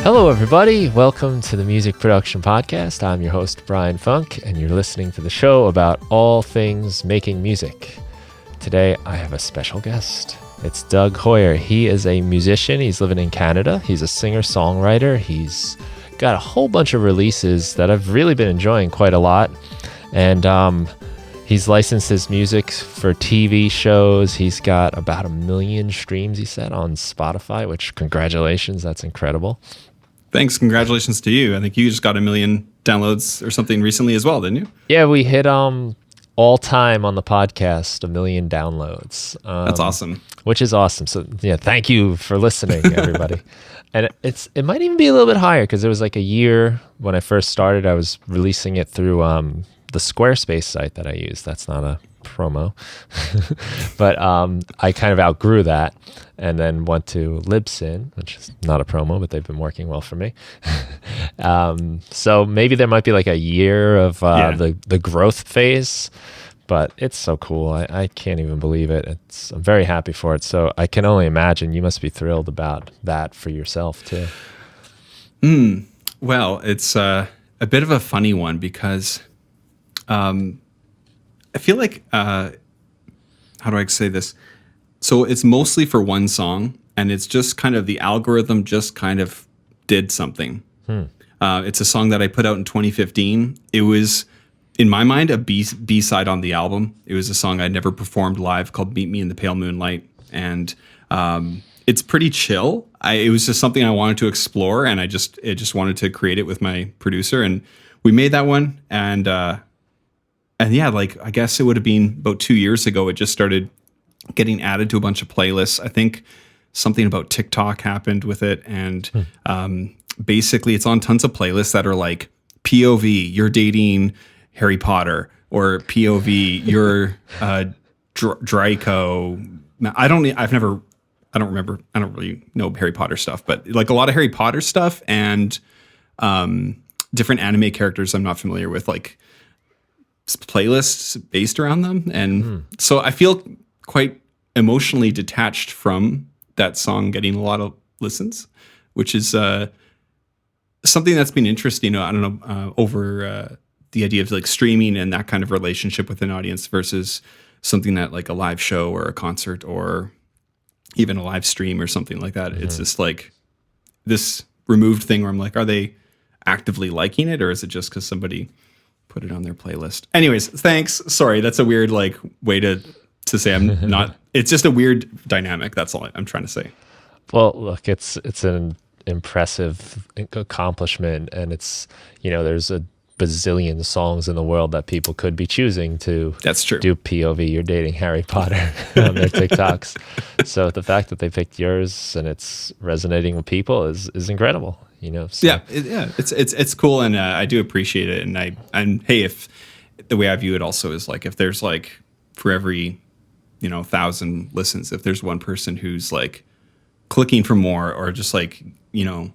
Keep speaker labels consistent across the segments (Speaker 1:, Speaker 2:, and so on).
Speaker 1: Hello, everybody. Welcome to the Music Production Podcast. I'm your host, Brian Funk, and you're listening to the show about all things making music. Today, I have a special guest. It's Doug Hoyer. He is a musician. He's living in Canada. He's a singer-songwriter. He's got a whole bunch of releases that I've really been enjoying quite a lot. And he's licensed his music for TV shows. He's got about 1 million streams, he said, on Spotify, which congratulations. That's incredible.
Speaker 2: Thanks. Congratulations to you. I think you just got 1 million downloads or something recently as well, didn't you?
Speaker 1: Yeah, we hit all time on the podcast 1 million downloads.
Speaker 2: That's awesome.
Speaker 1: Which is awesome. So yeah, thank you for listening, everybody. And it might even be a little bit higher because it was like a year when I first started. I was releasing it through the Squarespace site that I use. That's not a promo, but I kind of outgrew that and then went to Libsyn, which is not a promo, but they've been working well for me. So maybe there might be like a year of the growth phase, but it's so cool. I can't even believe it. I'm very happy for it. So I can only imagine you must be thrilled about that for yourself too.
Speaker 2: Well, it's a bit of a funny one because I feel like, how do I say this? So it's mostly for one song, and it's just kind of the algorithm just kind of did something. It's a song that I put out in 2015. It was, in my mind, a B-side on the album. It was a song I'd never performed live called Meet Me in the Pale Moonlight. And it's pretty chill. It was just something I wanted to explore, and I just wanted to create it with my producer. And we made that one, and yeah, like I guess it would have been about 2 years ago. It just started getting added to a bunch of playlists. I think something about TikTok happened with it, and basically it's on tons of playlists that are like POV, you're dating Harry Potter, or POV, you're Draco. I don't really know Harry Potter stuff, but like a lot of Harry Potter stuff and different anime characters I'm not familiar with, like playlists based around them. And so I feel quite emotionally detached from that song getting a lot of listens, which is something that's been interesting. I don't know, over the idea of like streaming and that kind of relationship with an audience versus something that like a live show or a concert or even a live stream or something like that. It's just like this removed thing where I'm like, are they actively liking it, or is it just because somebody put it on their playlist? Anyways, thanks. Sorry, that's a weird like way to say I'm not. It's just a weird dynamic. That's all I'm trying to say.
Speaker 1: Well, look, it's an impressive accomplishment, and it's, there's a bazillion songs in the world that people could be choosing to
Speaker 2: That's true.
Speaker 1: do POV, you're dating Harry Potter on their TikToks. So the fact that they picked yours and it's resonating with people is incredible. So.
Speaker 2: Yeah, it's cool, and I do appreciate it. And hey, if the way I view it also is like if there's like for every 1,000 listens, if there's one person who's like clicking for more, or just like even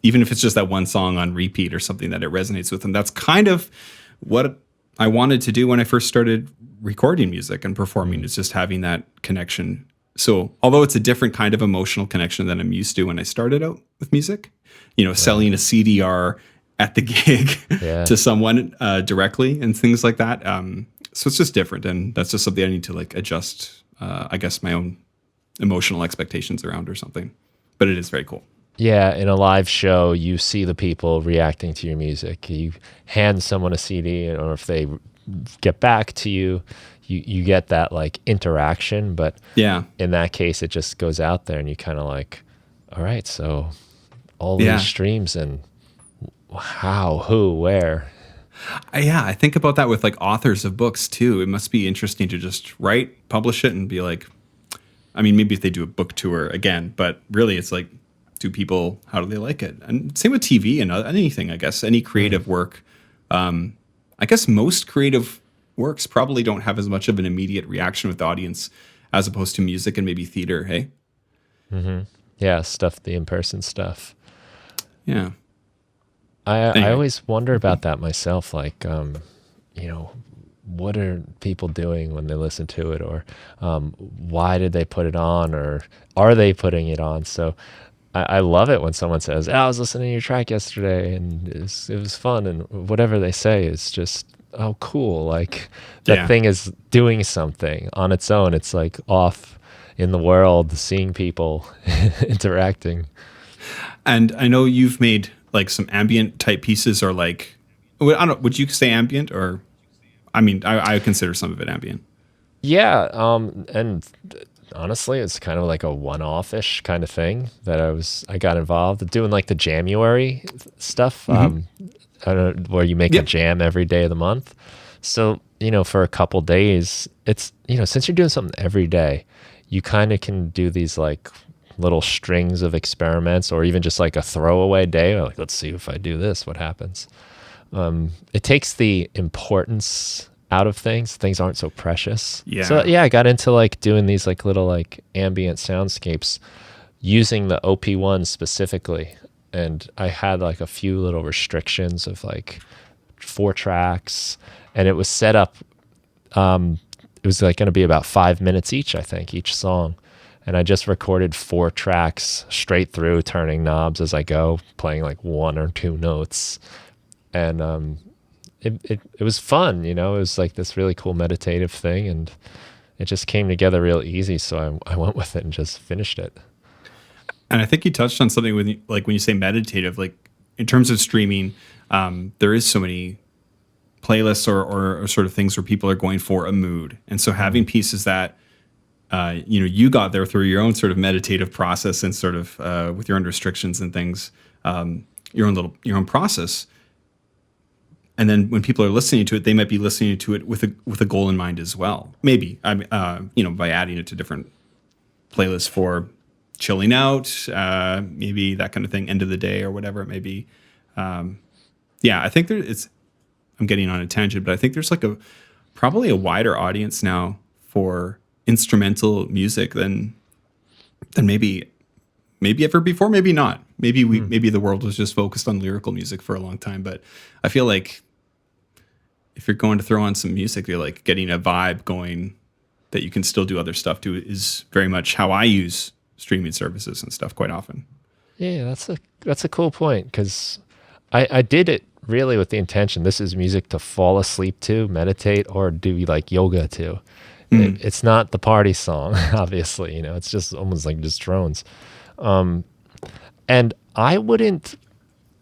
Speaker 2: if it's just that one song on repeat or something that it resonates with them, that's kind of what I wanted to do when I first started recording music and performing, is just having that connection. So although it's a different kind of emotional connection than I'm used to when I started out with music, selling a CDR at the gig to someone directly and things like that. So it's just different. And that's just something I need to like adjust, I guess, my own emotional expectations around or something. But it is very cool.
Speaker 1: Yeah, in a live show, you see the people reacting to your music. You hand someone a CD, or if they get back to you, you get that like interaction. But in that case, it just goes out there, and you kind of like, all right, so all these streams, and how, who, where.
Speaker 2: I think about that with like authors of books too. It must be interesting to just write, publish it, and be like, I mean, maybe if they do a book tour again, but really it's like, how do they like it? And same with TV and anything, I guess, any creative work. I guess most creative works probably don't have as much of an immediate reaction with the audience as opposed to music and maybe theater, hey?
Speaker 1: Yeah, the in-person stuff.
Speaker 2: Yeah.
Speaker 1: I always wonder about that myself, like, what are people doing when they listen to it, or why did they put it on, or are they putting it on? So I love it when someone says, "Oh, I was listening to your track yesterday and it was fun," and whatever they say is just, oh, cool. Like that
Speaker 2: Yeah.
Speaker 1: thing is doing something on its own. It's like off in the world, seeing people interacting.
Speaker 2: And I know you've made like some ambient type pieces, or like, I don't know, would you say ambient, or I mean, I consider some of it ambient.
Speaker 1: Yeah, and honestly, it's kind of like a one-off-ish kind of thing that I got involved doing, like the January stuff. I don't know, where you make a
Speaker 2: Yep.
Speaker 1: jam every day of the month. So, for a couple days, it's, since you're doing something every day, you kind of can do these like little strings of experiments, or even just like a throwaway day. Like, let's see if I do this, what happens? It takes the importance out of things. Things aren't so precious. So
Speaker 2: Yeah.
Speaker 1: yeah, I got into like doing these like little like ambient soundscapes using the OP1 specifically. And I had like a few little restrictions of like 4 tracks, and it was set up. It was like going to be about 5 minutes each, I think, each song. And I just recorded 4 tracks straight through, turning knobs as I go, playing like 1 or 2 notes. And it was fun, It was like this really cool meditative thing, and it just came together real easy. So I went with it and just finished it.
Speaker 2: And I think you touched on something when when you say meditative, like in terms of streaming, there is so many playlists or sort of things where people are going for a mood. And so having pieces that, you got there through your own sort of meditative process, and sort of with your own restrictions and things, your own process. And then when people are listening to it, they might be listening to it with a goal in mind as well. Maybe by adding it to different playlists for chilling out, maybe that kind of thing, end of the day or whatever it may be. I think I'm getting on a tangent, but I think there's like probably a wider audience now for instrumental music than maybe ever before. Maybe not. Maybe the world was just focused on lyrical music for a long time. But I feel like if you're going to throw on some music, you're like getting a vibe going that you can still do other stuff to, is very much how I use streaming services and stuff quite often.
Speaker 1: Yeah, that's a cool point, because I did it really with the intention. This is music to fall asleep to, meditate, or do like yoga to. It's not the party song, obviously. It's just almost like just drones. And I wouldn't,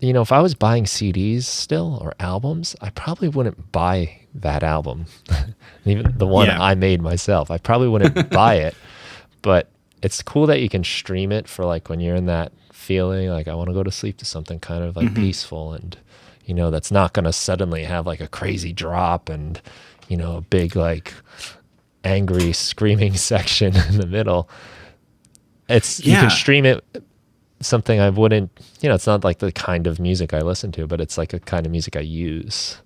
Speaker 1: if I was buying CDs still or albums, I probably wouldn't buy that album. Even the one
Speaker 2: Yeah.
Speaker 1: I made myself, I probably wouldn't buy it. But it's cool that you can stream it for like when you're in that feeling, like I want to go to sleep to something kind of like peaceful, and that's not going to suddenly have like a crazy drop and a big like angry screaming section in the middle. You can stream it, something I wouldn't, it's not like the kind of music I listen to, but it's like a kind of music I use.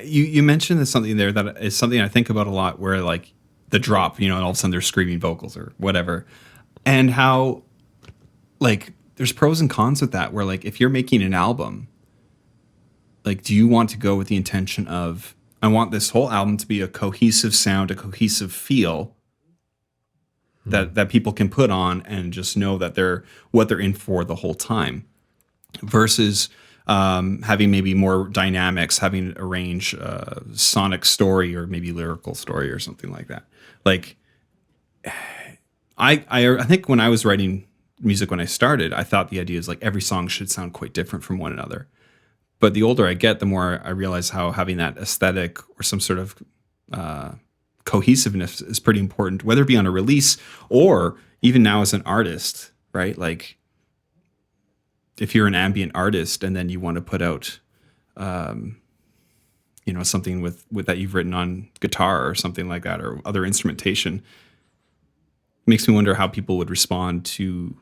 Speaker 2: You mentioned something there that is something I think about a lot, where like the drop, and all of a sudden they're screaming vocals or whatever, and how like there's pros and cons with that, where like if you're making an album, like do you want to go with the intention of, I want this whole album to be a cohesive sound, a cohesive feel that people can put on and just know that they're what they're in for the whole time, versus having maybe more dynamics, having arrange sonic story or maybe lyrical story or something like that. Like I think when I was writing music when I started, I thought the idea is like every song should sound quite different from one another. But the older I get, the more I realize how having that aesthetic or some sort of cohesiveness is pretty important, whether it be on a release or even now as an artist, right? Like if you're an ambient artist and then you want to put out, something with that you've written on guitar or something like that, or other instrumentation, it makes me wonder how people would respond to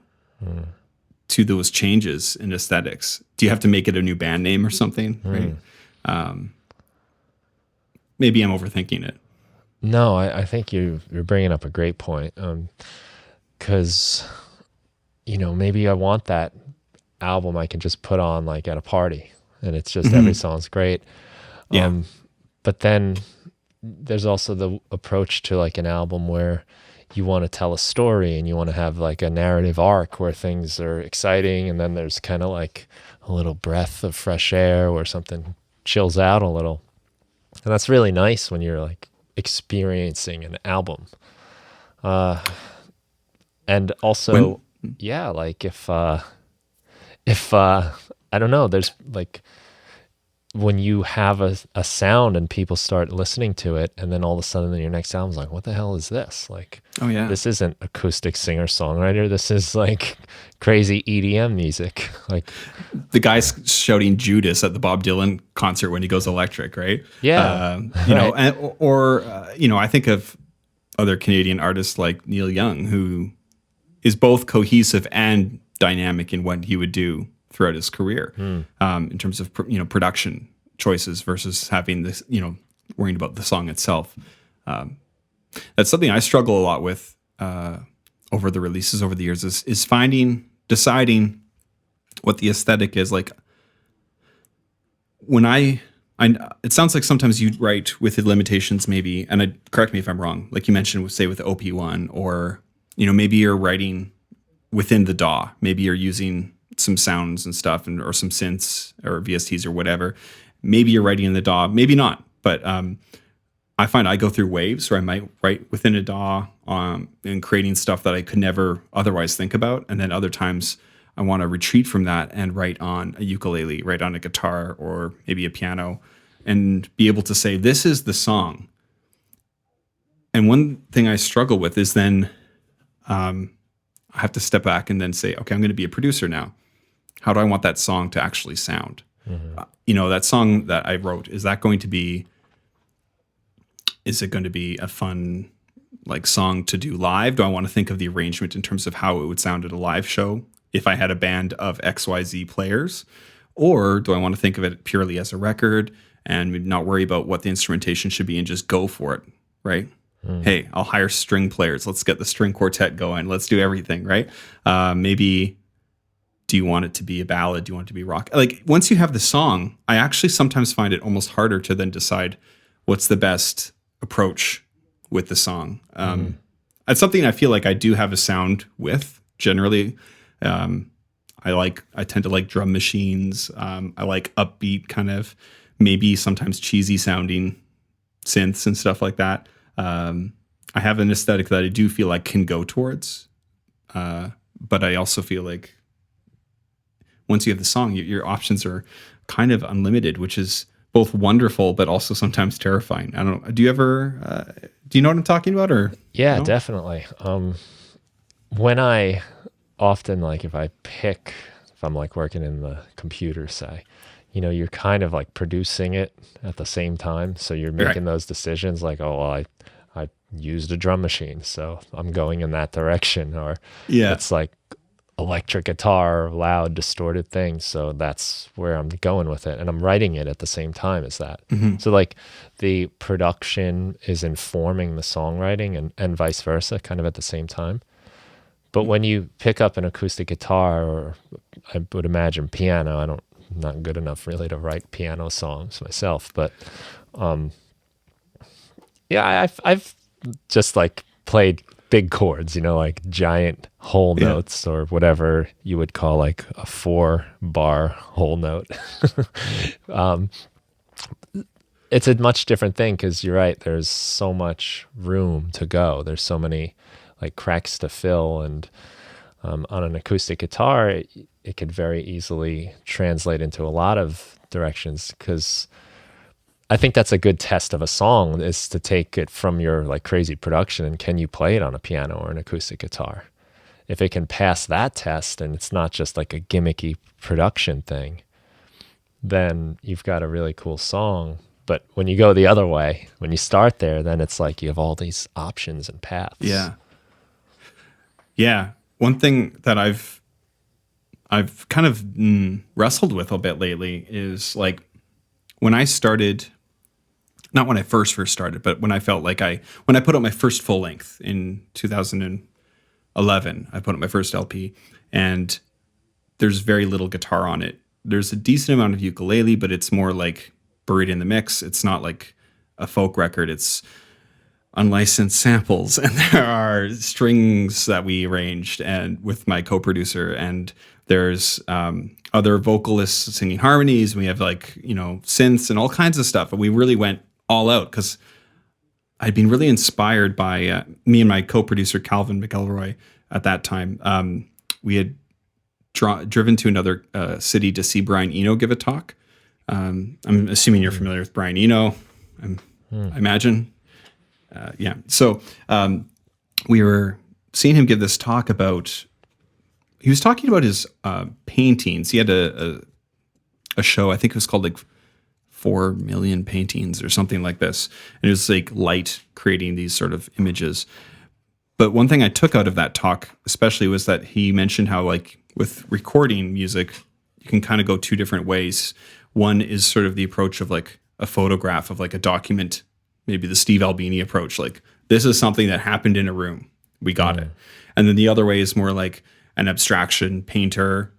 Speaker 2: those changes in aesthetics. Do you have to make it a new band name or something? Right? Maybe I'm overthinking it.
Speaker 1: No, I think you're bringing up a great point. Because, maybe I want that album I can just put on like at a party, and it's just every song's great.
Speaker 2: Yeah.
Speaker 1: But then there's also the approach to like an album where, you want to tell a story and you want to have like a narrative arc where things are exciting, and then there's kind of like a little breath of fresh air where something chills out a little. And that's really nice when you're like experiencing an album. And also, yeah, like if I don't know, there's like when you have a sound and people start listening to it, and then all of a sudden your next album's like, what the hell is this? Like,
Speaker 2: Oh yeah.
Speaker 1: this isn't acoustic singer-songwriter. This is like crazy EDM music. Like,
Speaker 2: The guy's shouting Judas at the Bob Dylan concert when he goes electric, right?
Speaker 1: yeah,
Speaker 2: You know, or you know, I think of other Canadian artists like Neil Young, who is both cohesive and dynamic in what he would do throughout his career, in terms of production choices versus having this, worrying about the song itself. That's something I struggle a lot with over the releases over the years is deciding what the aesthetic is. Like when it sounds like sometimes you write with the limitations maybe, and correct me if I'm wrong, like you mentioned, say with OP1, or, maybe you're writing within the DAW, maybe you're using some sounds and stuff or some synths or VSTs or whatever. Maybe you're writing in the DAW, maybe not, but I find I go through waves where I might write within a DAW and creating stuff that I could never otherwise think about. And then other times I want to retreat from that and write on a ukulele, write on a guitar or maybe a piano, and be able to say, this is the song. And one thing I struggle with is then I have to step back and then say, okay, I'm going to be a producer now. How do I want that song to actually sound? Mm-hmm. That song that I wrote, is it going to be a fun song to do live? Do I want to think of the arrangement in terms of how it would sound at a live show if I had a band of XYZ players? Or do I want to think of it purely as a record and not worry about what the instrumentation should be and just go for it, right? Hey, I'll hire string players. Let's get the string quartet going. Let's do everything, right? Maybe, do you want it to be a ballad? Do you want it to be rock? Like, once you have the song, I actually sometimes find it almost harder to then decide what's the best approach with the song. It's something I feel like I do have a sound with generally. I tend to like drum machines. I like upbeat kind of, maybe sometimes cheesy sounding synths and stuff like that. I have an aesthetic that I do feel like can go towards, but I also feel like once you have the song, your options are kind of unlimited, which is both wonderful, but also sometimes terrifying. I don't know. Do you ever, do you know what I'm talking about? Or
Speaker 1: yeah,
Speaker 2: no?
Speaker 1: definitely. When I often, if I'm like working in the computer, say, you're kind of like producing it at the same time. So you're making those decisions like, oh, well, I used a drum machine, so I'm going in that direction. Or it's like electric guitar, loud, distorted things. So that's where I'm going with it. And I'm writing it at the same time as that. Mm-hmm. So like the production is informing the songwriting and vice versa, kind of at the same time. But when you pick up an acoustic guitar, or I would imagine piano, I'm not good enough really to write piano songs myself, but I've just like played big chords, like giant whole notes, or whatever you would call like a 4-bar whole note. It's a much different thing because you're right, there's so much room to go. There's so many like cracks to fill, and on an acoustic guitar, it could very easily translate into a lot of directions, because I think that's a good test of a song, is to take it from your like crazy production and can you play it on a piano or an acoustic guitar? If it can pass that test and it's not just like a gimmicky production thing, then you've got a really cool song. But when you go the other way, when you start there, then it's like you have all these options and paths.
Speaker 2: Yeah. One thing that I've kind of wrestled with a bit lately is like when I started, not when I first started, but when I felt like when I put out my first full length in 2011, I put out my first LP, and there's very little guitar on it. There's a decent amount of ukulele, but it's more like buried in the mix. It's not like a folk record. It's unlicensed samples, and there are strings that we arranged and with my co-producer, and there's other vocalists singing harmonies. We have like, synths and all kinds of stuff. And we really went all out because I'd been really inspired by me and my co-producer, Calvin McElroy, at that time. We had driven to another city to see Brian Eno give a talk. I'm assuming you're familiar with Brian Eno, I imagine. Yeah. So we were seeing him give this talk about, he was talking about his paintings. He had a show, I think it was called like 4 million paintings or something like this. And it was like light creating these sort of images. But one thing I took out of that talk, especially, was that he mentioned how like with recording music, you can kind of go two different ways. One is sort of the approach of like a photograph of like a document, maybe the Steve Albini approach, like this is something that happened in a room. We got it. And then the other way is more like an abstraction painter,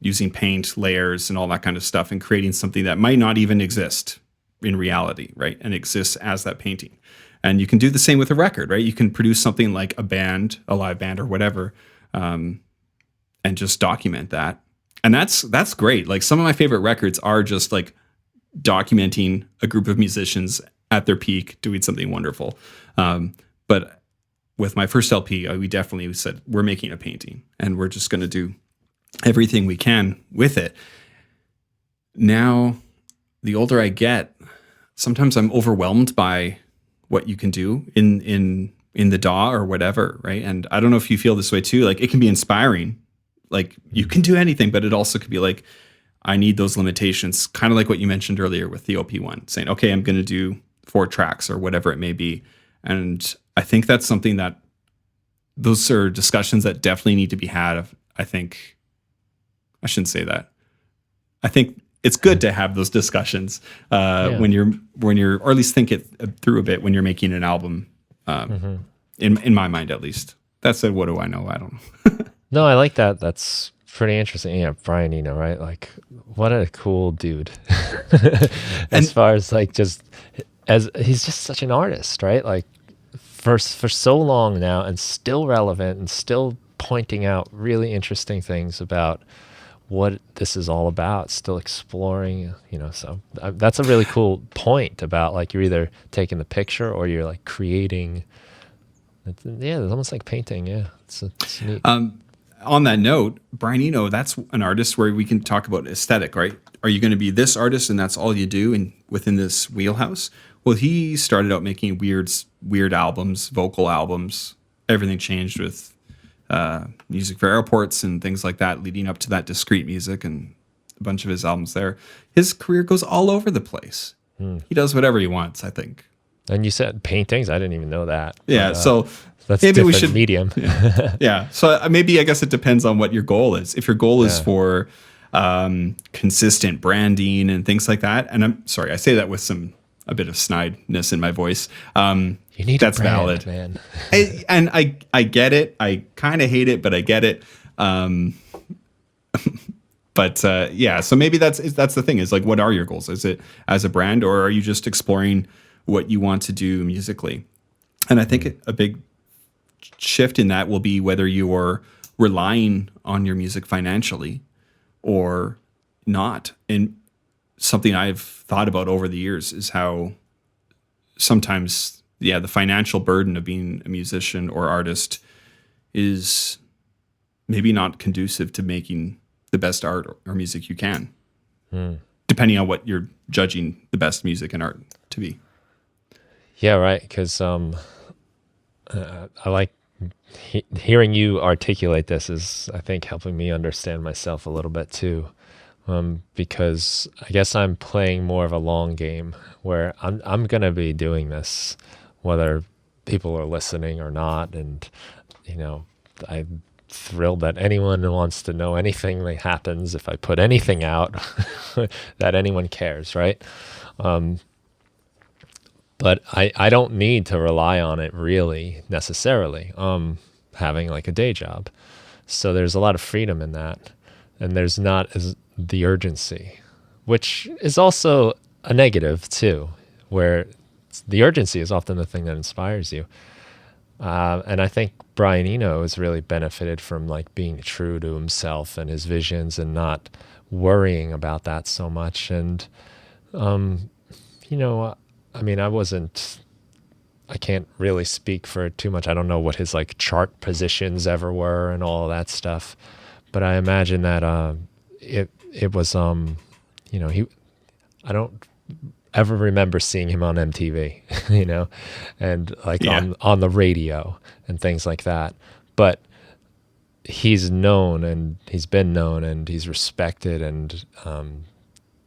Speaker 2: using paint layers and all that kind of stuff and creating something that might not even exist in reality, right? And exists as that painting. And you can do the same with a record, right? You can produce something like a live band or whatever, and just document that. And that's great. Like some of my favorite records are just like documenting a group of musicians at their peak doing something wonderful. But with my first LP, we definitely said, we're making a painting and we're just going to do everything we can with it. Now, the older I get, sometimes I'm overwhelmed by what you can do in the DAW or whatever, right? And I don't know if you feel this way too. Like it can be inspiring, like you can do anything, but it also could be like, I need those limitations, kind of like what you mentioned earlier with the OP1, saying, okay, I'm going to do 4 tracks or whatever it may be. And I think that's something that those are discussions that definitely need to be had. I think I shouldn't say that. I think it's good to have those discussions when you're, or at least think it through a bit when you're making an album. In my mind, at least. That said, what do I know? I don't know.
Speaker 1: No, I like that. That's pretty interesting. Yeah, Brian Eno, right? Like, what a cool dude. As far as like as he's just such an artist, right? Like for so long now, and still relevant, and still pointing out really interesting things about what this is all about, still exploring, so that's a really cool point about like you're either taking the picture or you're like creating. It's almost like painting. Yeah, it's neat.
Speaker 2: On that note, Brian Eno, that's an artist where we can talk about aesthetic, right? Are you going to be this artist and that's all you do and within this wheelhouse? Well, he started out making weird albums, vocal albums. Everything changed with music for airports and things like that, leading up to that discrete music and a bunch of his albums there. His career goes all over the place. He does whatever he wants, I think.
Speaker 1: And you said paintings? I didn't even know that.
Speaker 2: Yeah,
Speaker 1: but,
Speaker 2: so
Speaker 1: that's
Speaker 2: maybe we should
Speaker 1: medium.
Speaker 2: Yeah. So maybe I guess it depends on what your goal is. If your goal is for consistent branding and things like that, and I'm sorry, I say that with a bit of snideness in my voice.
Speaker 1: You need
Speaker 2: that's
Speaker 1: a brand,
Speaker 2: valid,
Speaker 1: man.
Speaker 2: I get it. I kind of hate it, but I get it. But yeah, so maybe that's the thing, is like, what are your goals? Is it as a brand, or are you just exploring what you want to do musically? And I think a big shift in that will be whether you're relying on your music financially or not. And something I've thought about over the years is how sometimes, the financial burden of being a musician or artist is maybe not conducive to making the best art or music you can, depending on what you're judging the best music and art to be.
Speaker 1: Yeah, right. Because I like hearing you articulate this is, I think, helping me understand myself a little bit too. Because I guess I'm playing more of a long game where I'm going to be doing this, whether people are listening or not. And, I'm thrilled that anyone who wants to know anything that happens, if I put anything out, that anyone cares, right? But I don't need to rely on it really necessarily, having like a day job. So there's a lot of freedom in that. And there's not the urgency, which is also a negative too, where the urgency is often the thing that inspires you. And I think Brian Eno has really benefited from like being true to himself and his visions and not worrying about that so much. And, you know, I mean, I can't really speak for it too much. I don't know what his like chart positions ever were and all of that stuff. But I imagine that it was, you know, I don't ever remember seeing him on MTV, you know, and like on the radio and things like that. But he's known and he's been known and he's respected, and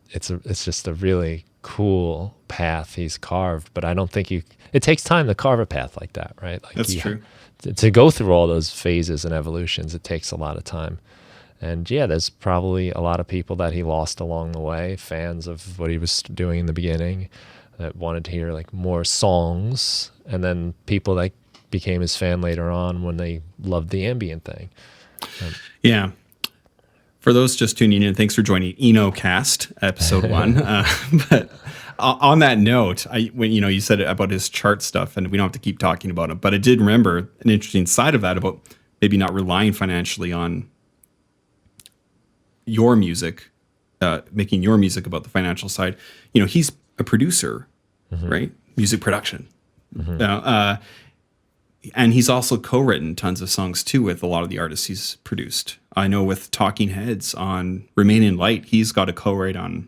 Speaker 1: it's just a really cool path he's carved. But I don't think it takes time to carve a path like that, right? Like
Speaker 2: That's true.
Speaker 1: To go through all those phases and evolutions, it takes a lot of time. And yeah, there's probably a lot of people that he lost along the way, fans of what he was doing in the beginning that wanted to hear like more songs, and then people that became his fan later on when they loved the ambient thing.
Speaker 2: Yeah. For those just tuning in, thanks for joining EnoCast episode 1. But on that note, when you said about his chart stuff, and we don't have to keep talking about it, but I did remember an interesting side of that about maybe not relying financially on your music, making your music about the financial side. You know, he's a producer, right? Music production. And he's also co-written tons of songs too with a lot of the artists he's produced. I know with Talking Heads on Remain in Light, he's got a co-write on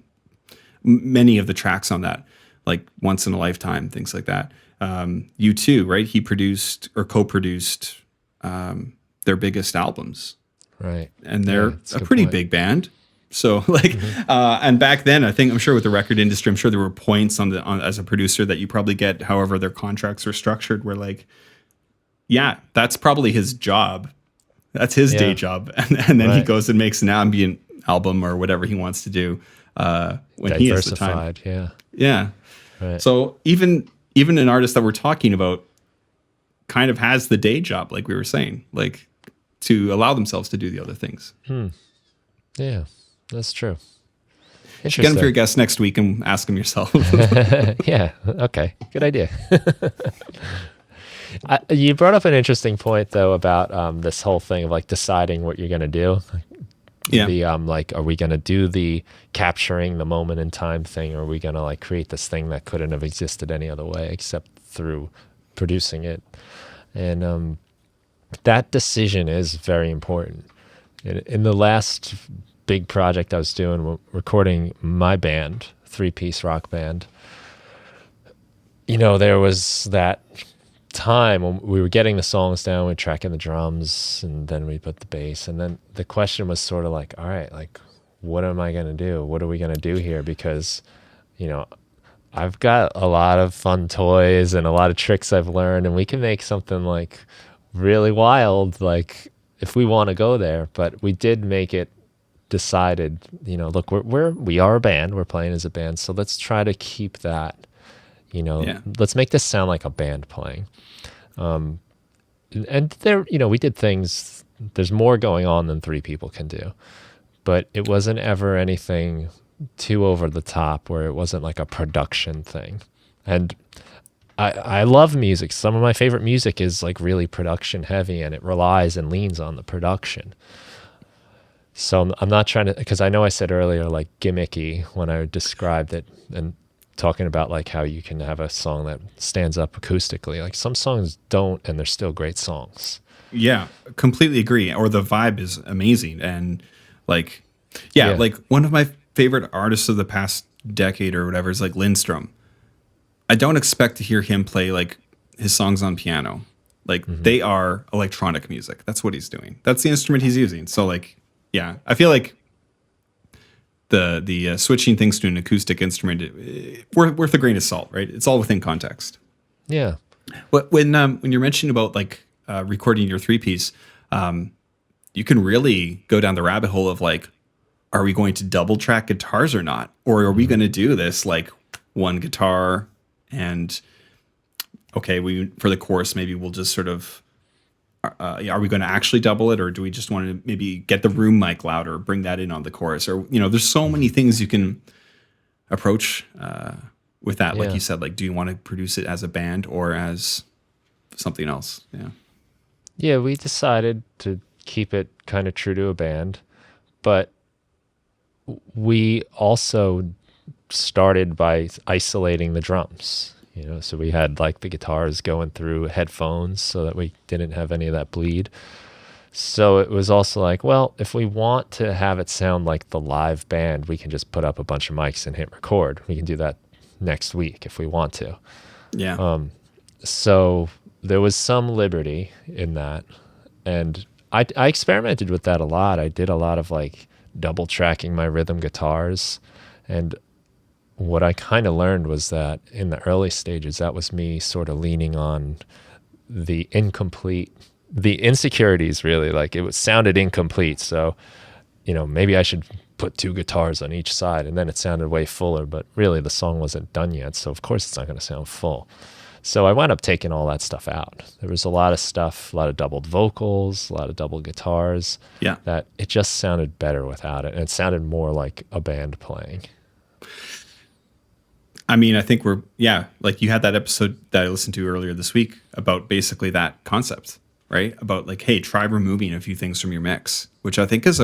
Speaker 2: many of the tracks on that, like Once in a Lifetime, things like that. U2, right? He produced or co-produced their biggest albums.
Speaker 1: Right.
Speaker 2: And they're a pretty big band. So like, and back then, I'm sure with the record industry, I'm sure there were points on as a producer that you probably get, however their contracts are structured, where like, yeah, that's probably his job. That's his day job. And then he goes and makes an ambient album or whatever he wants to do when he has the time. Yeah. Right. So even an artist that we're talking about kind of has the day job, like we were saying, like to allow themselves to do the other things.
Speaker 1: Yeah, that's true.
Speaker 2: Get him for your guest next week and ask him yourself.
Speaker 1: Yeah. Okay. Good idea. You brought up an interesting point though about this whole thing of like deciding what you're going to do.
Speaker 2: Yeah.
Speaker 1: The like, are we going to do the capturing the moment in time thing, or are we going to like create this thing that couldn't have existed any other way except through producing it? And that decision is very important. In the last big project I was doing, recording my band, 3-piece rock band, you know, there was that time when we were getting the songs down, we were tracking the drums, and then we put the bass, and then the question was sort of like, all right, like, what am I going to do? What are we going to do here? Because, you know, I've got a lot of fun toys and a lot of tricks I've learned, and we can make something like really wild, like if we want to go there. But we did make it decided, you know, look, we are a band, we're playing as a band, so let's try to keep that, you know, let's make this sound like a band playing. And there, you know, we did things, there's more going on than 3 people can do, but it wasn't ever anything too over the top where it wasn't like a production thing. And I love music. Some of my favorite music is like really production heavy, and it relies and leans on the production. So I'm not trying to, because I know I said earlier like gimmicky when I described it and talking about like how you can have a song that stands up acoustically. Like some songs don't, and they're still great songs. Yeah,
Speaker 2: completely agree. Or the vibe is amazing. And like, like one of my favorite artists of the past decade or whatever is like Lindstrom. I don't expect to hear him play like his songs on piano. Like they are electronic music. That's what he's doing. That's the instrument he's using. So like, yeah, I feel like the switching things to an acoustic instrument worth a grain of salt, right? It's all within context.
Speaker 1: Yeah.
Speaker 2: But when you're mentioning about like recording your 3-piece, you can really go down the rabbit hole of like, are we going to double track guitars or not? Or are we going to do this like one guitar and okay, for the chorus, maybe we'll just sort of, are we going to actually double it, or do we just want to maybe get the room mic louder, bring that in on the chorus? Or, you know, there's so many things you can approach with that. Like
Speaker 1: Yeah.
Speaker 2: you said, like, do you want to produce it as a band or as something else? Yeah.
Speaker 1: Yeah, we decided to keep it kind of true to a band, but we also started by isolating the drums. So we had like the guitars going through headphones so that we didn't have any of that bleed. So it was also like, well, if we want to have it sound like the live band, we can just put up a bunch of mics and hit record. We can do that next week if we want to.
Speaker 2: Yeah.
Speaker 1: So there was some liberty in that. And I experimented with that a lot. I did a lot of like double tracking my rhythm guitars. And what I kind of learned was that in the early stages, that was me sort of leaning on the insecurities, really. Like it sounded incomplete. So, maybe I should put two guitars on each side, and then it sounded way fuller, but really the song wasn't done yet. So of course it's not going to sound full. So I wound up taking all that stuff out. There was a lot of stuff, a lot of doubled vocals, a lot of double guitars.
Speaker 2: Yeah.
Speaker 1: That it just sounded better without it. And it sounded more like a band playing.
Speaker 2: I mean, I think like you had that episode that I listened to earlier this week about basically that concept, right? About like, hey, try removing a few things from your mix, which I think is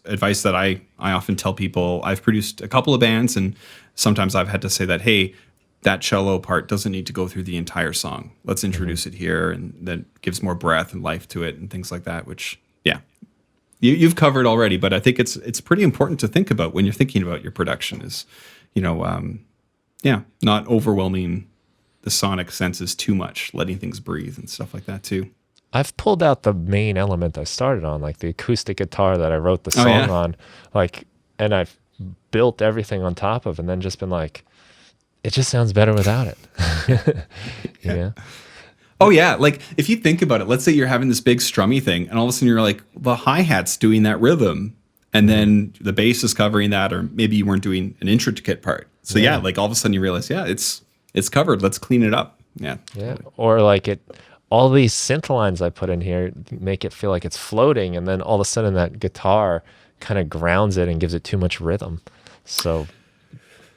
Speaker 2: advice that I often tell people. I've produced a couple of bands, and sometimes I've had to say that, hey, that cello part doesn't need to go through the entire song. Let's introduce it here, and that gives more breath and life to it and things like that, which, yeah, you've covered already. But I think it's pretty important to think about when you're thinking about your production is, not overwhelming the sonic senses too much, letting things breathe and stuff like that too.
Speaker 1: I've pulled out the main element I started on, like the acoustic guitar that I wrote the song on, like, and I've built everything on top of, and then just been like, it just sounds better without it. Yeah.
Speaker 2: Oh yeah, like if you think about it, let's say you're having this big strummy thing, and all of a sudden you're like, the hi-hat's doing that rhythm, and then the bass is covering that, or maybe you weren't doing an intricate part. So yeah, like all of a sudden you realize, it's covered. Let's clean it up. Yeah.
Speaker 1: Yeah. Or like all these synth lines I put in here make it feel like it's floating, and then all of a sudden that guitar kind of grounds it and gives it too much rhythm. So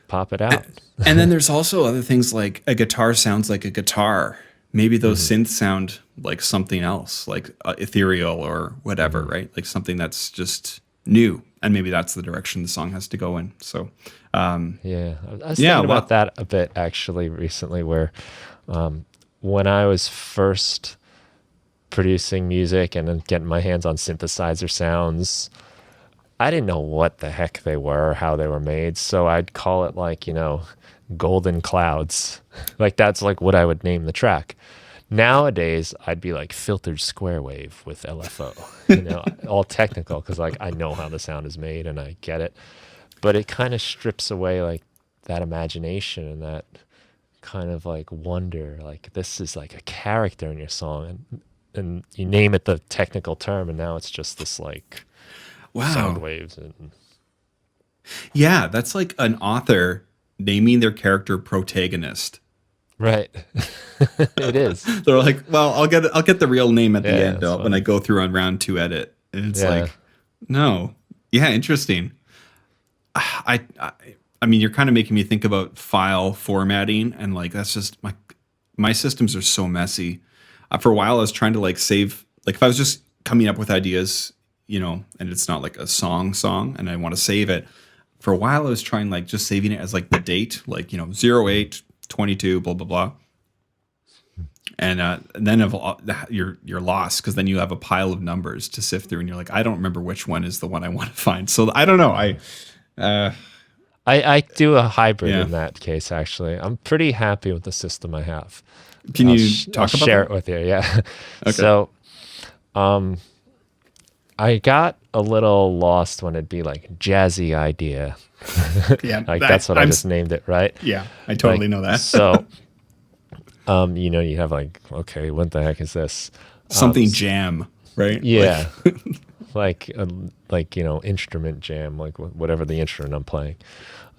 Speaker 1: pop it out.
Speaker 2: And then there's also other things like a guitar sounds like a guitar. Maybe those synths sound like something else, like ethereal or whatever, right? Like something that's just new. And maybe that's the direction the song has to go in. So,
Speaker 1: yeah, I was thinking about that a bit actually recently, where when I was first producing music and then getting my hands on synthesizer sounds, I didn't know what the heck they were or how they were made. So I'd call it like, golden clouds. Like that's like what I would name the track. Nowadays, I'd be like filtered square wave with LFO, all technical, because like I know how the sound is made and I get it. But it kind of strips away like that imagination and that kind of like wonder, like this is like a character in your song, and you name it the technical term, and now it's just this like sound waves. And
Speaker 2: yeah, that's like an author naming their character protagonist.
Speaker 1: Right. It is.
Speaker 2: They're like, well, I'll get the real name at the end when I go through on round 2 edit. And it's like, no. Yeah, interesting. I mean, you're kind of making me think about file formatting, and like that's just my systems are so messy. For a while I was trying to like save, like if I was just coming up with ideas, and it's not like a song and I want to save it. For a while I was trying like just saving it as like the date, like 08/22 blah blah blah. And then you're lost, because then you have a pile of numbers to sift through, and you're like, I don't remember which one is the one I want to find. So I don't know. I
Speaker 1: do a hybrid in that case. Actually, I'm pretty happy with the system I have.
Speaker 2: Can you talk about
Speaker 1: share
Speaker 2: that?
Speaker 1: it with you? Yeah.
Speaker 2: Okay.
Speaker 1: So, I got a little lost when it'd be like jazzy idea.
Speaker 2: Yeah,
Speaker 1: like that's what I just named it, right?
Speaker 2: Yeah, I totally know that.
Speaker 1: So, you have like, okay, what the heck is this?
Speaker 2: Something jam, right?
Speaker 1: Yeah. like instrument jam, like whatever the instrument I'm playing.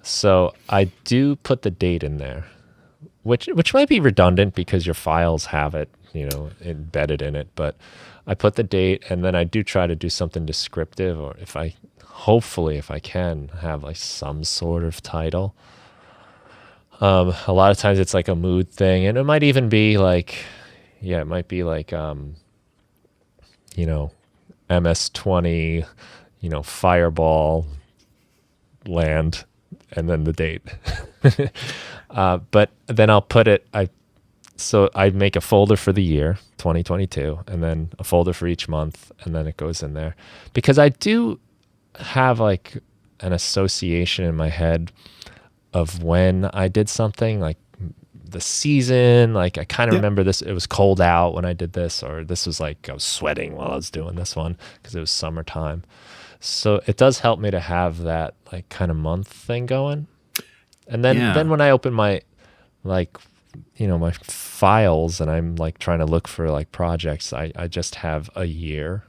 Speaker 1: So I do put the date in there, which might be redundant because your files have it, embedded in it. But I put the date, and then I do try to do something descriptive, or if I can have like some sort of title. A lot of times it's like a mood thing, and it might even be like, yeah, it might be like, you know, MS-20, Fireball land, and then the date. But then I'll put it, so I make a folder for the year 2022, and then a folder for each month, and then it goes in there. Because I do have like an association in my head of when I did something, like the season, like I kind of
Speaker 2: Yeah.
Speaker 1: remember this, it was cold out when I did this, or this was like I was sweating while I was doing this one because it was summertime. So it does help me to have that like kind of month thing going. And then
Speaker 2: Yeah.
Speaker 1: when I open my like my files and I'm like trying to look for like projects, I just have a year,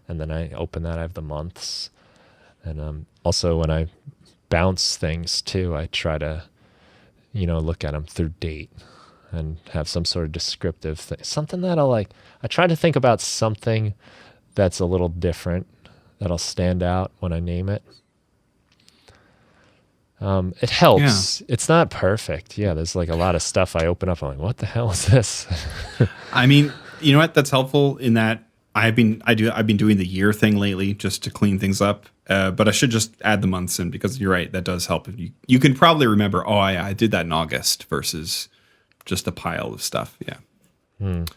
Speaker 1: and then I open that, I have the months. And also when I bounce things too, I try to look at them through date and have some sort of descriptive thing, something that'll like, I try to think about something that's a little different that'll stand out when I name it. It
Speaker 2: Yeah.
Speaker 1: helps. It's not perfect. Yeah, there's like a lot of stuff I open up, I'm like, what the hell is this?
Speaker 2: I mean, you know what? That's helpful in that I've been doing the year thing lately just to clean things up. But I should just add the months in, because you're right, that does help. If you can probably remember, oh, I did that in August versus just a pile of stuff. Yeah.
Speaker 1: It,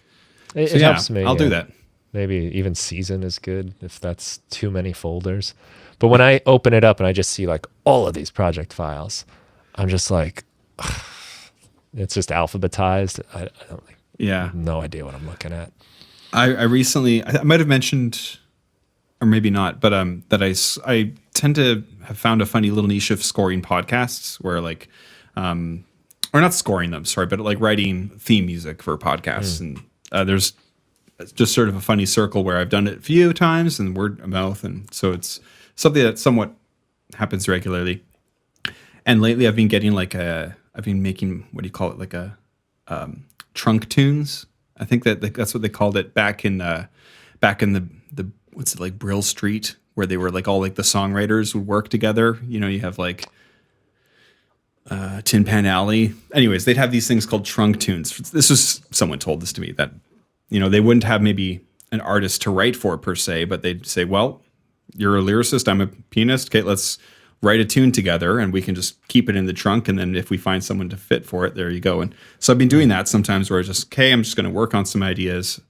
Speaker 2: So
Speaker 1: it
Speaker 2: yeah,
Speaker 1: helps me.
Speaker 2: I'll do
Speaker 1: Yeah.
Speaker 2: that.
Speaker 1: Maybe even season is good if that's too many folders. But when I open it up and I just see like all of these project files, I'm just like, it's just alphabetized. I don't like,
Speaker 2: Yeah.
Speaker 1: no idea what I'm looking at.
Speaker 2: I recently, I might have mentioned, or maybe not, but that I tend to have found a funny little niche of scoring podcasts where like, or not scoring them, sorry, but like writing theme music for podcasts. And there's just sort of a funny circle where I've done it a few times and word of mouth. And so it's something that somewhat happens regularly. And lately I've been getting I've been making, what do you call it? Like a trunk tunes. I think that's what they called it back in the what's it, like Brill Street, where they were like all like the songwriters would work together. You have like Tin Pan Alley. Anyways, they'd have these things called trunk tunes. This was, someone told this to me, that they wouldn't have maybe an artist to write for per se, but they'd say, well, you're a lyricist, I'm a pianist. Okay, let's write a tune together and we can just keep it in the trunk. And then if we find someone to fit for it, there you go. And so I've been doing that sometimes where I'm just going to work on some ideas.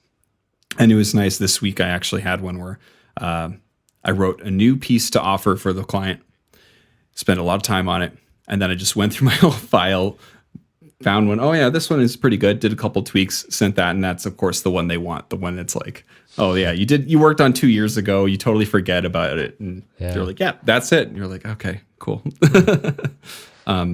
Speaker 2: And it was nice this week. I actually had one where I wrote a new piece to offer for the client, spent a lot of time on it. And then I just went through my whole file, found one. Oh yeah, this one is pretty good. Did a couple tweaks, sent that. And that's of course the one they want. The one that's like, oh yeah, you worked on 2 years ago. You totally forget about it. And they're like, yeah, that's it. And you're like, okay, cool. Yeah.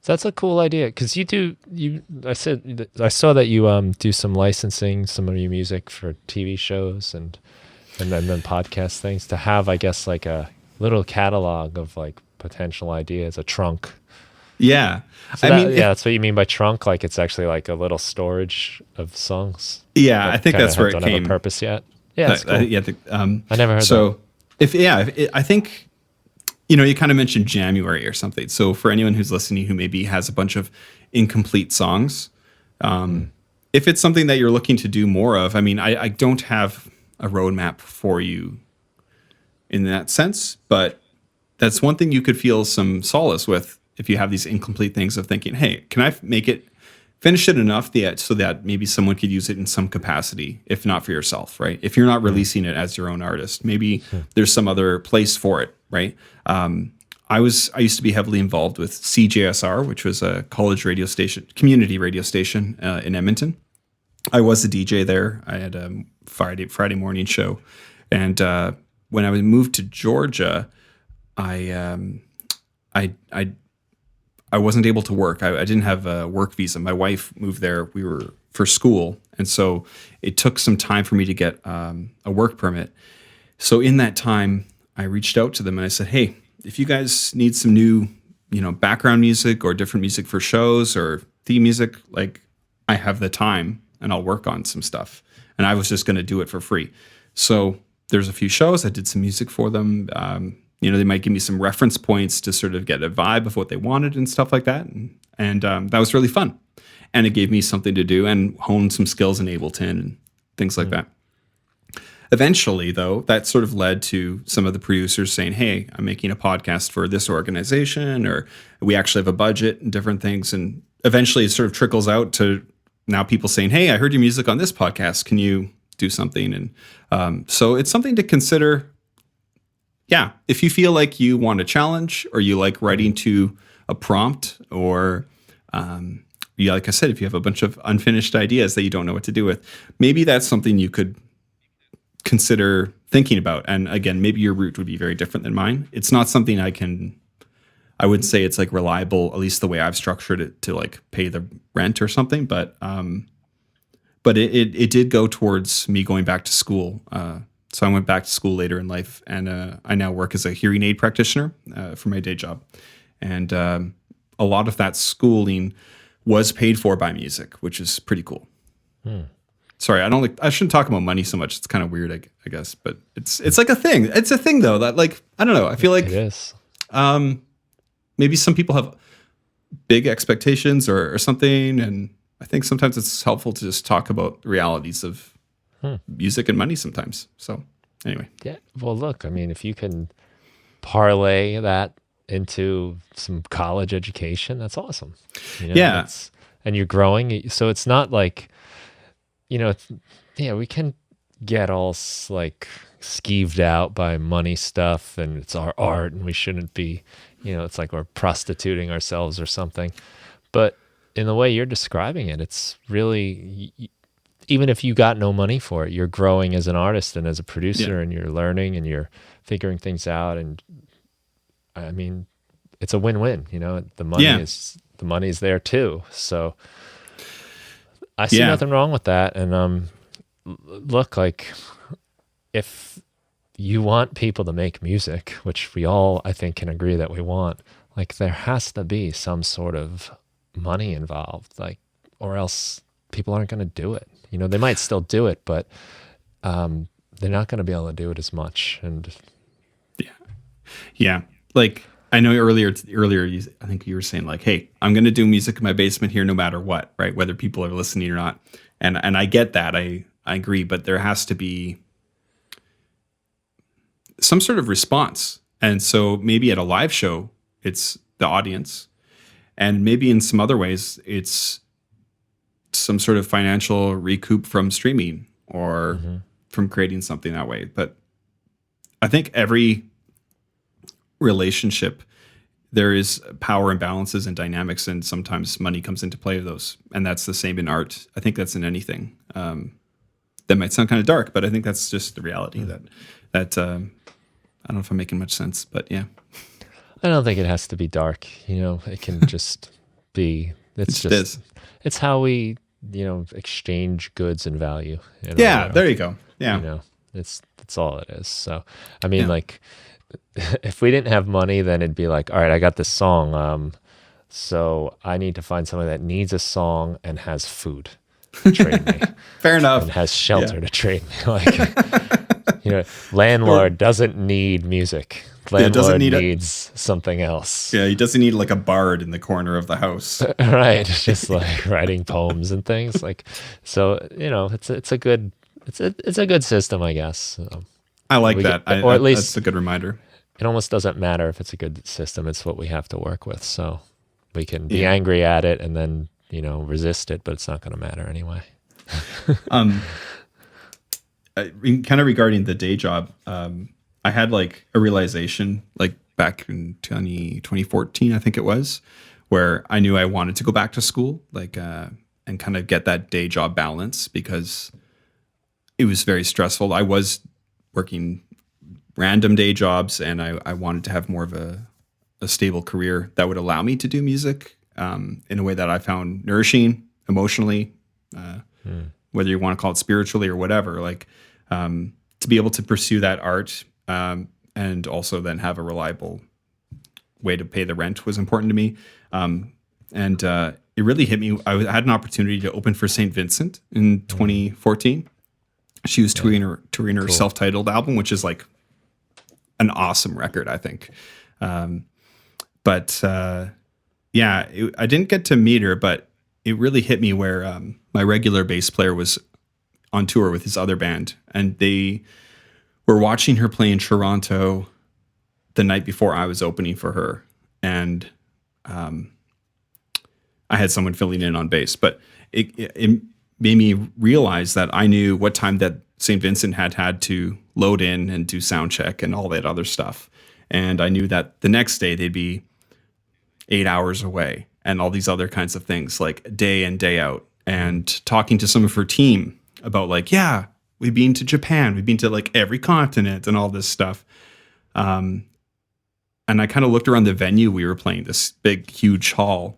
Speaker 1: So that's a cool idea, because I saw that you do some licensing, some of your music for TV shows and then podcast things, to have, I guess, like a little catalog of like potential ideas, a trunk.
Speaker 2: Yeah.
Speaker 1: So that's what you mean by trunk. Like it's actually like a little storage of songs.
Speaker 2: Yeah, I think that's where it
Speaker 1: don't
Speaker 2: came.
Speaker 1: have a purpose yet. Yeah, that's cool. I never heard that.
Speaker 2: So I think, you kind of mentioned January or something. So for anyone who's listening who maybe has a bunch of incomplete songs, if it's something that you're looking to do more of, I mean, I don't have a roadmap for you in that sense, but that's one thing you could feel some solace with if you have these incomplete things of thinking, hey, can I finish it enough so that maybe someone could use it in some capacity, if not for yourself, right? If you're not releasing it as your own artist, maybe there's some other place for it, right? I used to be heavily involved with CJSR, which was a college radio station, community radio station in Edmonton. I was a DJ there. I had a Friday morning show, and when I moved to Georgia, I wasn't able to work. I didn't have a work visa. My wife moved there. We were for school, and so it took some time for me to get a work permit. So in that time, I reached out to them and I said, "Hey, if you guys need some new, background music or different music for shows or theme music, like I have the time and I'll work on some stuff." And I was just going to do it for free. So there's a few shows. I did some music for them. They might give me some reference points to sort of get a vibe of what they wanted and stuff like that. And that was really fun. And it gave me something to do and hone some skills in Ableton and things like that. Eventually, though, that sort of led to some of the producers saying, hey, I'm making a podcast for this organization, or we actually have a budget and different things. And eventually it sort of trickles out to now people saying, hey, I heard your music on this podcast. Can you do something? And so it's something to consider. Yeah, if you feel like you want a challenge, or you like writing to a prompt, or yeah, like I said, if you have a bunch of unfinished ideas that you don't know what to do with, maybe that's something you could consider thinking about. And again, maybe your route would be very different than mine. It's not something I wouldn't say it's like reliable, at least the way I've structured it, to like pay the rent or something. But it did go towards me going back to school. So I went back to school later in life, and I now work as a hearing aid practitioner for my day job. And a lot of that schooling was paid for by music, which is pretty cool. Sorry, I shouldn't talk about money so much. It's kind of weird, I guess, but it's like a thing. It's a thing though, that like, I don't know. I feel like
Speaker 1: it is.
Speaker 2: Maybe some people have big expectations or something. And I think sometimes it's helpful to just talk about the realities of music and money sometimes. So anyway.
Speaker 1: Yeah. Well, look, I mean, if you can parlay that into some college education, that's awesome.
Speaker 2: Yeah.
Speaker 1: And you're growing. So it's not like, we can get all like skeeved out by money stuff, and it's our art and we shouldn't be, it's like we're prostituting ourselves or something. But in the way you're describing it, it's really, even if you got no money for it, you're growing as an artist and as a producer, and you're learning and you're figuring things out. And I mean, it's a win-win, the money is there too. So I see nothing wrong with that. And look, like, if you want people to make music, which we all, I think, can agree that we want, like, there has to be some sort of money involved, like, or else people aren't going to do it. They might still do it, but they're not going to be able to do it as much. And
Speaker 2: yeah, like, I know earlier, I think you were saying like, hey, I'm going to do music in my basement here no matter what, right? Whether people are listening or not. And I get that. I agree, but there has to be some sort of response. And so maybe at a live show, it's the audience. And maybe in some other ways, it's some sort of financial recoup from streaming or from creating something that way. But I think every relationship, there is power imbalances and dynamics, and sometimes money comes into play of those. And that's the same in art. I think that's in anything. That might sound kind of dark, but I think that's just the reality that I don't know if I'm making much sense, but yeah.
Speaker 1: I don't think it has to be dark. It can just be, it's how we, exchange goods and value.
Speaker 2: Yeah, there you go. Yeah.
Speaker 1: That's all it is. So, I mean, like, if we didn't have money, then it'd be like, all right, I got this song. So I need to find someone that needs a song and has food to trade me.
Speaker 2: Fair enough.
Speaker 1: And has shelter to trade me. Like, landlord doesn't need music. Landlord needs something else.
Speaker 2: Yeah, he doesn't need like a bard in the corner of the house.
Speaker 1: Right. Just like writing poems and things. Like, so, it's a good system, I guess.
Speaker 2: I like that.
Speaker 1: Or at least
Speaker 2: that's a good reminder.
Speaker 1: It almost doesn't matter if it's a good system. It's what we have to work with. So we can be angry at it and then, resist it, but it's not going to matter anyway.
Speaker 2: Kind of regarding the day job, I had like a realization like back in 2014, I think it was, where I knew I wanted to go back to school, like, and kind of get that day job balance, because it was very stressful. I was working random day jobs, and I wanted to have more of a stable career that would allow me to do music in a way that I found nourishing emotionally, whether you want to call it spiritually or whatever, like to be able to pursue that art and also then have a reliable way to pay the rent was important to me. And it really hit me. I had an opportunity to open for St. Vincent in 2014. She was touring her
Speaker 1: Cool.
Speaker 2: self-titled album, which is like an awesome record, I think. But I didn't get to meet her, but it really hit me where my regular bass player was on tour with his other band, and they were watching her play in Toronto the night before I was opening for her, and I had someone filling in on bass, but it made me realize that I knew what time that St. Vincent had to load in and do sound check and all that other stuff. And I knew that the next day they'd be 8 hours away and all these other kinds of things, like day in, day out. And talking to some of her team about like, yeah, we've been to Japan, we've been to like every continent and all this stuff. And I kind of looked around the venue we were playing, this big, huge hall.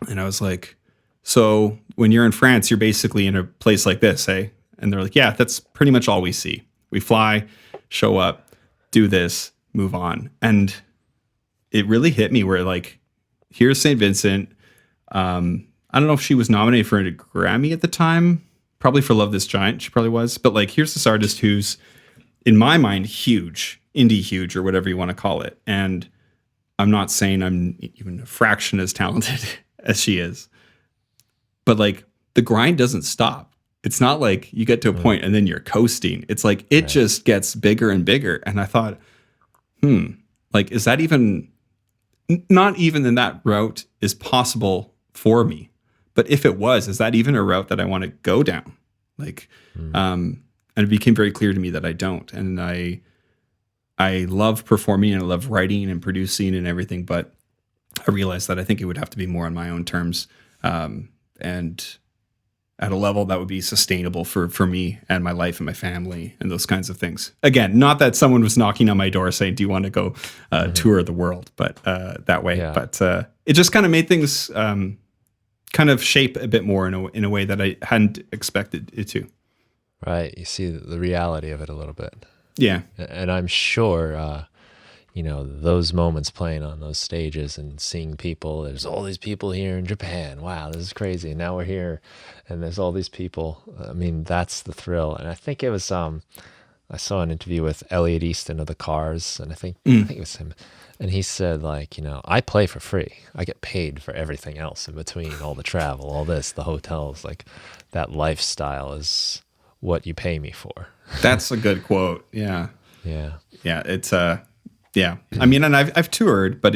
Speaker 2: And I was like, so when you're in France, you're basically in a place like this, eh? And they're like, yeah, that's pretty much all we see. We fly, show up, do this, move on. And it really hit me where like, here's St. Vincent. I don't know if she was nominated for a Grammy at the time, probably for Love This Giant. She probably was. But like, here's this artist who's, in my mind, huge, indie huge, or whatever you want to call it. And I'm not saying I'm even a fraction as talented as she is. But like, the grind doesn't stop. It's not like you get to a point and then you're coasting. It's like, it just gets bigger and bigger. And I thought, like, is that even, not even in that route is possible for me. But if it was, is that even a route that I want to go down? Like, and it became very clear to me that I don't. And I love performing and I love writing and producing and everything. But I realized that I think it would have to be more on my own terms. And at a level that would be sustainable for me and my life and my family and those kinds of things. Again, not that someone was knocking on my door saying, do you want to go tour the world? But that way. Yeah. But it just kind of made things kind of shape a bit more in a way that I hadn't expected it to.
Speaker 1: Right. You see the reality of it a little bit.
Speaker 2: Yeah.
Speaker 1: And I'm sure, those moments playing on those stages and seeing people, there's all these people here in Japan. Wow, this is crazy. Now we're here and there's all these people. I mean, that's the thrill. And I think it was, I saw an interview with Elliot Easton of the Cars, and I think it was him. And he said, like, I play for free. I get paid for everything else in between, all the travel, all this, the hotels. Like, that lifestyle is what you pay me for.
Speaker 2: That's a good quote. Yeah.
Speaker 1: Yeah.
Speaker 2: Yeah. It's, yeah. I mean, and I've toured, but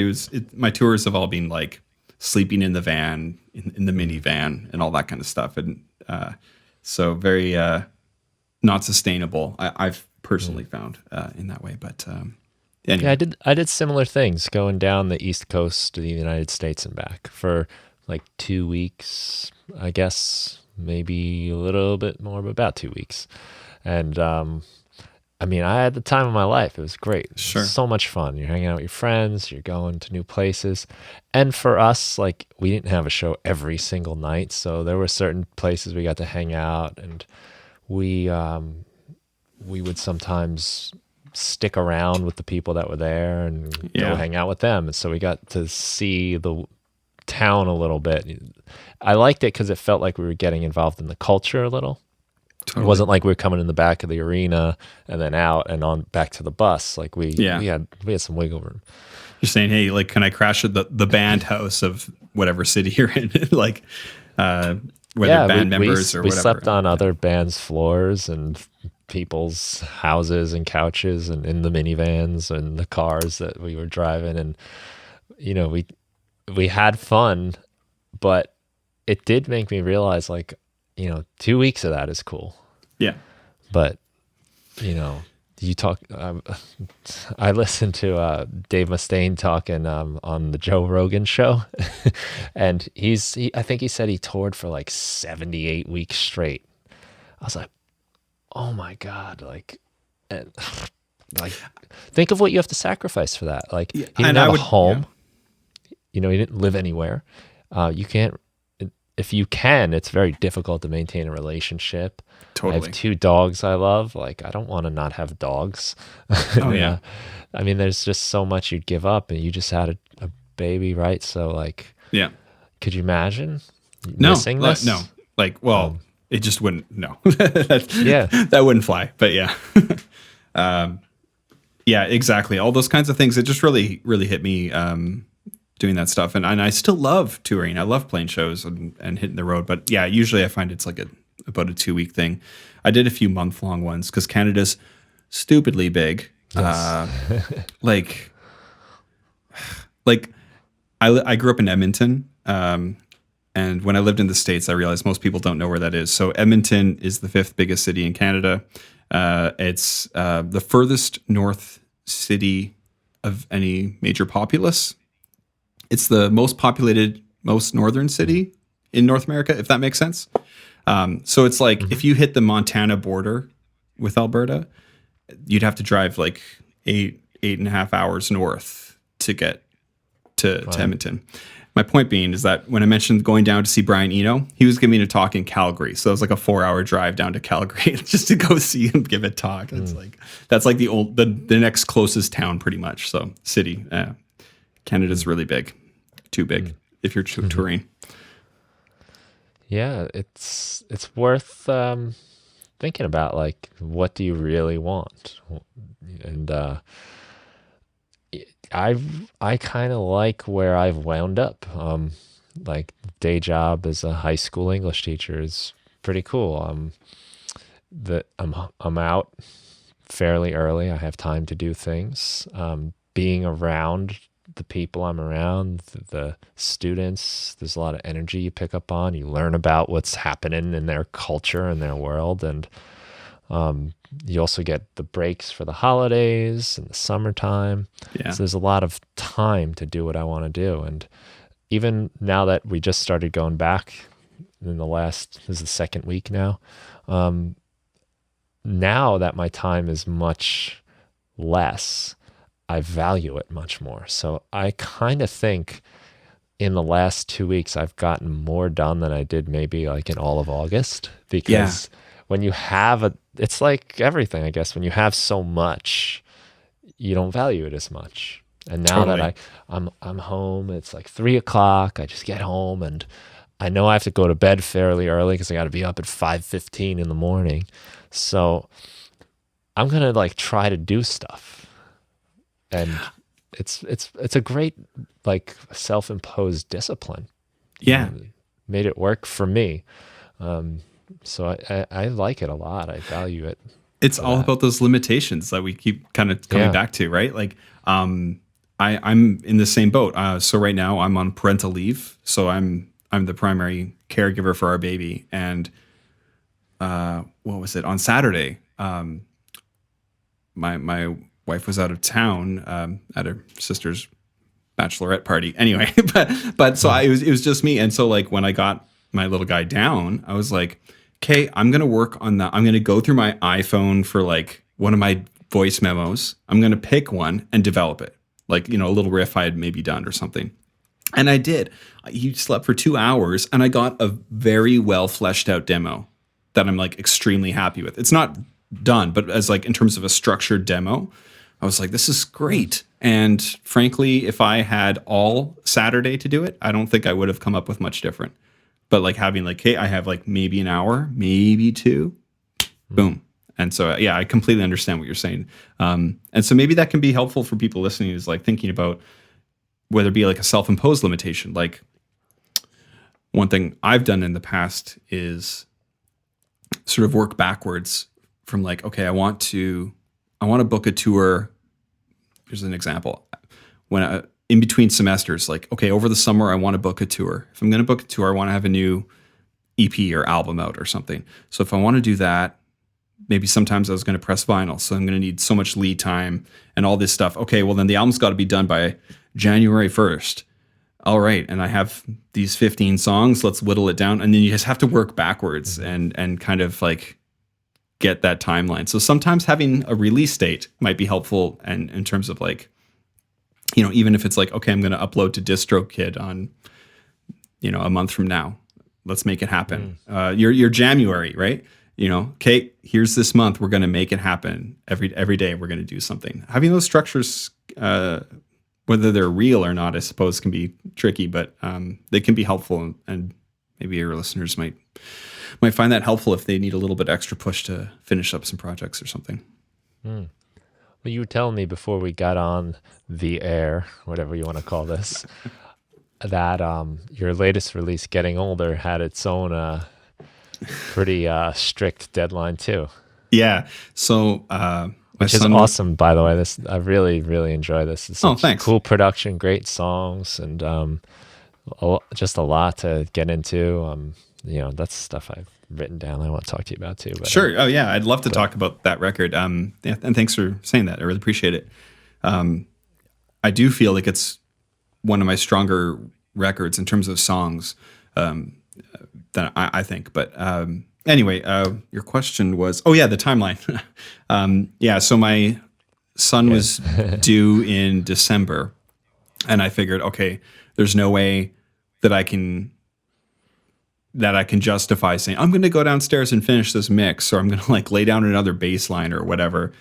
Speaker 2: my tours have all been like sleeping in the van, in the minivan and all that kind of stuff. And so very not sustainable, I've personally found in that way. But anyway.
Speaker 1: Yeah, I did similar things going down the East Coast to the United States and back for like 2 weeks, I guess, maybe a little bit more, but about 2 weeks. And I mean, I had the time of my life. It was great.
Speaker 2: Sure.
Speaker 1: So much fun. You're hanging out with your friends. You're going to new places. And for us, like, we didn't have a show every single night. So there were certain places we got to hang out. And we would sometimes stick around with the people that were there and go hang out with them. And so we got to see the town a little bit. I liked it because it felt like we were getting involved in the culture a little. Totally. It wasn't like we were coming in the back of the arena and then out and on back to the bus. Like we had some wiggle room.
Speaker 2: You're saying, hey, like, can I crash at the band house of whatever city you're in? Like, whether band members or whatever.
Speaker 1: We slept on other bands' floors and people's houses and couches and in the minivans and the cars that we were driving. And, we had fun, but it did make me realize, like, 2 weeks of that is cool.
Speaker 2: Yeah.
Speaker 1: But, you talk, I listened to Dave Mustaine talking on the Joe Rogan show. And I think he said he toured for like 78 weeks straight. I was like, oh my God. Like, think of what you have to sacrifice for that. Like, he didn't have a home. He didn't live anywhere. You can't. If you can, it's very difficult to maintain a relationship.
Speaker 2: Totally.
Speaker 1: I have 2 dogs I love. Like, I don't want to not have dogs.
Speaker 2: Oh, yeah.
Speaker 1: I mean, there's just so much you'd give up, and you just had a baby, right? So, like,
Speaker 2: yeah.
Speaker 1: Could you imagine missing this?
Speaker 2: No. Like, well, it just wouldn't. No. That wouldn't fly. But yeah. Yeah, exactly. All those kinds of things. It just really, really hit me doing that stuff. And I still love touring. I love playing shows and hitting the road. But yeah, usually I find it's like about a 2-week thing. I did a few month-long ones because Canada's stupidly big.
Speaker 1: Yes.
Speaker 2: Like I grew up in Edmonton. And when I lived in the States, I realized most people don't know where that is. So Edmonton is the 5th biggest city in Canada. It's the furthest north city of any major populace. It's the most populated, most northern city in North America, if that makes sense. So it's like if you hit the Montana border with Alberta, you'd have to drive like 8.5 hours north to get to Edmonton. My point being is that when I mentioned going down to see Brian Eno, he was giving a talk in Calgary. So it was like a 4-hour drive down to Calgary just to go see him give a talk. It's like, that's like the next closest town pretty much. So city, Canada's really big, too big if you're touring.
Speaker 1: Yeah, it's worth thinking about, like, what do you really want? And I kind of like where I've wound up. Like, day job as a high school English teacher is pretty cool. I'm out fairly early. I have time to do things. Being around the people I'm around, the students, there's a lot of energy you pick up on. You learn about what's happening in their culture and their world, and you also get the breaks for the holidays and the summertime.
Speaker 2: Yeah.
Speaker 1: So there's a lot of time to do what I want to do. And even now that we just started going back in this is the 2nd week now, now that my time is much less, I value it much more. So I kind of think in the last 2 weeks, I've gotten more done than I did maybe like in all of August, because when you have it's like everything, I guess, when you have so much, you don't value it as much. And now that I'm home, it's like 3:00. I just get home and I know I have to go to bed fairly early because I got to be up at 5:15 in the morning. So I'm going to like try to do stuff. And it's a great like self-imposed discipline.
Speaker 2: Yeah.
Speaker 1: Made it work for me. So I like it a lot. I value it.
Speaker 2: It's all about those limitations that we keep kind of coming back to, right? Like, I'm in the same boat. So right now I'm on parental leave. So I'm the primary caregiver for our baby. And what was it? On Saturday, my wife was out of town at her sister's bachelorette party. Anyway, but so it was just me. And so like when I got my little guy down, I was like, okay, I'm going to work on that. I'm going to go through my iPhone for like one of my voice memos. I'm going to pick one and develop it. Like, a little riff I had maybe done or something. And I did. He slept for 2 hours and I got a very well fleshed out demo that I'm like extremely happy with. It's not done, but as like in terms of a structured demo, I was like, this is great. And frankly, if I had all Saturday to do it, I don't think I would have come up with much different. But like having like, hey, I have like maybe an hour, maybe 2, boom. And so, yeah, I completely understand what you're saying. And so maybe that can be helpful for people listening, is like thinking about whether it be like a self-imposed limitation. Like, one thing I've done in the past is sort of work backwards from like, okay, I want to book a tour. Here's an example. When in between semesters, like, okay, over the summer, I want to book a tour. If I'm going to book a tour, I want to have a new EP or album out or something. So if I want to do that, maybe sometimes I was going to press vinyl. So I'm going to need so much lead time and all this stuff. Okay, well then the album's got to be done by January 1st. All right. And I have these 15 songs. Let's whittle it down. And then you just have to work backwards and kind of like get that timeline. So sometimes having a release date might be helpful, and in terms of like, even if it's like, okay, I'm going to upload to DistroKid on, a month from now, let's make it happen. Your January, right? Okay, here's this month, we're going to make it happen. Every day we're going to do something. Having those structures, whether they're real or not, I suppose can be tricky, but they can be helpful, and maybe your listeners might find that helpful if they need a little bit extra push to finish up some projects or something.
Speaker 1: Well, you were telling me before we got on the air, whatever you want to call this, that your latest release, Getting Older, had its own pretty strict deadline too,
Speaker 2: Yeah. So my
Speaker 1: which is
Speaker 2: son.
Speaker 1: awesome, by the way. This I really, really enjoy this. It's
Speaker 2: Oh,
Speaker 1: such
Speaker 2: thanks.
Speaker 1: cool production, great songs, and just a lot to get into. That's stuff I've written down. I want to talk to you about too. But
Speaker 2: Sure. Oh, yeah. I'd love to talk about that record. Yeah, and thanks for saying that. I really appreciate it. I do feel like it's one of my stronger records in terms of songs that I think. But anyway, your question was, oh yeah, the timeline. Yeah. So my son was due in December, and I figured, okay, there's no way that I can justify saying I'm going to go downstairs and finish this mix, or I'm going to like lay down another bass line or whatever,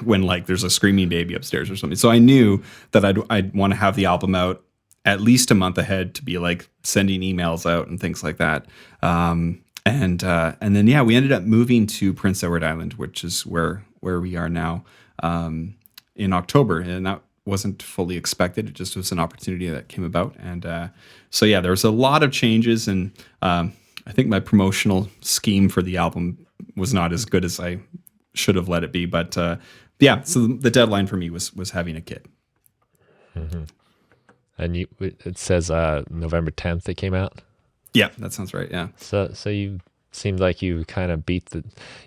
Speaker 2: when like there's a screaming baby upstairs or something. So I knew that I'd want to have the album out at least a month ahead to be like sending emails out and things like that. And then yeah, we ended up moving to Prince Edward Island, which is where we are now, in October, and that wasn't fully expected. It just was an opportunity that came about. And so yeah, there was a lot of changes, and I think my promotional scheme for the album was not as good as I should have let it be. But yeah, so the deadline for me was having a kid.
Speaker 1: Mm-hmm. And it says November 10th it came out.
Speaker 2: Yeah, that sounds right. Yeah.
Speaker 1: So you seemed like you kind of beat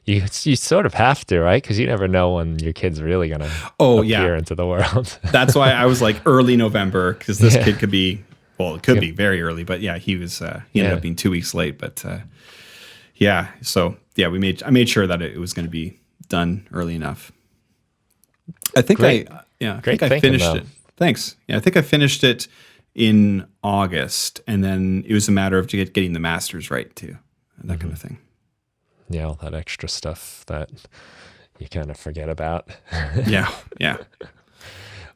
Speaker 1: you sort of have to, right? Because you never know when your kid's really gonna appear into the world.
Speaker 2: That's why I was like early November, because this kid could be, well, it could be very early, but yeah, he ended up being 2 weeks late. But yeah, so yeah, I made sure that it was going to be done early enough. I think I finished it. Thanks. Yeah, I think I finished it in August, and then it was a matter of getting the masters right too, and that kind of thing.
Speaker 1: Yeah, all that extra stuff that you kind of forget about.
Speaker 2: Yeah.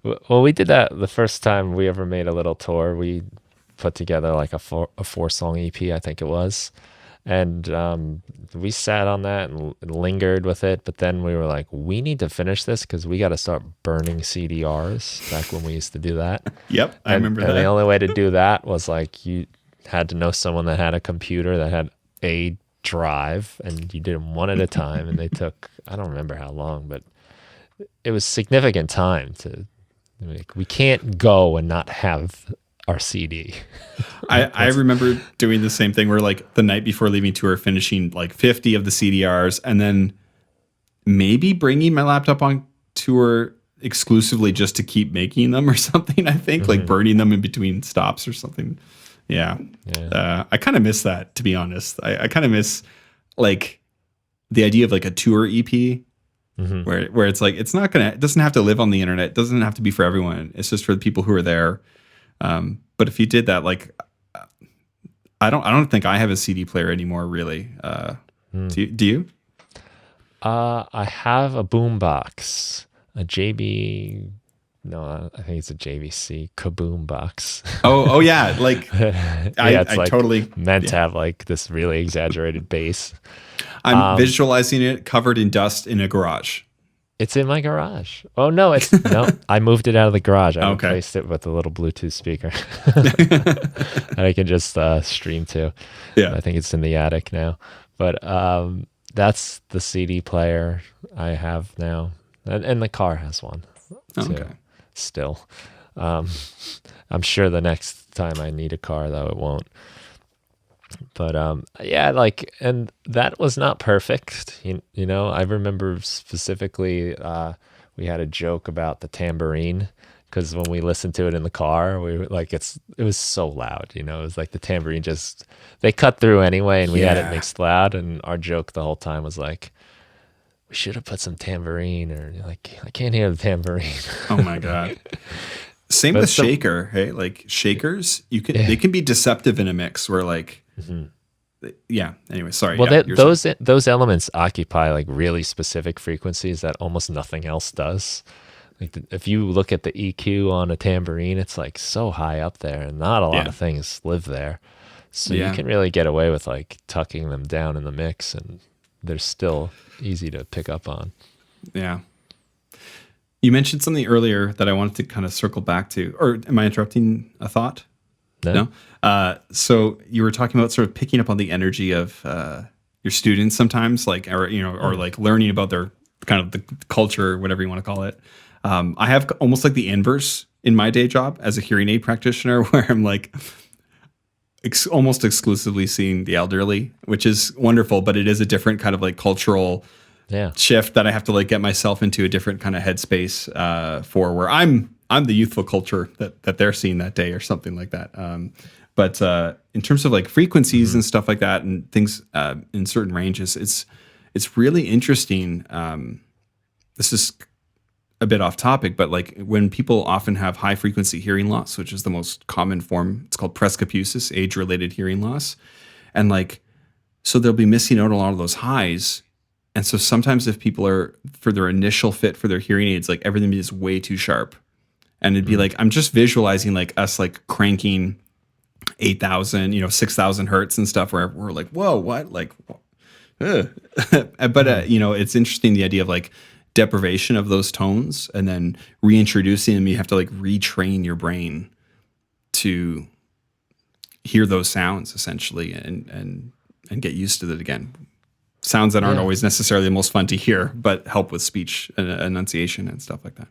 Speaker 1: Well, we did that the first time we ever made a little tour. We put together like a 4-song EP, I think it was. And we sat on that and lingered with it. But then we were like, we need to finish this because we got to start burning CDRs back when we used to do that.
Speaker 2: Yep, I remember that.
Speaker 1: And the only way to do that was like you had to know someone that had a computer that had a drive, and you did them one at a time. And they took, I don't remember how long, but it was significant time to, like, we can't go and not have our CD.
Speaker 2: I remember doing the same thing where like the night before leaving tour, finishing like 50 of the CDRs, and then maybe bringing my laptop on tour exclusively just to keep making them or something. I think like burning them in between stops or something. Yeah. I kind of miss that, to be honest. I kind of miss like the idea of like a tour EP, where it's like, it doesn't have to live on the internet. It doesn't have to be for everyone. It's just for the people who are there. But if you did that, like, I don't think I have a CD player anymore, really. Do you?
Speaker 1: I have a boombox, a JB. No, I think it's a JVC Kaboom box.
Speaker 2: Oh yeah, like I
Speaker 1: like
Speaker 2: totally
Speaker 1: meant to have like this really exaggerated bass.
Speaker 2: I'm visualizing it covered in dust in a garage.
Speaker 1: It's in my garage. Oh no, no. I moved it out of the garage. I replaced it with a little Bluetooth speaker that I can just stream to. Yeah, I think it's in the attic now. But that's the CD player I have now, and the car has one too. Okay. Still, I'm sure the next time I need a car, though, it won't. But yeah, like, and that was not perfect. You know, I remember specifically we had a joke about the tambourine, because when we listened to it in the car, we were like, it was so loud. You know, it was like the tambourine they cut through anyway, and we had it mixed loud. And our joke the whole time was like, we should have put some tambourine, or like, I can't hear the tambourine.
Speaker 2: Oh my God. Same with shaker. Hey, like shakers, they can be deceptive in a mix where like, yeah. Anyway, sorry.
Speaker 1: Well, those elements occupy like really specific frequencies that almost nothing else does. Like if you look at the EQ on a tambourine, it's like so high up there, and not a lot of things live there. So you can really get away with like tucking them down in the mix, and they're still easy to pick up on.
Speaker 2: Yeah. You mentioned something earlier that I wanted to kind of circle back to, or am I interrupting a thought?
Speaker 1: No?
Speaker 2: No. So you were talking about sort of picking up on the energy of your students sometimes, like, or or like learning about their kind of the culture, or whatever you want to call it. I have almost like the inverse in my day job as a hearing aid practitioner, where I'm like almost exclusively seeing the elderly, which is wonderful, but it is a different kind of like cultural
Speaker 1: Yeah.
Speaker 2: shift that I have to like get myself into a different kind of headspace for, where I'm the youthful culture that they're seeing that day or something like that. But in terms of like frequencies and stuff like that and things in certain ranges, it's really interesting. This is a bit off topic, but like when people often have high frequency hearing loss, which is the most common form, it's called presbycusis, age related hearing loss. And like, so they'll be missing out on a lot of those highs. And so sometimes if people are for their initial fit for their hearing aids, like everything is way too sharp. And it'd be like, I'm just visualizing like us like cranking 8,000, 6,000 hertz and stuff where we're like, whoa, what? Like, but, it's interesting, the idea of like deprivation of those tones and then reintroducing them. You have to like retrain your brain to hear those sounds essentially and get used to it again. Sounds that aren't always necessarily the most fun to hear, but help with speech and enunciation and stuff like that.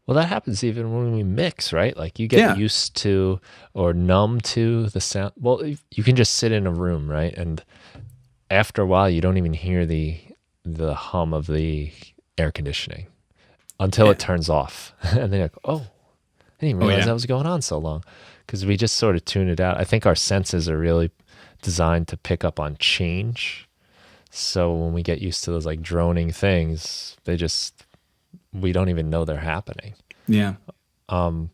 Speaker 1: Well, that happens even when we mix, right? Like you get used to or numb to the sound. Well, you can just sit in a room, right? And after a while, you don't even hear the hum of the air conditioning until it turns off. And then you're like, oh, I didn't realize that was going on so long, because we just sort of tune it out. I think our senses are really designed to pick up on change. So when we get used to those like droning things, we don't even know they're happening.
Speaker 2: Yeah.
Speaker 1: I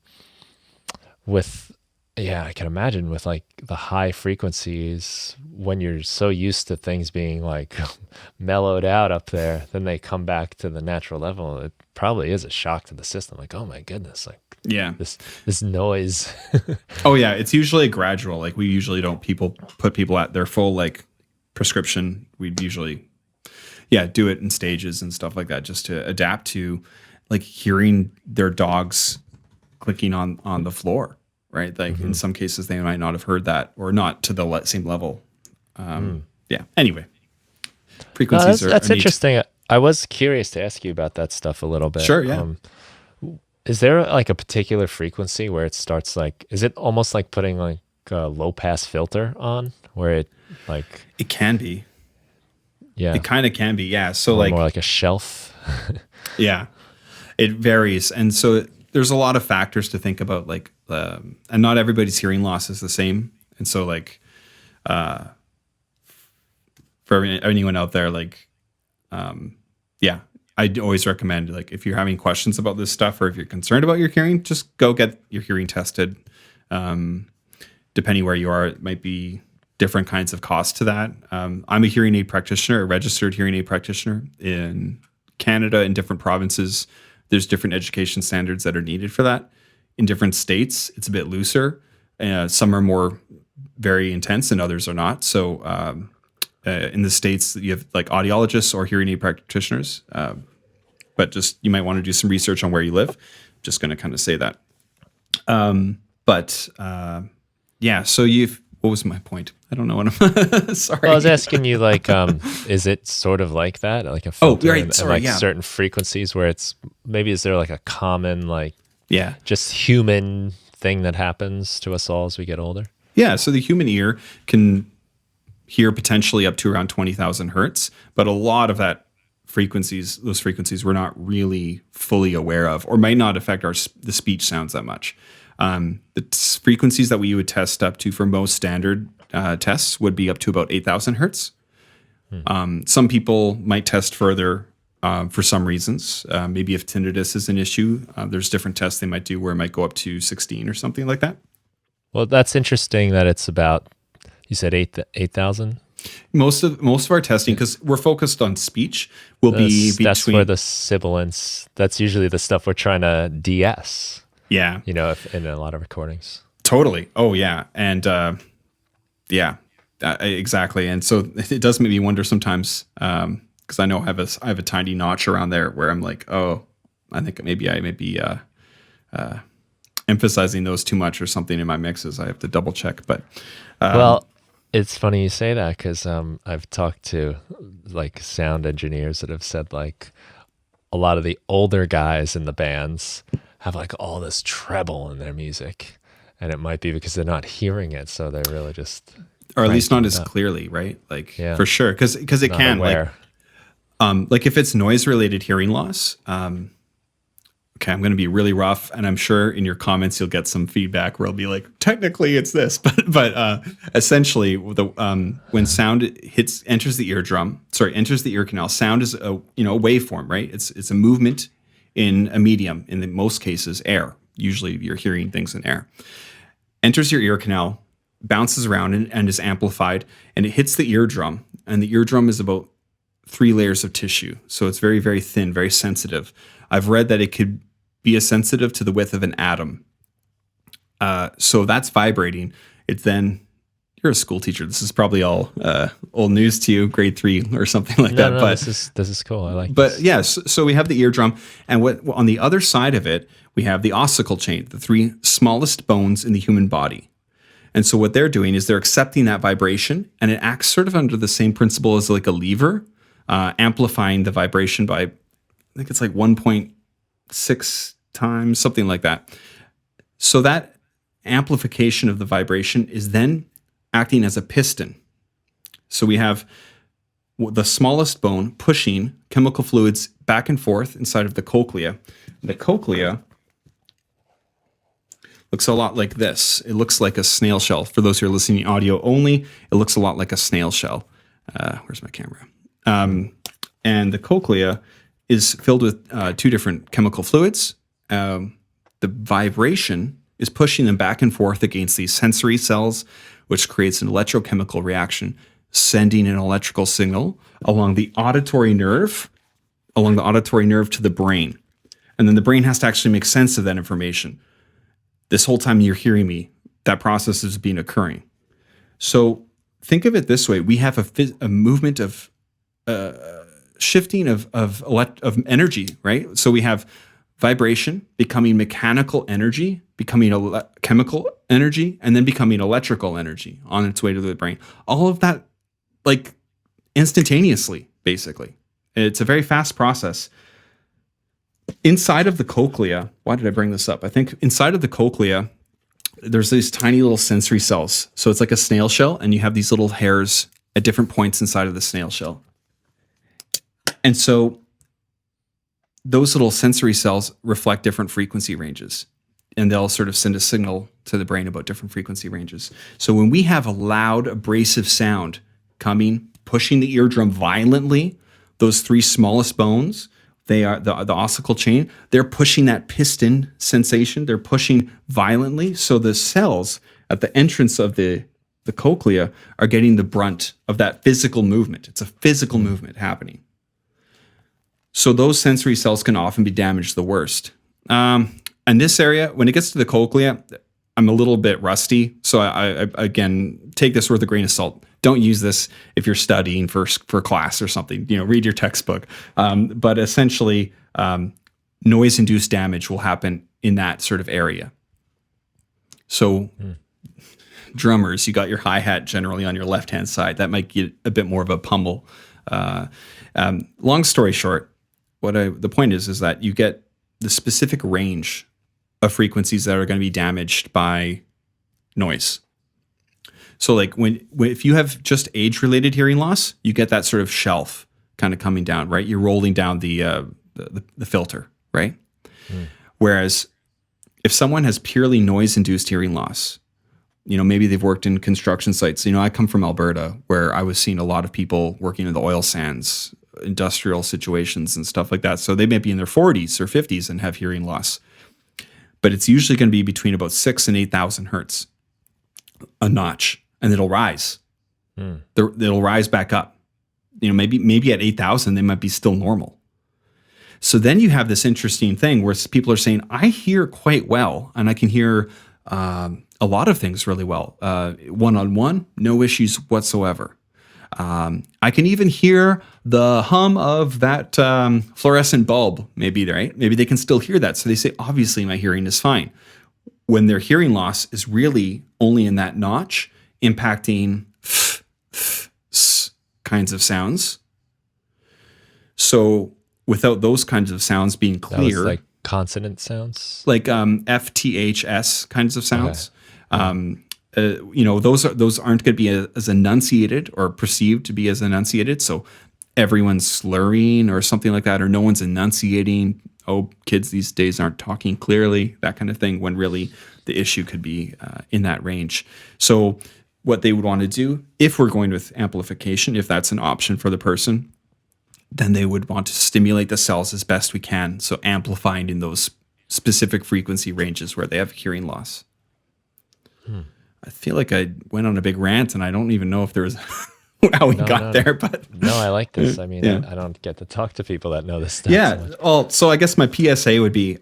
Speaker 1: can imagine with like the high frequencies, when you're so used to things being like mellowed out up there, then they come back to the natural level. It probably is a shock to the system. Like, oh my goodness, like this noise.
Speaker 2: Oh yeah. It's usually gradual. Like we usually don't put people at their full like prescription. We'd usually do it in stages and stuff like that, just to adapt to like hearing their dogs clicking on the floor, right? Like in some cases they might not have heard that, or not to the same level. Anyway, frequencies
Speaker 1: that's interesting. I was curious to ask you about that stuff a little bit.
Speaker 2: Sure. Yeah.
Speaker 1: Is there like a particular frequency where it starts like, is it almost like putting like a low pass filter on, where it like,
Speaker 2: it can be.
Speaker 1: Yeah.
Speaker 2: It kind of can be. Yeah. So
Speaker 1: or
Speaker 2: like
Speaker 1: more like a shelf.
Speaker 2: Yeah, it varies. And so there's a lot of factors to think about, like, and not everybody's hearing loss is the same. And so like, for anyone out there, like, I'd always recommend, like, if you're having questions about this stuff, or if you're concerned about your hearing, just go get your hearing tested. Depending where you are, it might be different kinds of costs to that. I'm a hearing aid practitioner, a registered hearing aid practitioner in Canada. In different provinces, there's different education standards that are needed for that. In different states, it's a bit looser. Some are more very intense and others are not. So in the States, you have like audiologists or hearing aid practitioners. But just, you might want to do some research on where you live. Just going to kind of say that. So what was my point? I don't know what I'm sorry.
Speaker 1: Well, I was asking you, like, is it sort of like that? Like a filter and certain frequencies where it's, maybe is there like a common, like, just human thing that happens to us all as we get older?
Speaker 2: Yeah. So the human ear can hear potentially up to around 20,000 hertz, but a lot of those frequencies we're not really fully aware of, or might not affect the speech sounds that much. The frequencies that we would test up to for most standard tests would be up to about 8,000 hertz. Some people might test further for some reasons. Maybe if tinnitus is an issue, there's different tests they might do where it might go up to 16 or something like that.
Speaker 1: Well, that's interesting that it's about, you said 8,000?
Speaker 2: Most of our testing, because we're focused on speech, will be between...
Speaker 1: That's where the sibilance, that's usually the stuff we're trying to de-ess.
Speaker 2: Yeah.
Speaker 1: In a lot of recordings.
Speaker 2: Totally. Oh, yeah. And exactly. And so it does make me wonder sometimes, because I know I have a tiny notch around there where I'm like, oh, I think maybe I may be emphasizing those too much or something in my mixes. I have to double check. But
Speaker 1: Well, it's funny you say that because I've talked to like sound engineers that have said like a lot of the older guys in the bands have like all this treble in their music, and it might be because they're not hearing it, so they're really just
Speaker 2: or at least not
Speaker 1: cranking it
Speaker 2: as
Speaker 1: up.
Speaker 2: clearly, right? Like
Speaker 1: Yeah.
Speaker 2: for sure, because it
Speaker 1: Not
Speaker 2: can
Speaker 1: aware.
Speaker 2: like if it's noise related hearing loss. Okay, I'm going to be really rough, and I'm sure in your comments you'll get some feedback where it'll be like, technically it's this, but essentially when sound enters the enters the ear canal. Sound is a waveform, right? It's a movement in a medium. In most cases, air. Usually, you're hearing things in air. Enters your ear canal, bounces around and is amplified, and it hits the eardrum. And the eardrum is about 3 layers of tissue, so it's very, very thin, very sensitive. I've read that it could be as sensitive to the width of an atom. So that's vibrating. It's then, you're a school teacher. This is probably all old news to you, grade 3 or something like that.
Speaker 1: No,
Speaker 2: But
Speaker 1: this is cool. I like
Speaker 2: but
Speaker 1: this.
Speaker 2: yes, so we have the eardrum, and what on the other side of it, we have the ossicle chain, the 3 smallest bones in the human body. And so what they're doing is they're accepting that vibration, and it acts sort of under the same principle as like a lever, amplifying the vibration by, I think it's like 1.6 times, something like that. So that amplification of the vibration is then acting as a piston. So we have the smallest bone pushing chemical fluids back and forth inside of the cochlea. The cochlea looks a lot like this. It looks like a snail shell. For those who are listening audio only, it looks a lot like a snail shell. Where's my camera? And the cochlea is filled with 2 different chemical fluids. The vibration is pushing them back and forth against these sensory cells, which creates an electrochemical reaction, sending an electrical signal along the auditory nerve to the brain. And then the brain has to actually make sense of that information. This whole time you're hearing me, that process is being occurring. So think of it this way. We have a movement of shifting of energy, right? So we have vibration becoming mechanical energy, becoming chemical energy, and then becoming electrical energy on its way to the brain. All of that, like, instantaneously, basically. It's a very fast process. Inside of the cochlea, why did I bring this up? I think inside of the cochlea, there's these tiny little sensory cells. So it's like a snail shell, and you have these little hairs at different points inside of the snail shell. And so those little sensory cells reflect different frequency ranges, and they'll sort of send a signal to the brain about different frequency ranges. So when we have a loud, abrasive sound coming, pushing the eardrum violently, those 3 smallest bones, they are the ossicle chain, they're pushing that piston sensation. They're pushing violently. So the cells at the entrance of the cochlea are getting the brunt of that physical movement. It's a physical movement happening. So those sensory cells can often be damaged the worst. And this area, when it gets to the cochlea, I'm a little bit rusty. So I again, take this with a grain of salt. Don't use this if you're studying for class or something. Read your textbook. But essentially, noise-induced damage will happen in that sort of area. So drummers, you got your hi-hat generally on your left-hand side. That might get a bit more of a pummel. Long story short, the point is that you get the specific range of frequencies that are going to be damaged by noise. So like if you have just age-related hearing loss, you get that sort of shelf kind of coming down, right? You're rolling down the filter, right? Whereas if someone has purely noise-induced hearing loss, maybe they've worked in construction sites. I come from Alberta, where I was seeing a lot of people working in the oil sands, industrial situations and stuff like that. So they may be in their 40s or 50s and have hearing loss. But it's usually going to be between about 6,000 and 8,000 hertz a notch, and it'll rise. It'll rise back up. Maybe at 8,000, they might be still normal. So then you have this interesting thing where people are saying, I hear quite well, and I can hear a lot of things really well. One-on-one, no issues whatsoever. I can even hear the hum of that fluorescent bulb, maybe, right? Maybe they can still hear that. So they say, obviously, my hearing is fine. When their hearing loss is really only in that notch, impacting kinds of sounds. So without those kinds of sounds being clear,
Speaker 1: That was like consonant sounds,
Speaker 2: like F, T, H, S kinds of sounds.
Speaker 1: Okay.
Speaker 2: Those aren't going to be as enunciated or perceived to be as enunciated. So everyone's slurring or something like that, or no one's enunciating. Oh, kids these days aren't talking clearly, that kind of thing, when really the issue could be in that range. So what they would want to do, if we're going with amplification, if that's an option for the person, then they would want to stimulate the cells as best we can. So amplifying in those specific frequency ranges where they have hearing loss. I feel like I went on a big rant and I don't even know if there was how we got there, but
Speaker 1: no, I like this. I mean,
Speaker 2: Yeah.
Speaker 1: I don't get to talk to people that know this stuff.
Speaker 2: yeah.
Speaker 1: so much.
Speaker 2: Well, so I guess my PSA would be,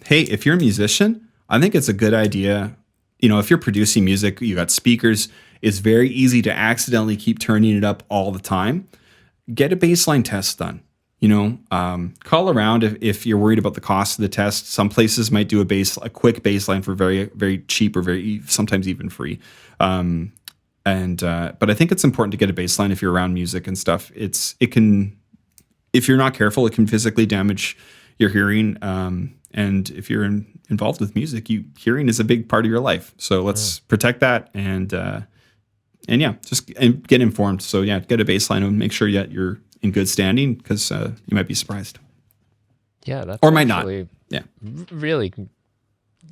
Speaker 2: hey, if you're a musician, I think it's a good idea. If you're producing music, you got speakers, it's very easy to accidentally keep turning it up all the time. Get a baseline test done. Call around if you're worried about the cost of the test. Some places might do a quick baseline for very, very cheap or sometimes even free. But I think it's important to get a baseline if you're around music and stuff. It can, if you're not careful, it can physically damage your hearing. And if you're involved with music, hearing is a big part of your life. So let's protect that and get informed. So yeah, get a baseline and make sure that you're in good standing, because you might be surprised.
Speaker 1: Yeah, that's
Speaker 2: or might not.
Speaker 1: actually
Speaker 2: Yeah.
Speaker 1: really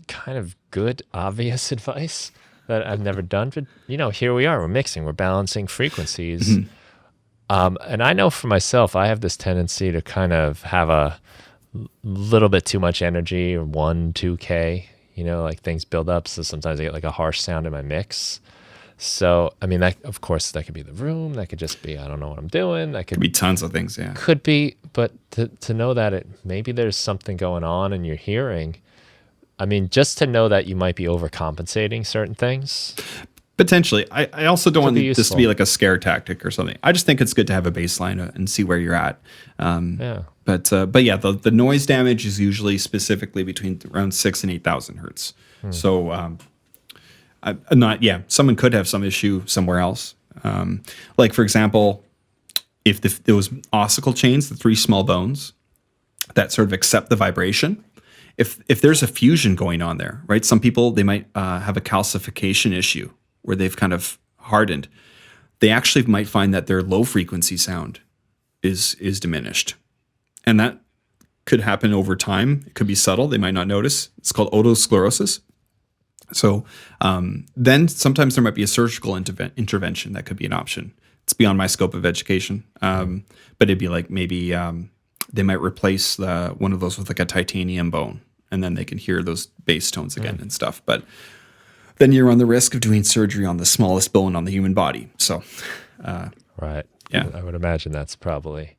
Speaker 1: kind of good, obvious advice that I've never done. But here we are. We're mixing. We're balancing frequencies. And I know for myself, I have this tendency to kind of have a little bit too much energy, or 2K. Like things build up. So sometimes I get like a harsh sound in my mix. So, I mean, that could be the room. That could just be, I don't know what I'm doing. That could
Speaker 2: be tons of things, yeah.
Speaker 1: Could be, but to know that maybe there's something going on in your hearing. I mean, just to know that you might be overcompensating certain things.
Speaker 2: Potentially. I also don't want this to be
Speaker 1: useful.
Speaker 2: like a scare tactic or something. I just think it's good to have a baseline and see where you're at.
Speaker 1: Yeah.
Speaker 2: But yeah, the noise damage is usually specifically between around 6,000 and 8,000 hertz. So, someone could have some issue somewhere else. Like for example, if those ossicle chains, the three small bones that sort of accept the vibration, if there's a fusion going on there, right? Some people, they might have a calcification issue where they've kind of hardened. They actually might find that their low frequency sound is diminished. And that could happen over time. It could be subtle. They might not notice. It's called otosclerosis. So then sometimes there might be a surgical intervention that could be an option. It's beyond my scope of education. But it'd be like maybe they might replace one of those with like a titanium bone, and then they can hear those bass tones again and stuff. But then you're on the risk of doing surgery on the smallest bone on the human body. So,
Speaker 1: Right.
Speaker 2: Yeah.
Speaker 1: I would imagine that's probably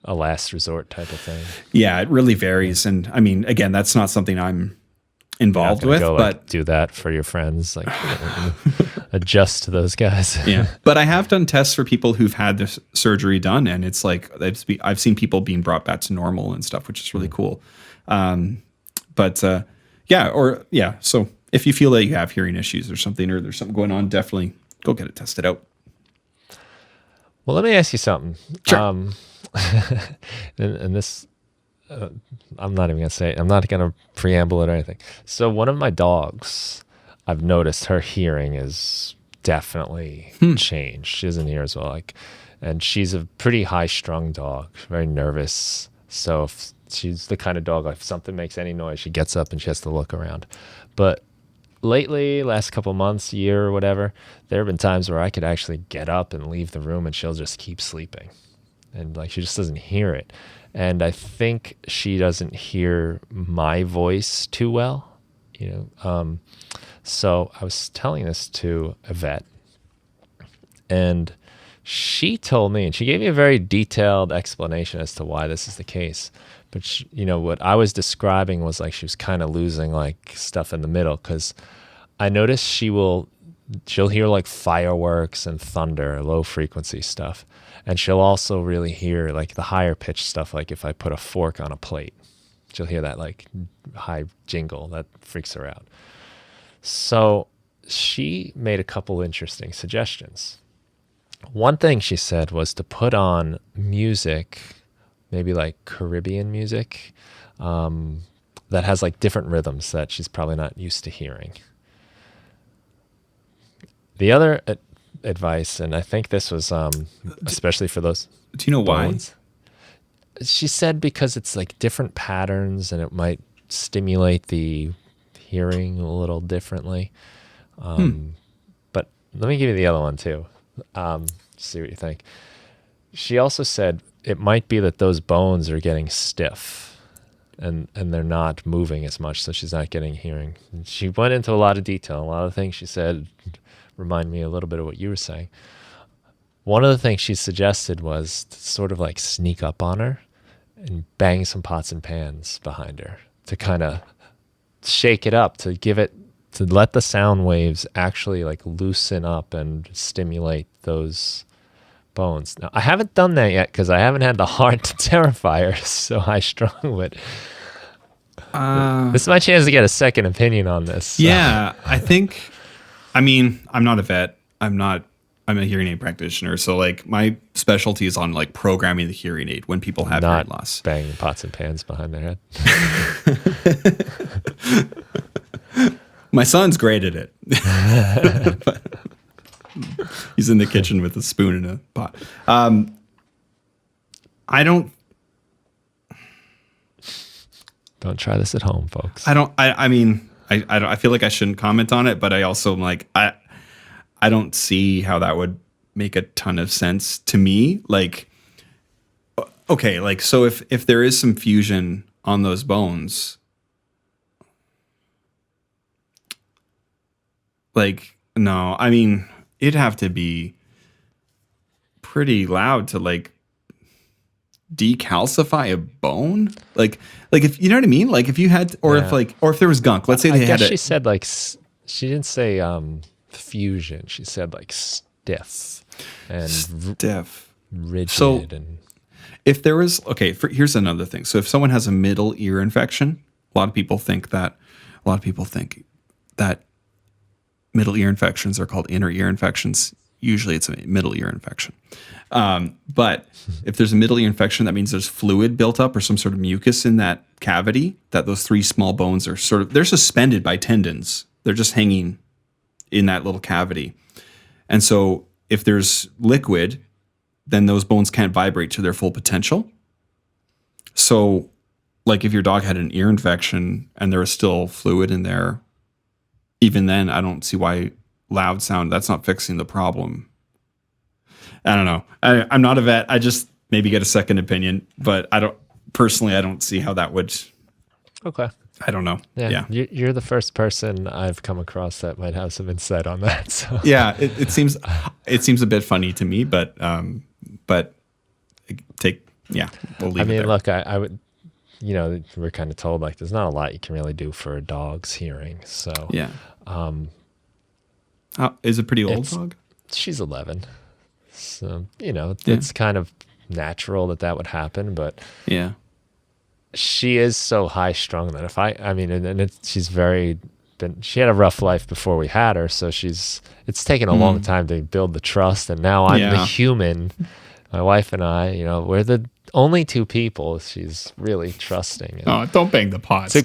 Speaker 1: a last resort type of thing.
Speaker 2: Yeah, it really varies. And I mean, again, that's not something I'm involved with, but
Speaker 1: do that for your friends, like adjust to those guys.
Speaker 2: Yeah. But I have done tests for people who've had this surgery done, and it's like I've seen people being brought back to normal and stuff, which is really cool. So if you feel that you have hearing issues or something, or there's something going on, definitely go get it tested out.
Speaker 1: Well, let me ask you something.
Speaker 2: Sure.
Speaker 1: And this, I'm not going to preamble it or anything. So one of my dogs, I've noticed her hearing is definitely changed. She doesn't hear as well. And she's a pretty high-strung dog, very nervous. So if she's the kind of dog, if something makes any noise, she gets up and she has to look around. But lately, last couple months, year or whatever, there have been times where I could actually get up and leave the room and she'll just keep sleeping. And like she just doesn't hear it. And I think she doesn't hear my voice too well, So I was telling this to a vet, and she told me, and she gave me a very detailed explanation as to why this is the case. But what I was describing was like she was kind of losing like stuff in the middle, because I noticed she will she'll hear like fireworks and thunder, low frequency stuff. And she'll also really hear like the higher pitched stuff, like if I put a fork on a plate. She'll hear that like high jingle that freaks her out. So she made a couple interesting suggestions. One thing she said was to put on music, maybe like Caribbean music, that has like different rhythms that she's probably not used to hearing. The other advice, and I think this was especially for those.
Speaker 2: Do you know
Speaker 1: bones, why? She said because it's like different patterns and it might stimulate the hearing a little differently. But let me give you the other one too. See what you think. She also said it might be that those bones are getting stiff and they're not moving as much, so she's not getting hearing. And she went into a lot of detail. A lot of things she said remind me a little bit of what you were saying. One of the things she suggested was to sort of like sneak up on her and bang some pots and pans behind her to kind of shake it up, to let the sound waves actually like loosen up and stimulate those bones. Now, I haven't done that yet because I haven't had the heart to terrify her so high strung, but this is my chance to get a second opinion on this. So.
Speaker 2: Yeah, I'm not a vet. I'm a hearing aid practitioner. So like my specialty is on like programming the hearing aid when people have hearing loss.
Speaker 1: Banging pots and pans behind their head.
Speaker 2: My son's great at it. He's in the kitchen with a spoon and a pot. Don't
Speaker 1: try this at home, folks.
Speaker 2: I feel like I shouldn't comment on it, but I also am like, I don't see how that would make a ton of sense to me. Like, okay, like, so if there is some fusion on those bones, like, no, I mean, it'd have to be pretty loud to like decalcify a bone. Like if you know what I mean? Like if you had, or if there was gunk, let's say they had
Speaker 1: she said like, she didn't say, fusion. She said like stiff and rigid.
Speaker 2: So if there was, here's another thing. So if someone has a middle ear infection, a lot of people think that middle ear infections are called inner ear infections. Usually it's a middle ear infection. But if there's a middle ear infection, that means there's fluid built up or some sort of mucus in that cavity, that those three small bones are they're suspended by tendons. They're just hanging in that little cavity. And so if there's liquid, then those bones can't vibrate to their full potential. So like if your dog had an ear infection and there was still fluid in there, even then I don't see why loud sound, that's not fixing the problem. I don't know. I'm not a vet. I just maybe get a second opinion, but I don't see how that would.
Speaker 1: Okay.
Speaker 2: I don't know. Yeah.
Speaker 1: You're the first person I've come across that might have some insight on that. So
Speaker 2: yeah, it seems a bit funny to me, but we'll leave it there.
Speaker 1: Look, I would, we're kind of told like there's not a lot you can really do for a dog's hearing. So
Speaker 2: yeah. Is it pretty old dog?
Speaker 1: She's 11. So, it's kind of natural that would happen, but
Speaker 2: yeah,
Speaker 1: she is so high strung that she had a rough life before we had her. So it's taken a long time to build the trust. And now I'm the human, my wife and I, we're the only two people she's really trusting.
Speaker 2: Oh, don't bang the pots.
Speaker 1: I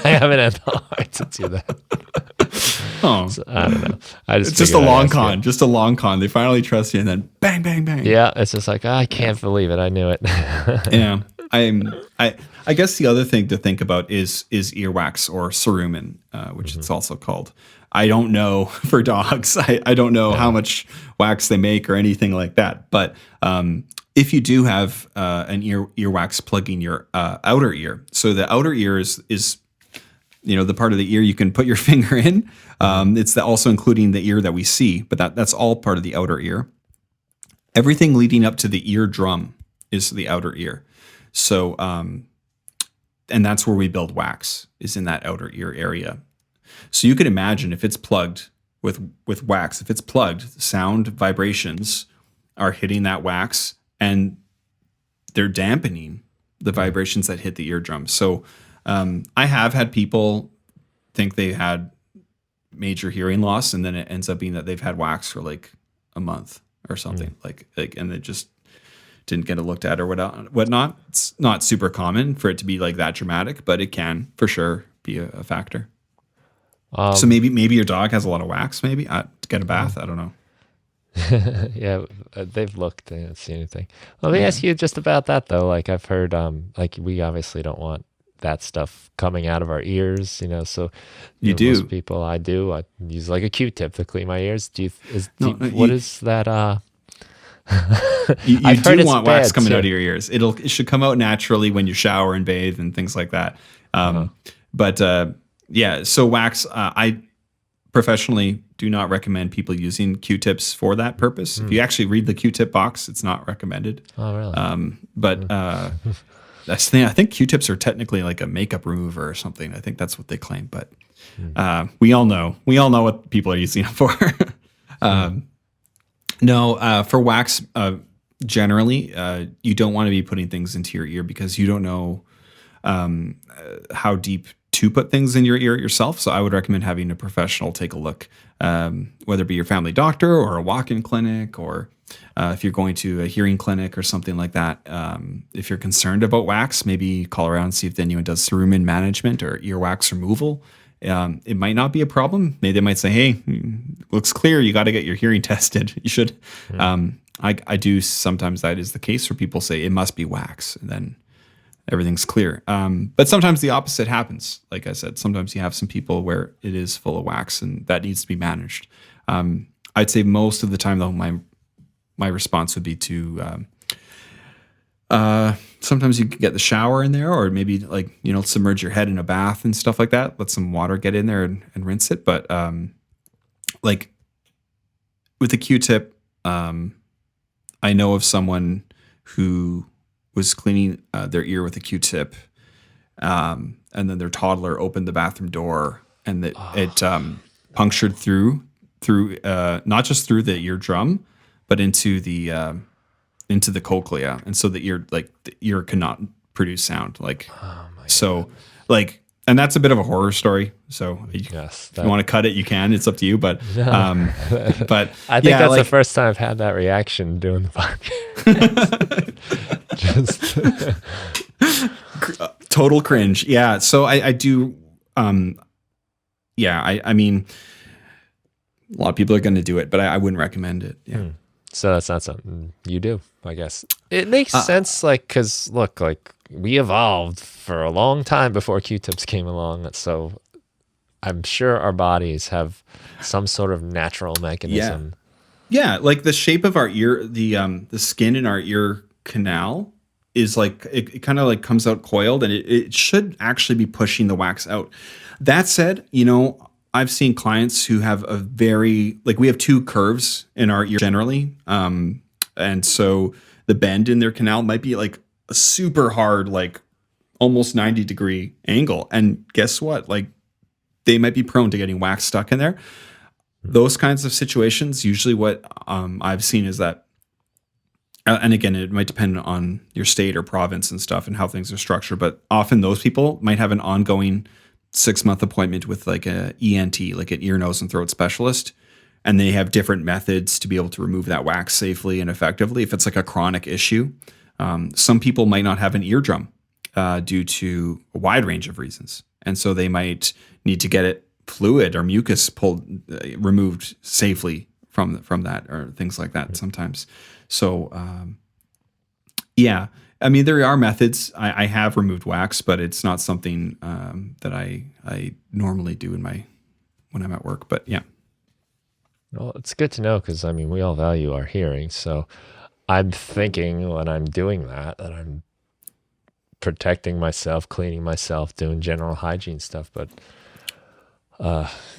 Speaker 1: haven't had the heart to do that.
Speaker 2: Oh,
Speaker 1: so, I don't know.
Speaker 2: It's just a long con. Just a long con. They finally trust you, and then bang, bang, bang.
Speaker 1: Yeah, it's just like I can't believe it. I knew it.
Speaker 2: Yeah, I guess the other thing to think about is earwax or cerumen, which it's also called. I don't know for dogs. I don't know how much wax they make or anything like that. But if you do have an earwax plugging your outer ear, so the outer ear is the part of the ear you can put your finger in. It's also including the ear that we see, but that's all part of the outer ear. Everything leading up to the eardrum is the outer ear. So, and that's where we build wax, is in that outer ear area. So you could imagine if it's plugged with wax. If it's plugged, sound vibrations are hitting that wax and they're dampening the vibrations that hit the eardrum. So I have had people think they had major hearing loss, and then it ends up being that they've had wax for like a month or something, like and they just didn't get it looked at or whatnot. It's not super common for it to be like that dramatic, but it can for sure be a factor. So maybe your dog has a lot of wax. Maybe to get a bath. I don't know.
Speaker 1: Yeah, they've looked. They didn't see anything. Let me ask you just about that though. Like I've heard, like we obviously don't want that stuff coming out of our ears, So
Speaker 2: You do.
Speaker 1: Most people, I do. I use like a Q-tip to clean my ears. What is that?
Speaker 2: You
Speaker 1: I've heard
Speaker 2: do
Speaker 1: it's
Speaker 2: want wax
Speaker 1: bad,
Speaker 2: coming
Speaker 1: too.
Speaker 2: out of your ears. It should come out naturally when you shower and bathe and things like that. But yeah, so wax. I professionally do not recommend people using Q-tips for that purpose. If you actually read the Q-tip box, it's not recommended.
Speaker 1: Oh, really?
Speaker 2: But that's the thing. I think Q-tips are technically like a makeup remover or something. I think that's what they claim. But we all know what people are using it for. No, for wax, generally, you don't want to be putting things into your ear because you don't know how deep to put things in your ear yourself. So I would recommend having a professional take a look, whether it be your family doctor or a walk-in clinic, or if you're going to a hearing clinic or something like that. If you're concerned about wax, maybe call around and see if anyone does cerumen management or earwax removal. It might not be a problem. Maybe they might say, hey, looks clear. You got to get your hearing tested. You should. I do sometimes that is the case where people say it must be wax, and then everything's clear. But sometimes the opposite happens. Like I said, sometimes you have some people where it is full of wax and that needs to be managed. I'd say most of the time, though, my response would be to sometimes you can get the shower in there, or maybe submerge your head in a bath and stuff like that. Let some water get in there and rinse it. But like with the Q-tip, I know of someone who was cleaning their ear with a Q-tip, and then their toddler opened the bathroom door, and it punctured through not just through the eardrum, but into the cochlea, and so the ear cannot produce sound. And that's a bit of a horror story. So if you want to cut it, you can. It's up to you. But but
Speaker 1: I think that's the first time I've had that reaction doing the podcast.
Speaker 2: Total cringe. Yeah. So I do. I mean, a lot of people are going to do it, but I wouldn't recommend it. Yeah.
Speaker 1: So that's not something you do, I guess. It makes sense, because look, we evolved for a long time before Q-tips came along, so I'm sure our bodies have some sort of natural mechanism.
Speaker 2: Yeah, like the shape of our ear, the skin in our ear canal is like it kind of like comes out coiled, and it should actually be pushing the wax out. That said, I've seen clients who have a very, we have two curves in our ear generally. And so the bend in their canal might be like a super hard, almost 90-degree angle. And guess what? They might be prone to getting wax stuck in there. Those kinds of situations, usually what I've seen is that, and again, it might depend on your state or province and stuff and how things are structured, but often those people might have an ongoing 6-month appointment with a ENT, like an ear, nose, and throat specialist. And they have different methods to be able to remove that wax safely and effectively if it's a chronic issue. Some people might not have an eardrum due to a wide range of reasons. And so they might need to get it fluid or mucus removed safely from that, or things like that sometimes. So, I mean, there are methods. I have removed wax, but it's not something that I normally do when I'm at work. But yeah.
Speaker 1: Well, it's good to know, because we all value our hearing. So I'm thinking when I'm doing that I'm protecting myself, cleaning myself, doing general hygiene stuff. But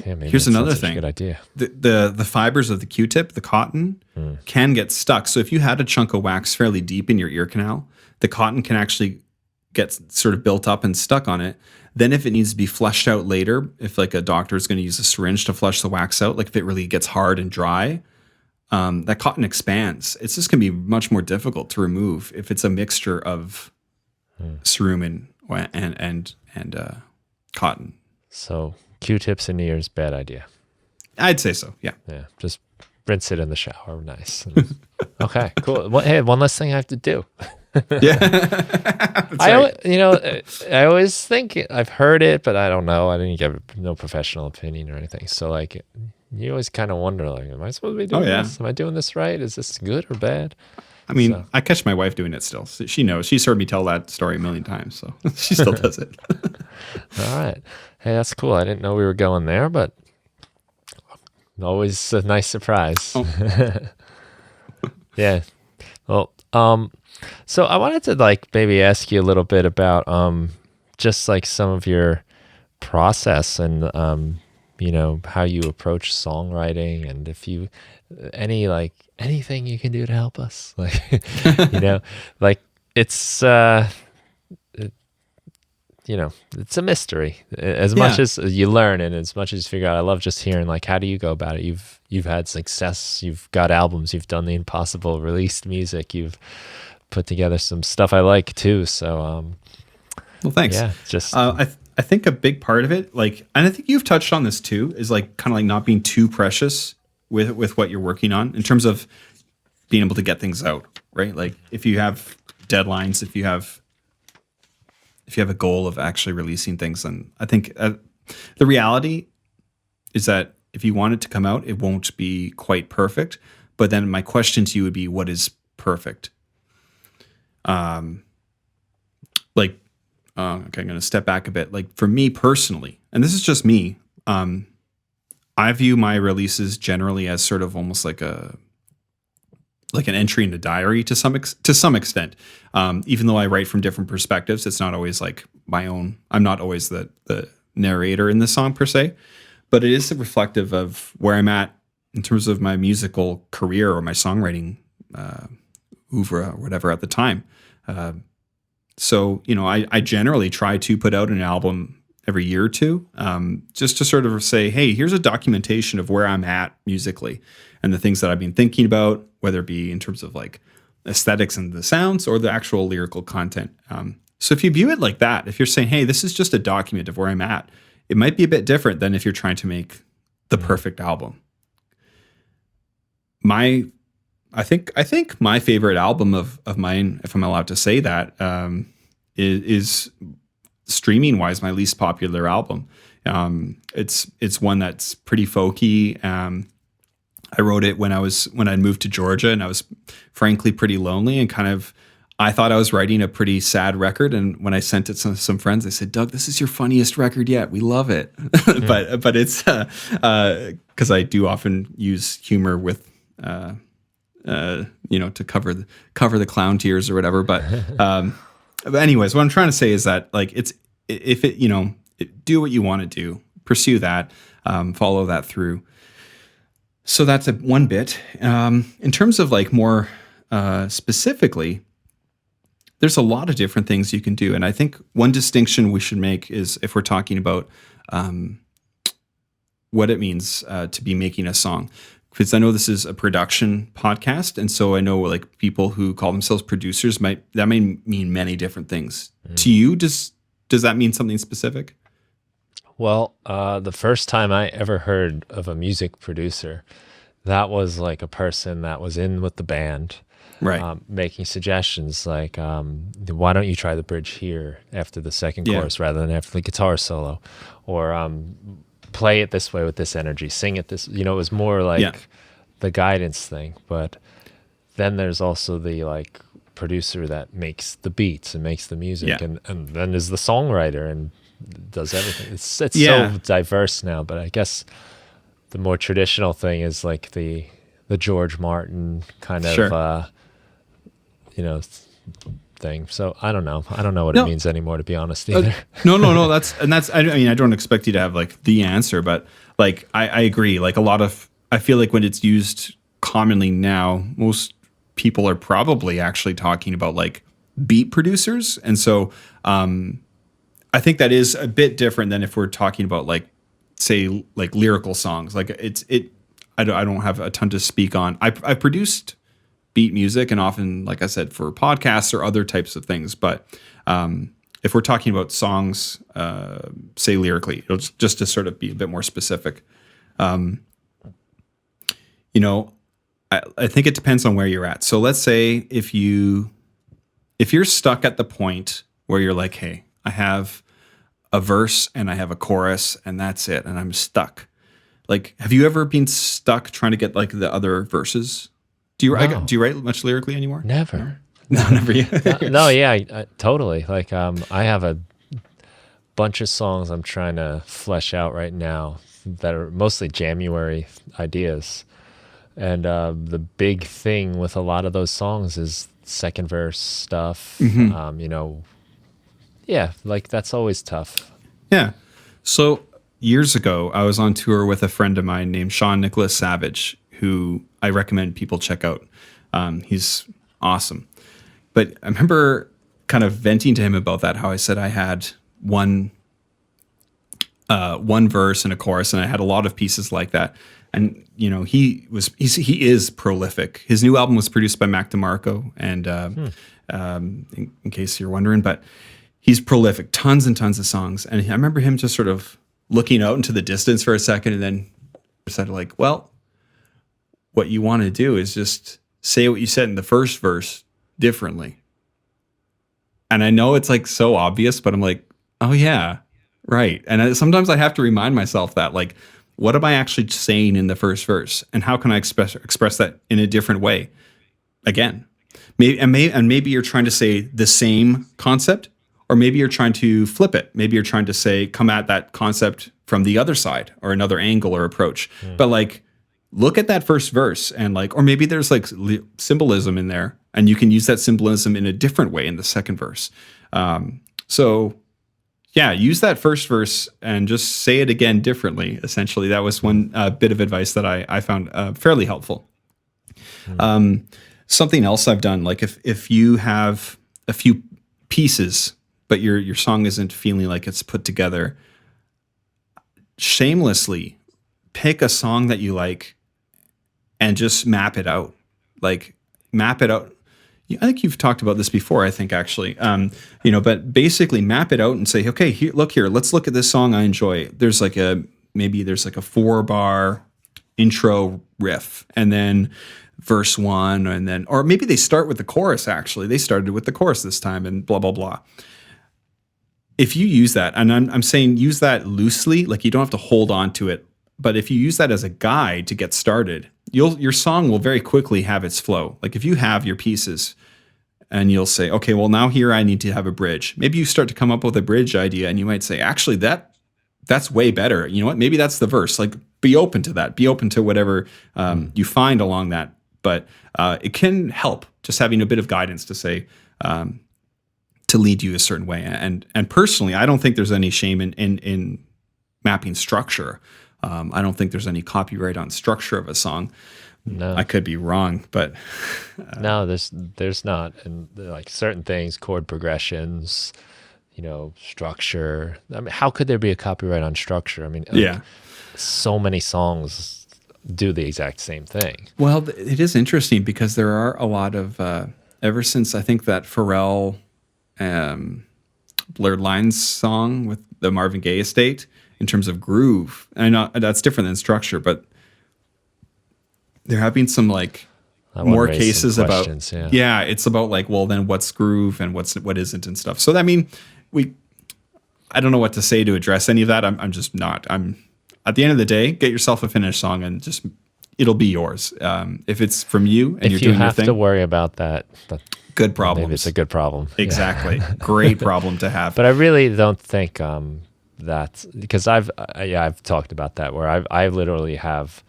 Speaker 1: maybe
Speaker 2: here's another thing.
Speaker 1: A good idea.
Speaker 2: The fibers of the Q-tip, the cotton, can get stuck. So if you had a chunk of wax fairly deep in your ear canal, the cotton can actually get sort of built up and stuck on it. Then if it needs to be fleshed out later, if like a doctor is going to use a syringe to flush the wax out, like if it really gets hard and dry, that cotton expands. It's just going to be much more difficult to remove if it's a mixture of cerumen and cotton.
Speaker 1: So Q-tips in ears, bad idea.
Speaker 2: I'd say so. Yeah.
Speaker 1: Yeah. Just rinse it in the shower. Nice. Okay, cool. Well, hey, one less thing I have to do.
Speaker 2: Yeah.
Speaker 1: I always think I've heard it, but I don't know. I didn't get no professional opinion or anything. So like, you always kind of wonder, like, am I supposed to be doing this? Am I doing this right? Is this good or bad?
Speaker 2: I mean, I catch my wife doing it still. So she knows. She's heard me tell that story a million times, so she still does it.
Speaker 1: All right. Hey, that's cool. I didn't know we were going there, but always a nice surprise. Oh. Yeah. Well, so I wanted to like maybe ask you a little bit about just like some of your process and how you approach songwriting, and if you anything you can do to help us, like like it's it's a mystery as much as you learn and as much as you figure out. I love just hearing like, how do you go about it? You've had success, you've got albums, you've done the impossible, released music, you've put together some stuff I like too. So
Speaker 2: well, thanks.
Speaker 1: Yeah, just
Speaker 2: I think a big part of it, like, and I think you've touched on this too, is like kind of like not being too precious with what you're working on in terms of being able to get things out, right? Like if you have deadlines, if you have a goal of actually releasing things, then I think the reality is that if you want it to come out, it won't be quite perfect. But then my question to you would be, what is perfect? Okay, I'm going to step back a bit. Like for me personally, and this is just me, I view my releases generally as sort of almost like an entry in a diary to some extent. Even though I write from different perspectives, it's not always like my own. I'm not always the narrator in the song per se, but it is reflective of where I'm at in terms of my musical career or my songwriting oeuvre or whatever at the time. So, I generally try to put out an album every year or two, just to sort of say, hey, here's a documentation of where I'm at musically and the things that I've been thinking about, whether it be in terms of like aesthetics and the sounds or the actual lyrical content. So if you view it like that, if you're saying, hey, this is just a document of where I'm at, it might be a bit different than if you're trying to make the perfect album. I think my favorite album of mine, if I'm allowed to say that, is streaming wise my least popular album. It's one that's pretty folky. I wrote it when I moved to Georgia, and I was frankly pretty lonely and I thought I was writing a pretty sad record. And when I sent it to some friends, they said, Doug, this is your funniest record yet. We love it. But it's because I do often use humor with to cover the clown tears or whatever. But anyways, what I'm trying to say is that like do what you want to do, pursue that, follow that through. So that's one bit. In terms of like more specifically, there's a lot of different things you can do, and I think one distinction we should make is if we're talking about what it means to be making a song. Because I know this is a production podcast, and so I know like people who call themselves producers may mean many different things. To you, does that mean something specific?
Speaker 1: Well, the first time I ever heard of a music producer, that was like a person that was in with the band,
Speaker 2: right?
Speaker 1: Making suggestions like, why don't you try the bridge here after the second chorus rather than after the guitar solo, or play it this way with this energy, sing it this, it was more like the guidance thing. But then there's also the like producer that makes the beats and makes the music, and then there's the songwriter and does everything. It's so diverse now, but I guess the more traditional thing is like the George Martin kind of thing. So I don't know what it means anymore, to be honest, either.
Speaker 2: No. That's I mean, I don't expect you to have like the answer, but like I agree. Like I feel like when it's used commonly now, most people are probably actually talking about like beat producers, and so I think that is a bit different than if we're talking about like, say, like lyrical songs. Like I don't have a ton to speak on. I produced beat music, and often, like I said, for podcasts or other types of things. But if we're talking about songs, say lyrically, just to sort of be a bit more specific, you know, I think it depends on where you're at. So let's say if you're stuck at the point where you're like, hey, I have a verse and I have a chorus and that's it, and I'm stuck. Like, have you ever been stuck trying to get like the other verses? Do you write much lyrically anymore?
Speaker 1: Never.
Speaker 2: No, never yet.
Speaker 1: No, yeah, totally. Like, I have a bunch of songs I'm trying to flesh out right now that are mostly January ideas. And the big thing with a lot of those songs is second verse stuff. You know, yeah, like that's always tough.
Speaker 2: Yeah. So years ago, I was on tour with a friend of mine named Sean Nicholas Savage, who I recommend people check out. He's awesome. But I remember kind of venting to him about that, how I said I had one verse and a chorus, and I had a lot of pieces like that. And you know, he is prolific. His new album was produced by Mac DeMarco, and in case you're wondering, but he's prolific, tons and tons of songs. And I remember him just sort of looking out into the distance for a second, and then decided, like, well, what you want to do is just say what you said in the first verse differently. And I know it's like so obvious, but I'm like, oh yeah, right. And sometimes I have to remind myself that, like, what am I actually saying in the first verse, and how can I express that in a different way? Again, maybe you're trying to say the same concept, or maybe you're trying to flip it. Maybe you're trying to come at that concept from the other side or another angle or approach. But like, look at that first verse and like, or maybe there's like symbolism in there, and you can use that symbolism in a different way in the second verse. So yeah, use that first verse and just say it again differently. Essentially, that was one bit of advice that I found fairly helpful. Something else I've done, like if you have a few pieces, but your song isn't feeling like it's put together, shamelessly pick a song that you like and just map it out. Like, map it out. I think you've talked about this before, I think, actually. But basically map it out and say, okay, let's look at this song I enjoy. There's like a 4-bar intro riff, and then verse 1, and then, or maybe they start with the chorus, actually. They started with the chorus this time, and blah, blah, blah. If you use that, and I'm saying use that loosely, like you don't have to hold on to it, but if you use that as a guide to get started, your song will very quickly have its flow. Like if you have your pieces and you'll say, okay, well, now here I need to have a bridge. Maybe you start to come up with a bridge idea, and you might say, actually, that's way better. You know what? Maybe that's the verse. Like, be open to that. Be open to whatever you find along that. But it can help just having a bit of guidance to say, to lead you a certain way. And personally, I don't think there's any shame in mapping structure. I don't think there's any copyright on structure of a song.
Speaker 1: No,
Speaker 2: I could be wrong, but
Speaker 1: no, there's not. And like certain things, chord progressions, structure. I mean, how could there be a copyright on structure? I mean,
Speaker 2: yeah,
Speaker 1: so many songs do the exact same thing.
Speaker 2: Well, it is interesting because there are a lot of ever since I think that Pharrell Blurred Lines song with the Marvin Gaye estate, in terms of groove, I know that's different than structure, but there have been some like more cases about it's about like, well, then what's groove and what isn't and stuff. So I mean, I don't know what to say to address any of that. I'm just not. I'm at the end of the day, get yourself a finished song and just it'll be yours. If it's from you and you're doing your thing. If you have to
Speaker 1: worry about that,
Speaker 2: good problem.
Speaker 1: Maybe it's a good problem.
Speaker 2: Exactly, great problem to have.
Speaker 1: But I really don't think that, because I've talked about that where I literally have.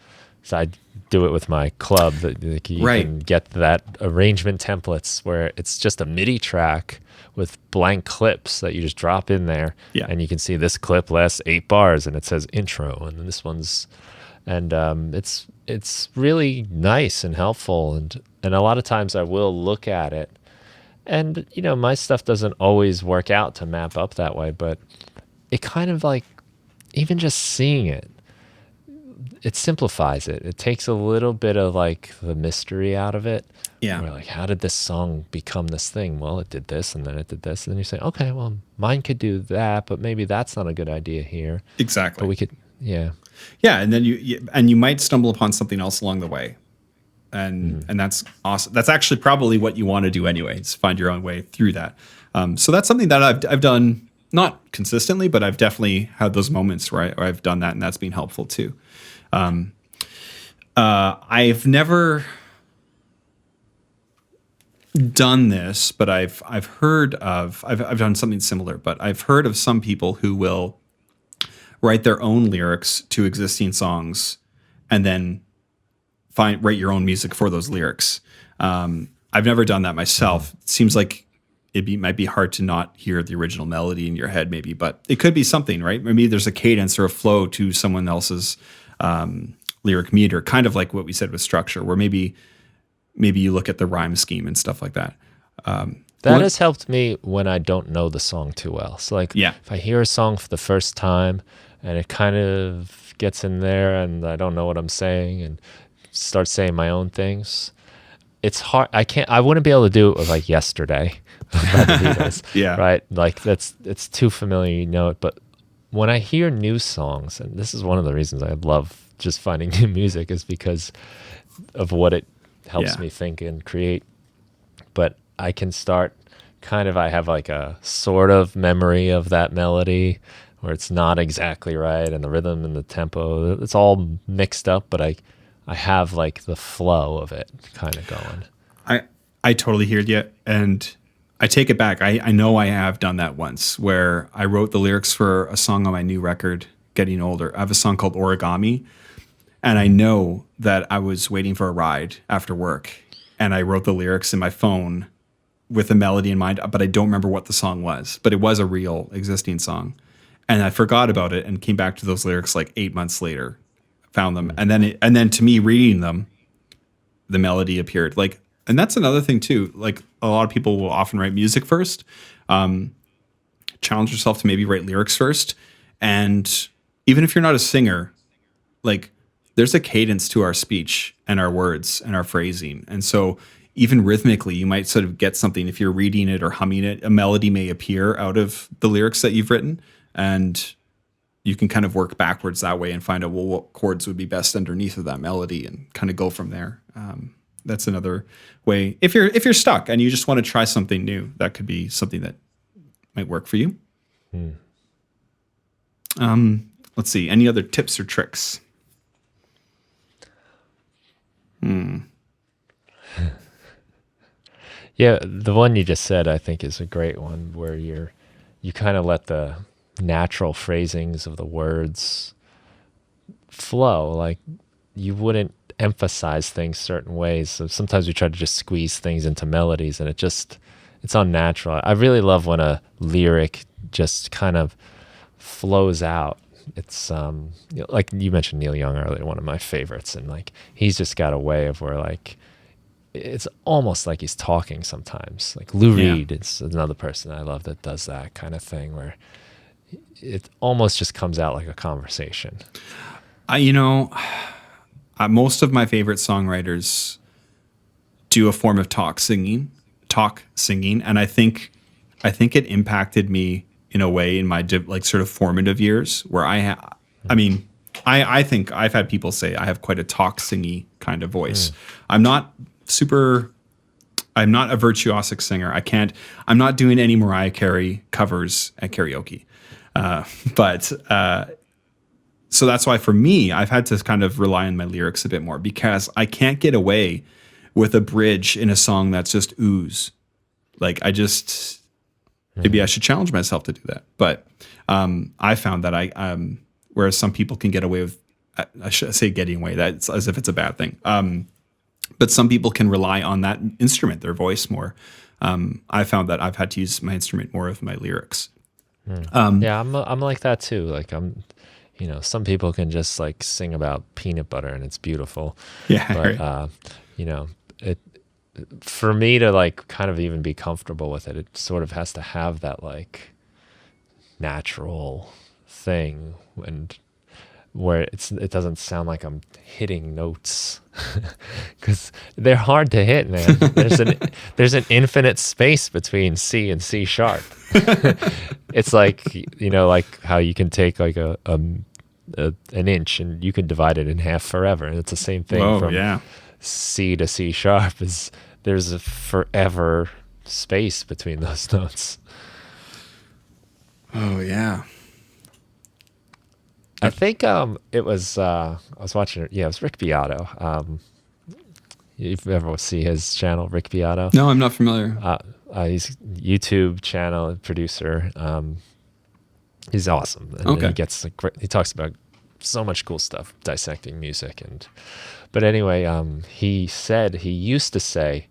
Speaker 1: So I do it with my club that you can get that arrangement templates where it's just a MIDI track with blank clips that you just drop in there, and you can see this clip lasts 8 bars and it says intro, and then this one's, and it's really nice and helpful, and a lot of times I will look at it And, my stuff doesn't always work out to map up that way, but it kind of like, even just seeing it, it simplifies it. It takes a little bit of like the mystery out of it.
Speaker 2: Yeah.
Speaker 1: Where like, how did this song become this thing? Well, it did this and then it did this. And then you say, okay, well, mine could do that, but maybe that's not a good idea here.
Speaker 2: Exactly.
Speaker 1: But we could, yeah.
Speaker 2: Yeah, and then you might stumble upon something else along the way. And that's awesome. That's actually probably what you want to do anyway, is find your own way through that. So that's something that I've done, not consistently, but I've definitely had those moments where I've done that, and that's been helpful too. I've never done this, but I've heard of, I've done something similar, but I've heard of some people who will write their own lyrics to existing songs and then write your own music for those lyrics. I've never done that myself. It seems like might be hard to not hear the original melody in your head, maybe, but it could be something, right? Maybe there's a cadence or a flow to someone else's lyric meter, kind of like what we said with structure, where maybe you look at the rhyme scheme and stuff like that.
Speaker 1: That has helped me when I don't know the song too well. So like,
Speaker 2: Yeah.
Speaker 1: if I hear a song for the first time and it kind of gets in there and I don't know what I'm saying and start saying my own things, it's hard. I wouldn't be able to do it with like Yesterday by the Beatles.
Speaker 2: Yeah.
Speaker 1: Right. Like it's too familiar, you know it. But when I hear new songs, and this is one of the reasons I love just finding new music, is because of what it helps me think and create. But I can start I have like a sort of memory of that melody where it's not exactly right, and the rhythm and the tempo, it's all mixed up, but I have like the flow of it kind of going.
Speaker 2: I totally hear you, and I take it back. I know I have done that once, where I wrote the lyrics for a song on my new record, Getting Older. I have a song called Origami, and I know that I was waiting for a ride after work, and I wrote the lyrics in my phone with a melody in mind, but I don't remember what the song was, but it was a real existing song. And I forgot about it and came back to those lyrics like 8 months later, found them. And then to me reading them, the melody appeared. Like, and that's another thing too. Like, a lot of people will often write music first, challenge yourself to maybe write lyrics first. And even if you're not a singer, like, there's a cadence to our speech and our words and our phrasing. And so even rhythmically, you might sort of get something. If you're reading it or humming it, a melody may appear out of the lyrics that you've written, and you can kind of work backwards that way and find out, well, what chords would be best underneath of that melody, and kind of go from there. That's another way. If you're stuck and you just want to try something new, that could be something that might work for you. Let's see. Any other tips or tricks?
Speaker 1: Yeah, the one you just said, I think, is a great one, where you kind of let the natural phrasings of the words flow. Like, you wouldn't emphasize things certain ways. So sometimes we try to just squeeze things into melodies, and it's unnatural. I really love when a lyric just kind of flows out. It's like you mentioned Neil Young earlier, one of my favorites, and like, he's just got a way of where like, it's almost like he's talking sometimes. Like Lou Reed is another person I love that does that kind of thing, where it almost just comes out like a conversation.
Speaker 2: Most of my favorite songwriters do a form of talk singing, and I think it impacted me in a way in my like sort of formative years, where I think I've had people say I have quite a talk singy kind of voice. I'm not a virtuosic singer. I'm not doing any Mariah Carey covers at karaoke. So that's why for me, I've had to kind of rely on my lyrics a bit more, because I can't get away with a bridge in a song that's just ooze. Like, maybe I should challenge myself to do that. But I found that whereas some people can get away with, I should say getting away, that's as if it's a bad thing. But some people can rely on that instrument, their voice, more. I found that I've had to use my instrument more with my lyrics.
Speaker 1: Yeah, I'm like that too. Like, some people can just like sing about peanut butter and it's beautiful.
Speaker 2: Yeah.
Speaker 1: But,
Speaker 2: right.
Speaker 1: for me to like kind of even be comfortable with it, it sort of has to have that like natural thing, and where it doesn't sound like I'm hitting notes because they're hard to hit, man. There's an infinite space between C and C sharp. It's like, you know, like how you can take like an inch and you can divide it in half forever, and it's the same thing.
Speaker 2: Whoa,
Speaker 1: from
Speaker 2: yeah.
Speaker 1: C to C sharp is there's a forever space between those notes.
Speaker 2: Oh, yeah.
Speaker 1: I think it was I was watching it. Yeah, it was Rick Beato. You've ever see his channel, Rick Beato?
Speaker 2: No, I'm not familiar.
Speaker 1: He's a YouTube channel producer. He's awesome. And
Speaker 2: Okay.
Speaker 1: he talks about so much cool stuff, dissecting music but anyway, he said he used to say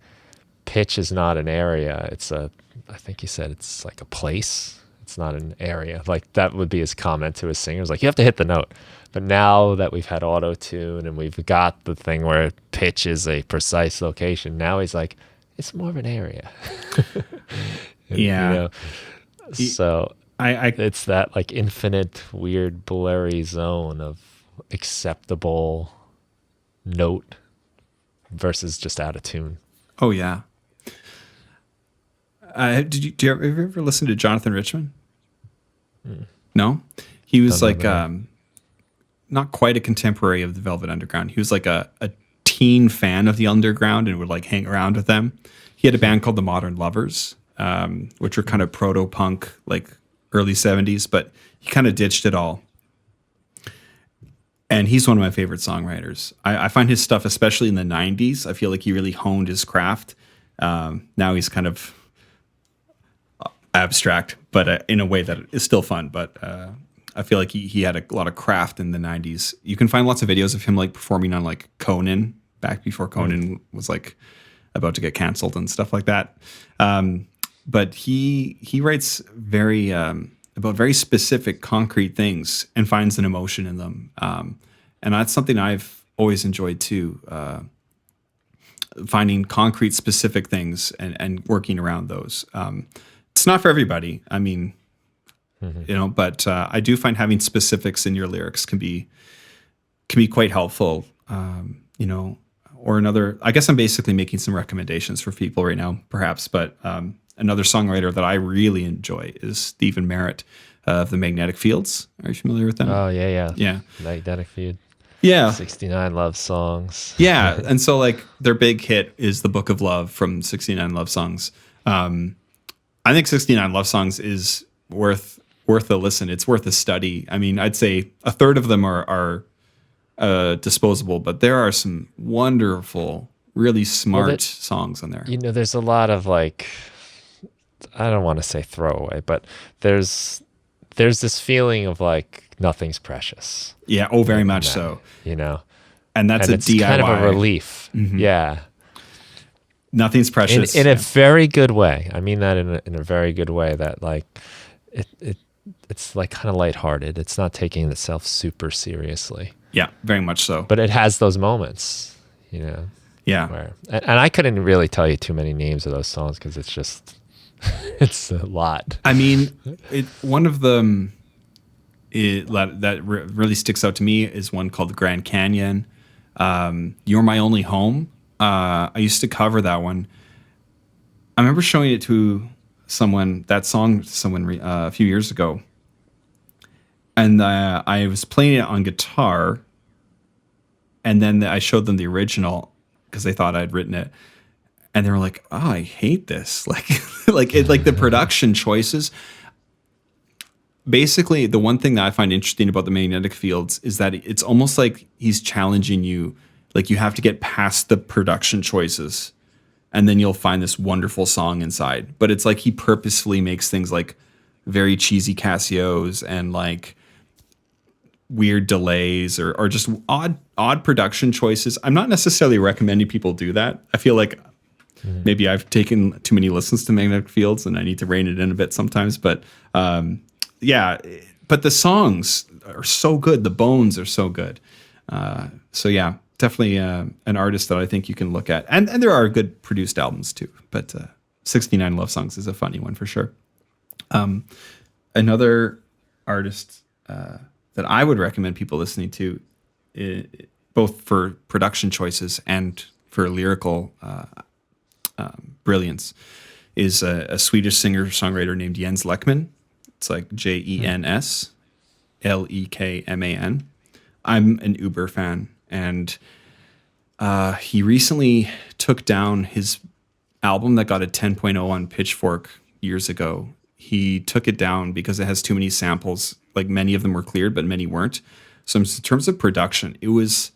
Speaker 1: pitch is not an area. I think he said it's like a place. It's not an area. Like that would be his comment to his singers. Like you have to hit the note. But now that we've had auto tune and we've got the thing where pitch is a precise location, now he's like, it's more of an area.
Speaker 2: Yeah.
Speaker 1: You know? So
Speaker 2: I
Speaker 1: it's that like infinite weird blurry zone of acceptable note versus just out of tune.
Speaker 2: Oh, yeah. Do you ever listen to Jonathan Richmond? No? He was
Speaker 1: Don't
Speaker 2: like
Speaker 1: know
Speaker 2: not quite a contemporary of the Velvet Underground. He was like a teen fan of the Underground and would like hang around with them. He had a band called the Modern Lovers, which were kind of proto-punk, like early 70s, but he kind of ditched it all. And he's one of my favorite songwriters. I find his stuff, especially in the 90s, I feel like he really honed his craft. Now he's kind of abstract, but in a way that is still fun. But I feel like he had a lot of craft in the 90s. You can find lots of videos of him like performing on like Conan, back before Conan was like about to get canceled and stuff like that. But he writes very about very specific, concrete things and finds an emotion in them. And that's something I've always enjoyed too. Finding concrete, specific things and working around those. It's not for everybody. I mean, you know, but I do find having specifics in your lyrics can be quite helpful. You know, or another. I guess I'm basically making some recommendations for people right now, perhaps. But another songwriter that I really enjoy is Stephen Merritt of the Magnetic Fields. Are you familiar with them?
Speaker 1: Oh yeah.
Speaker 2: Yeah.
Speaker 1: Magnetic Field.
Speaker 2: Yeah.
Speaker 1: 69 Love Songs.
Speaker 2: Yeah. And so like their big hit is The Book of Love from 69 Love Songs. I think 69 Love Songs is worth a listen. It's worth a study. I mean, I'd say a third of them are disposable, but there are some wonderful, really smart songs on there.
Speaker 1: You know, there's a lot of like, I don't want to say throwaway, but there's this feeling of like nothing's precious.
Speaker 2: Yeah. Oh, very much so.
Speaker 1: You know,
Speaker 2: and that's
Speaker 1: and
Speaker 2: a
Speaker 1: it's
Speaker 2: DIY.
Speaker 1: kind of a relief.
Speaker 2: Mm-hmm.
Speaker 1: Yeah.
Speaker 2: Nothing's precious.
Speaker 1: In a very good way. I mean that in a very good way, that like it's like kind of lighthearted. It's not taking itself super seriously.
Speaker 2: Yeah, very much so.
Speaker 1: But it has those moments, you know.
Speaker 2: Yeah.
Speaker 1: Where, and I couldn't really tell you too many names of those songs because it's just it's a lot.
Speaker 2: I mean, one of them that really sticks out to me is one called The Grand Canyon. You're My Only Home. I used to cover that one. I remember showing it to someone a few years ago. And I was playing it on guitar. And then I showed them the original because they thought I'd written it. And they were like, "Oh, I hate this." Like the production choices. Basically, the one thing that I find interesting about the Magnetic Fields is that it's almost like he's challenging you. Like you have to get past the production choices and then you'll find this wonderful song inside. But it's like he purposefully makes things like very cheesy Casios and like weird delays or just odd production choices. I'm not necessarily recommending people do that. I feel like maybe I've taken too many listens to Magnetic Fields and I need to rein it in a bit sometimes. But yeah, but the songs are so good. The bones are so good. So yeah. definitely an artist that I think you can look at. And there are good produced albums too, but 69 Love Songs is a funny one for sure. Another artist that I would recommend people listening to, both for production choices and for lyrical brilliance, is a Swedish singer-songwriter named Jens Lechman. It's like JENSLEKMAN. I'm an Uber fan, and he recently took down his album that got a 10.0 on Pitchfork years ago. He took it down because it has too many samples. Like, many of them were cleared, but many weren't. So in terms of production, it was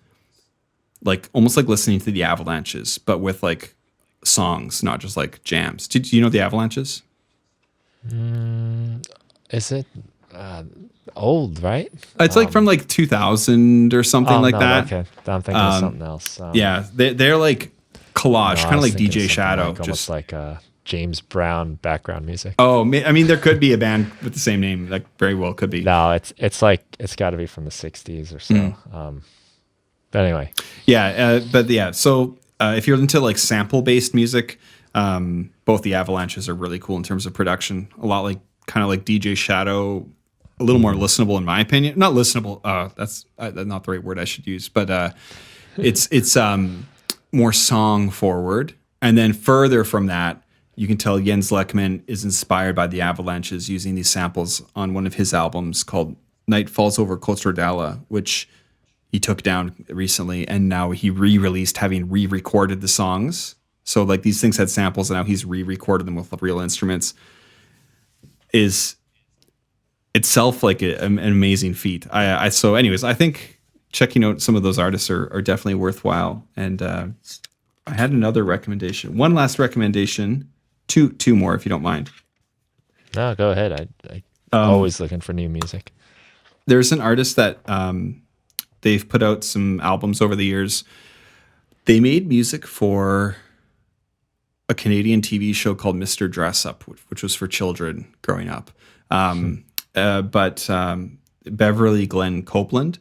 Speaker 2: like almost like listening to the Avalanches, but with like songs, not just like jams. Do you know the Avalanches?
Speaker 1: Is it old, right?
Speaker 2: It's like from like 2000 or something like
Speaker 1: no,
Speaker 2: that.
Speaker 1: Okay, I'm thinking of something else.
Speaker 2: Yeah, they're like collage, kind of like DJ Shadow,
Speaker 1: like almost like James Brown background music.
Speaker 2: Oh, I mean, there could be a band with the same name. Like, very well could be.
Speaker 1: No, it's like it's got to be from the '60s or so. But anyway,
Speaker 2: So if you're into like sample-based music, both the Avalanches are really cool in terms of production. A lot like kind of like DJ Shadow, a little more listenable in my opinion. Not listenable. That's not the right word I should use, but it's more song forward. And then further from that, you can tell Jens Lechman is inspired by the Avalanches, using these samples on one of his albums called Night Falls Over Kostradala, which he took down recently, and now he re-released, having re-recorded the songs. So like, these things had samples, and now he's re-recorded them with real instruments. Is itself like an amazing feat. So anyways, I think checking out some of those artists are definitely worthwhile. And I had another recommendation. One last recommendation. Two more, if you don't mind.
Speaker 1: No, go ahead. I always looking for new music.
Speaker 2: There's an artist that they've put out some albums over the years. They made music for a Canadian TV show called Mr. Dress Up, which was for children growing up. But Beverly Glenn Copeland,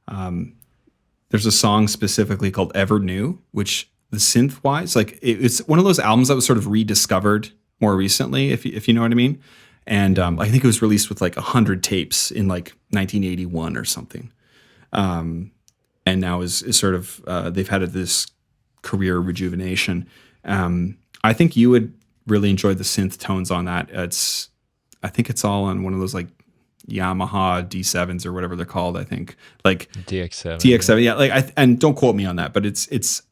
Speaker 2: there's a song specifically called Ever New, which the synth wise, like it's one of those albums that was sort of rediscovered more recently, if you know what I mean. And I think it was released with like 100 tapes in like 1981 or something. And now is sort of, they've had this career rejuvenation. I think you would really enjoy the synth tones on that. I think it's all on one of those like Yamaha D7s or whatever they're called. I think like DX7. Yeah. Like and don't quote me on that, but it's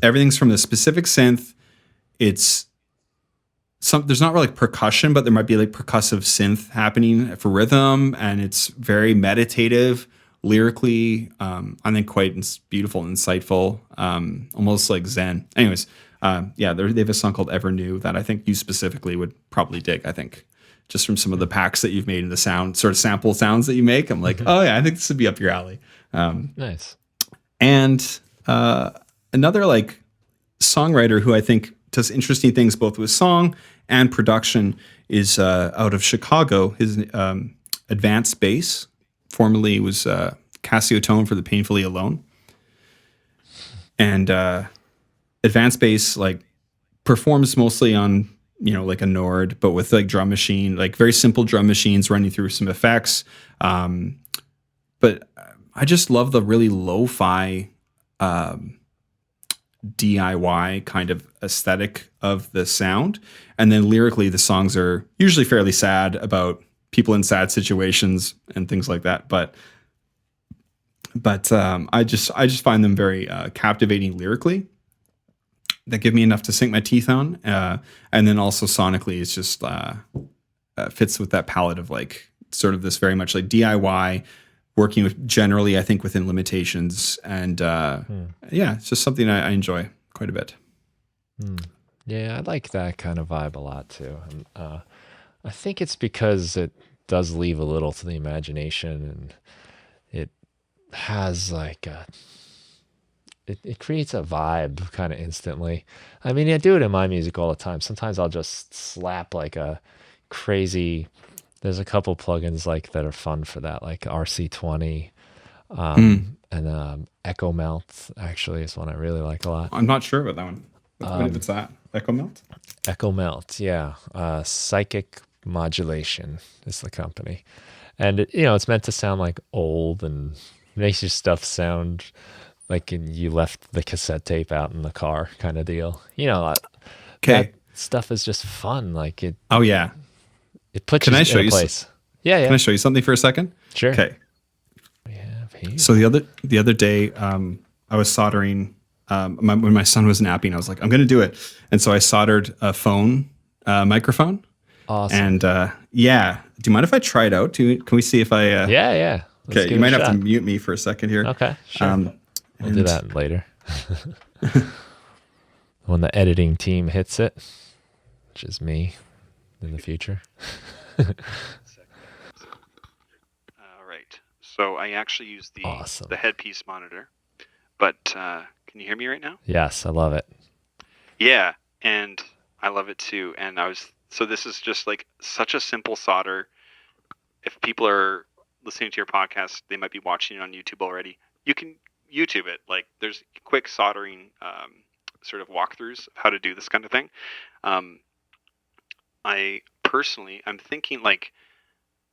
Speaker 2: everything's from the specific synth. There's not really like percussion, but there might be like percussive synth happening for rhythm, and it's very meditative lyrically. I think quite beautiful and insightful, almost like Zen. Anyways, they have a song called Ever New that I think you specifically would probably dig. I think just from some of the packs that you've made and the sound, sort of sample sounds that you make, I'm like, oh yeah, I think this would be up your alley.
Speaker 1: Nice.
Speaker 2: And another like songwriter who I think does interesting things both with song and production is out of Chicago. His Advanced Bass, formerly was Cassio Tone for the Painfully Alone. And Advanced Bass like performs mostly on, like a Nord, but with like drum machine, like very simple drum machines running through some effects. But I just love the really lo-fi DIY kind of aesthetic of the sound. And then lyrically, the songs are usually fairly sad about people in sad situations and things like that. But I just find them very captivating lyrically. That give me enough to sink my teeth on. And then also sonically, it's just fits with that palette of like sort of this very much like DIY, working with generally, I think, within limitations. And it's just something I enjoy quite a bit.
Speaker 1: Yeah, I like that kind of vibe a lot too. And, I think it's because it does leave a little to the imagination, and it has like it creates a vibe kind of instantly. I mean, I do it in my music all the time. Sometimes I'll just slap like a crazy. There's a couple plugins like that are fun for that, like RC20, and and Echo Melt actually is one I really like a lot.
Speaker 2: I'm not sure about that one. What's that? Echo Melt?
Speaker 1: Echo Melt, yeah. Psychic Modulation is the company. And it's meant to sound like old and makes your stuff sound like you left the cassette tape out in the car kind of deal. That
Speaker 2: Okay.
Speaker 1: stuff is just fun. Like
Speaker 2: Oh yeah.
Speaker 1: it puts
Speaker 2: Can
Speaker 1: you
Speaker 2: I
Speaker 1: in
Speaker 2: show
Speaker 1: a
Speaker 2: you?
Speaker 1: place. Yeah,
Speaker 2: Can
Speaker 1: yeah.
Speaker 2: I show you something for a second?
Speaker 1: Sure.
Speaker 2: Okay.
Speaker 1: We have here.
Speaker 2: So the other day, I was soldering. When my son was napping, I was like, I'm going to do it, and so I soldered a phone microphone.
Speaker 1: Awesome.
Speaker 2: And yeah, do you mind if I try it out? Can we see if I?
Speaker 1: Yeah, yeah. Let's
Speaker 2: Okay,
Speaker 1: give
Speaker 2: you
Speaker 1: it a
Speaker 2: might have to
Speaker 1: shot.
Speaker 2: mute me for a second here.
Speaker 1: Okay, sure. We'll do
Speaker 2: and-
Speaker 1: that later. When the editing team hits it, which is me in the future.
Speaker 3: All right. So I actually use
Speaker 1: Awesome.
Speaker 3: the headpiece monitor, but can you hear me right now?
Speaker 1: Yes, I love it.
Speaker 3: Yeah, and I love it too. And so this is just like such a simple solder. If people are listening to your podcast, they might be watching it on YouTube already. You can YouTube it. Like there's quick soldering sort of walkthroughs of how to do this kind of thing. I'm thinking like,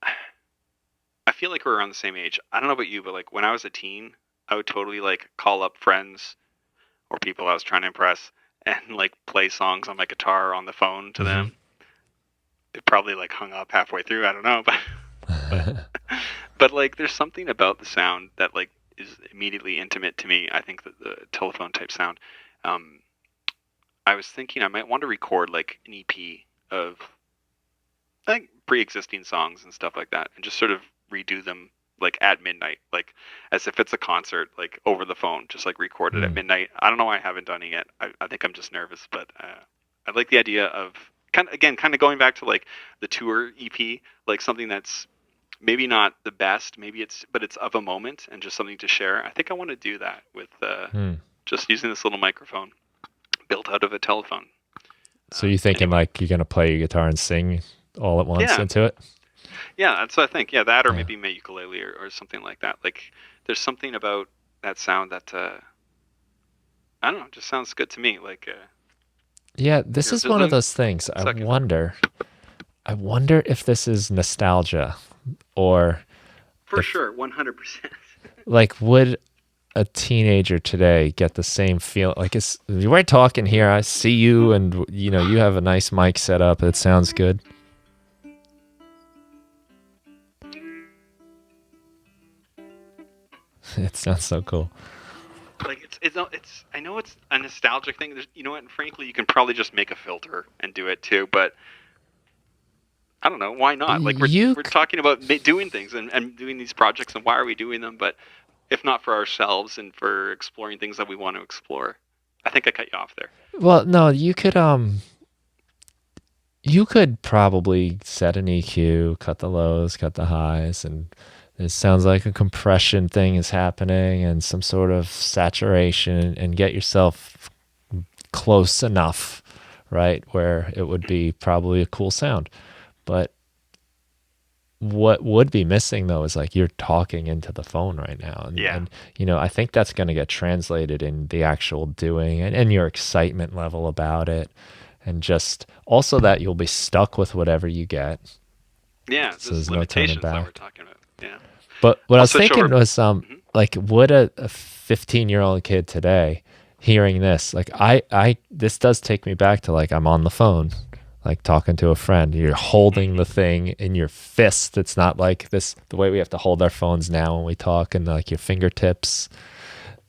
Speaker 3: I feel like we're around the same age. I don't know about you, but like when I was a teen, I would totally like call up friends or people I was trying to impress and like play songs on my guitar on the phone to them. It probably like hung up halfway through. I don't know, but like there's something about the sound that like is immediately intimate to me. I think that the telephone type sound. I was thinking I might want to record like an EP of like pre-existing songs and stuff like that, and just sort of redo them like at midnight, like as if it's a concert, like over the phone, just like record it at midnight. I don't know why I haven't done it yet. I think I'm just nervous, but I like the idea of kind of going back to like the tour EP, like something that's maybe not the best, but it's of a moment and just something to share. I think I want to do that with just using this little microphone built out of a telephone.
Speaker 1: So you thinking
Speaker 3: anyway.
Speaker 1: like you're going to play your guitar and sing all at once
Speaker 3: Yeah.
Speaker 1: into it?
Speaker 3: Yeah, that's what I think. Yeah, that or maybe my ukulele or something like that. Like there's something about that sound that I don't know, just sounds good to me. Like
Speaker 1: Yeah, this is one of those things. I wonder if this is nostalgia or
Speaker 3: for sure, 100%.
Speaker 1: like would a teenager today get the same feel? Like we're talking here, I see you and you have a nice mic set up. It sounds good. It sounds so cool.
Speaker 3: Like it's I know it's a nostalgic thing. There's, you know what? And frankly, you can probably just make a filter and do it too. But I don't know, why not? Like we're talking about doing things and doing these projects, and why are we doing them? But if not for ourselves and for exploring things that we want to explore, I think I cut you off there.
Speaker 1: Well, no, you could probably set an EQ, cut the lows, cut the highs, and it sounds like a compression thing is happening and some sort of saturation, and get yourself close enough, right, where it would be probably a cool sound. But what would be missing though is like you're talking into the phone right now, and I think that's going to get translated in the actual doing and your excitement level about it, and just also that you'll be stuck with whatever you get.
Speaker 3: Yeah,
Speaker 1: so
Speaker 3: there's
Speaker 1: no turning
Speaker 3: limitations that
Speaker 1: back.
Speaker 3: we're talking about. Yeah.
Speaker 1: But what I was
Speaker 3: switch
Speaker 1: thinking
Speaker 3: over.
Speaker 1: was like would a 15-year-old kid today hearing this, like I this does take me back to like I'm on the phone, like talking to a friend. You're holding the thing in your fist. It's not like the way we have to hold our phones now when we talk, and like your fingertips.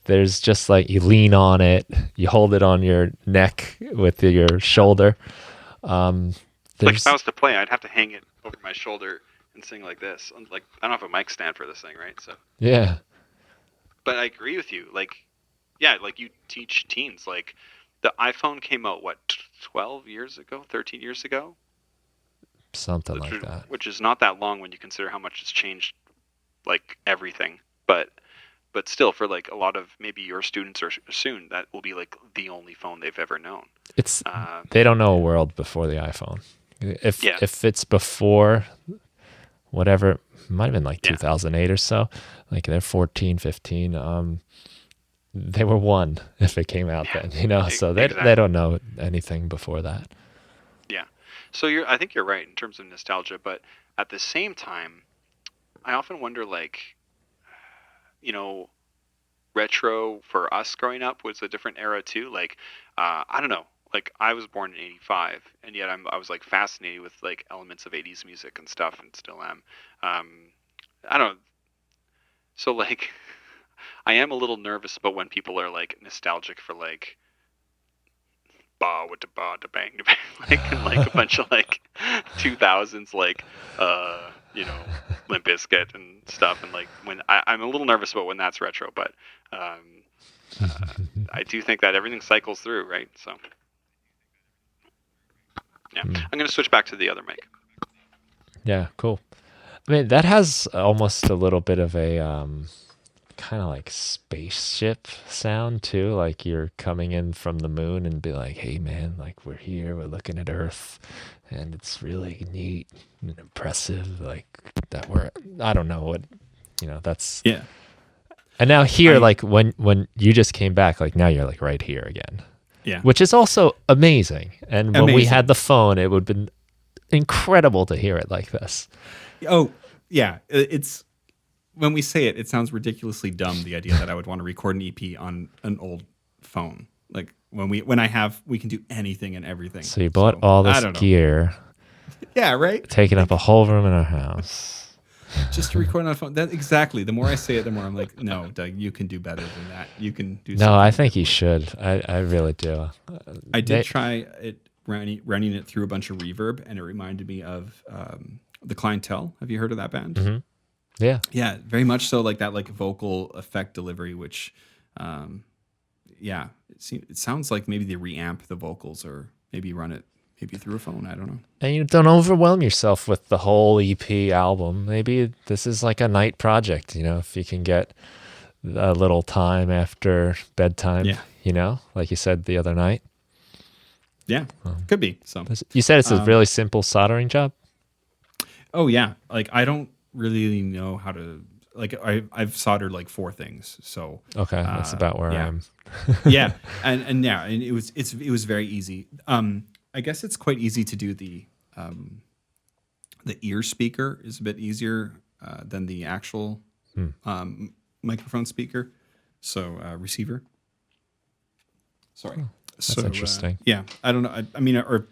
Speaker 1: There's just like you lean on it, you hold it on your neck with your shoulder.
Speaker 3: Like if I was to play, I'd have to hang it over my shoulder and sing like this. Like I don't have a mic stand for this thing, right? So
Speaker 1: yeah.
Speaker 3: But I agree with you. Like, yeah, like you teach teens. Like the iPhone came out 12 years ago, 13 years ago,
Speaker 1: something like that.
Speaker 3: Which is not that long when you consider how much has changed, like everything. But still, for like a lot of maybe your students or soon, that will be like the only phone they've ever known.
Speaker 1: They don't know a world before the iPhone. If it's before whatever, might have been like
Speaker 3: Yeah.
Speaker 1: 2008 or so. Like they're 14, 15. They were one if it came out then, so they
Speaker 3: Exactly.
Speaker 1: don't know anything before that.
Speaker 3: Yeah. So I think you're right in terms of nostalgia, but at the same time, I often wonder, like, retro for us growing up was a different era too. Like, I don't know. Like, I was born in '85, and yet I was like fascinated with like elements of '80s music and stuff, and still am. Um, I don't. So like, I am a little nervous about when people are like nostalgic for like ba with the ba da bang da bang, like, and like a bunch of like 2000s like Limp Bizkit and stuff, and like when I'm a little nervous about when that's retro, but um, I do think that everything cycles through, right? So yeah, I'm gonna switch back to the other mic.
Speaker 1: Yeah, cool. I mean, that has almost a little bit of a kind of like spaceship sound too. Like you're coming in from the moon and be like, hey man, like we're here, we're looking at Earth, and it's really neat and impressive. Like that I don't know what, that's.
Speaker 2: Yeah.
Speaker 1: And now here, like when you just came back, like now you're like right here again.
Speaker 2: Yeah.
Speaker 1: Which is also amazing. And when we
Speaker 2: Amazing.
Speaker 1: had the phone, it would have been incredible to hear it like this.
Speaker 2: Oh, yeah. It's when we say it, it sounds ridiculously dumb. The idea that I would want to record an EP on an old phone, like we can do anything and everything.
Speaker 1: So you bought all this gear.
Speaker 2: Yeah, right.
Speaker 1: Taking up a whole room in our house.
Speaker 2: Just to record on a phone. That exactly. The more I say it, the more I'm like, no, Doug, you can do better than that. You can do.
Speaker 1: No, I think you should. I really do.
Speaker 2: I did try it running it through a bunch of reverb, and it reminded me of The Clientele. Have you heard of that band?
Speaker 1: Mm-hmm. Yeah.
Speaker 2: Yeah, very much so. Like that, like vocal effect delivery, which, it sounds like maybe they reamp the vocals or maybe run it through a phone. I don't know.
Speaker 1: And you don't overwhelm yourself with the whole EP album. Maybe this is like a night project, if you can get a little time after bedtime, like you said the other night.
Speaker 2: Yeah, could be. So
Speaker 1: you said it's a really simple soldering job?
Speaker 2: Oh yeah. Like I don't really know how to, like I've soldered like 4 things. So
Speaker 1: okay, that's about where I am.
Speaker 2: Yeah. And it was very easy. I guess it's quite easy to do the ear speaker is a bit easier than the actual microphone speaker. So receiver. Sorry.
Speaker 1: That's interesting.
Speaker 2: Yeah, I don't know. I mean, or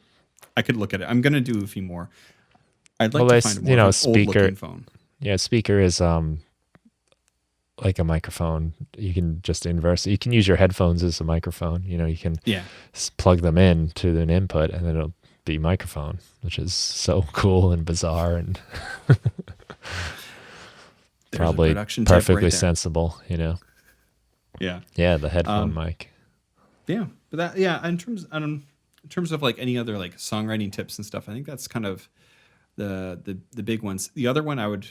Speaker 2: I could look at it. I'm going to do a few more. I'd like to find a more old-looking phone.
Speaker 1: Yeah, speaker is like a microphone. You can just inverse. You can use your headphones as a microphone. You can plug them in to an input, and then it'll be microphone, which is so cool and bizarre and probably perfectly sensible.
Speaker 2: Yeah.
Speaker 1: Yeah, the headphone mic.
Speaker 2: Yeah, but that in terms of like any other like songwriting tips and stuff, I think that's kind of the big ones. The other one I would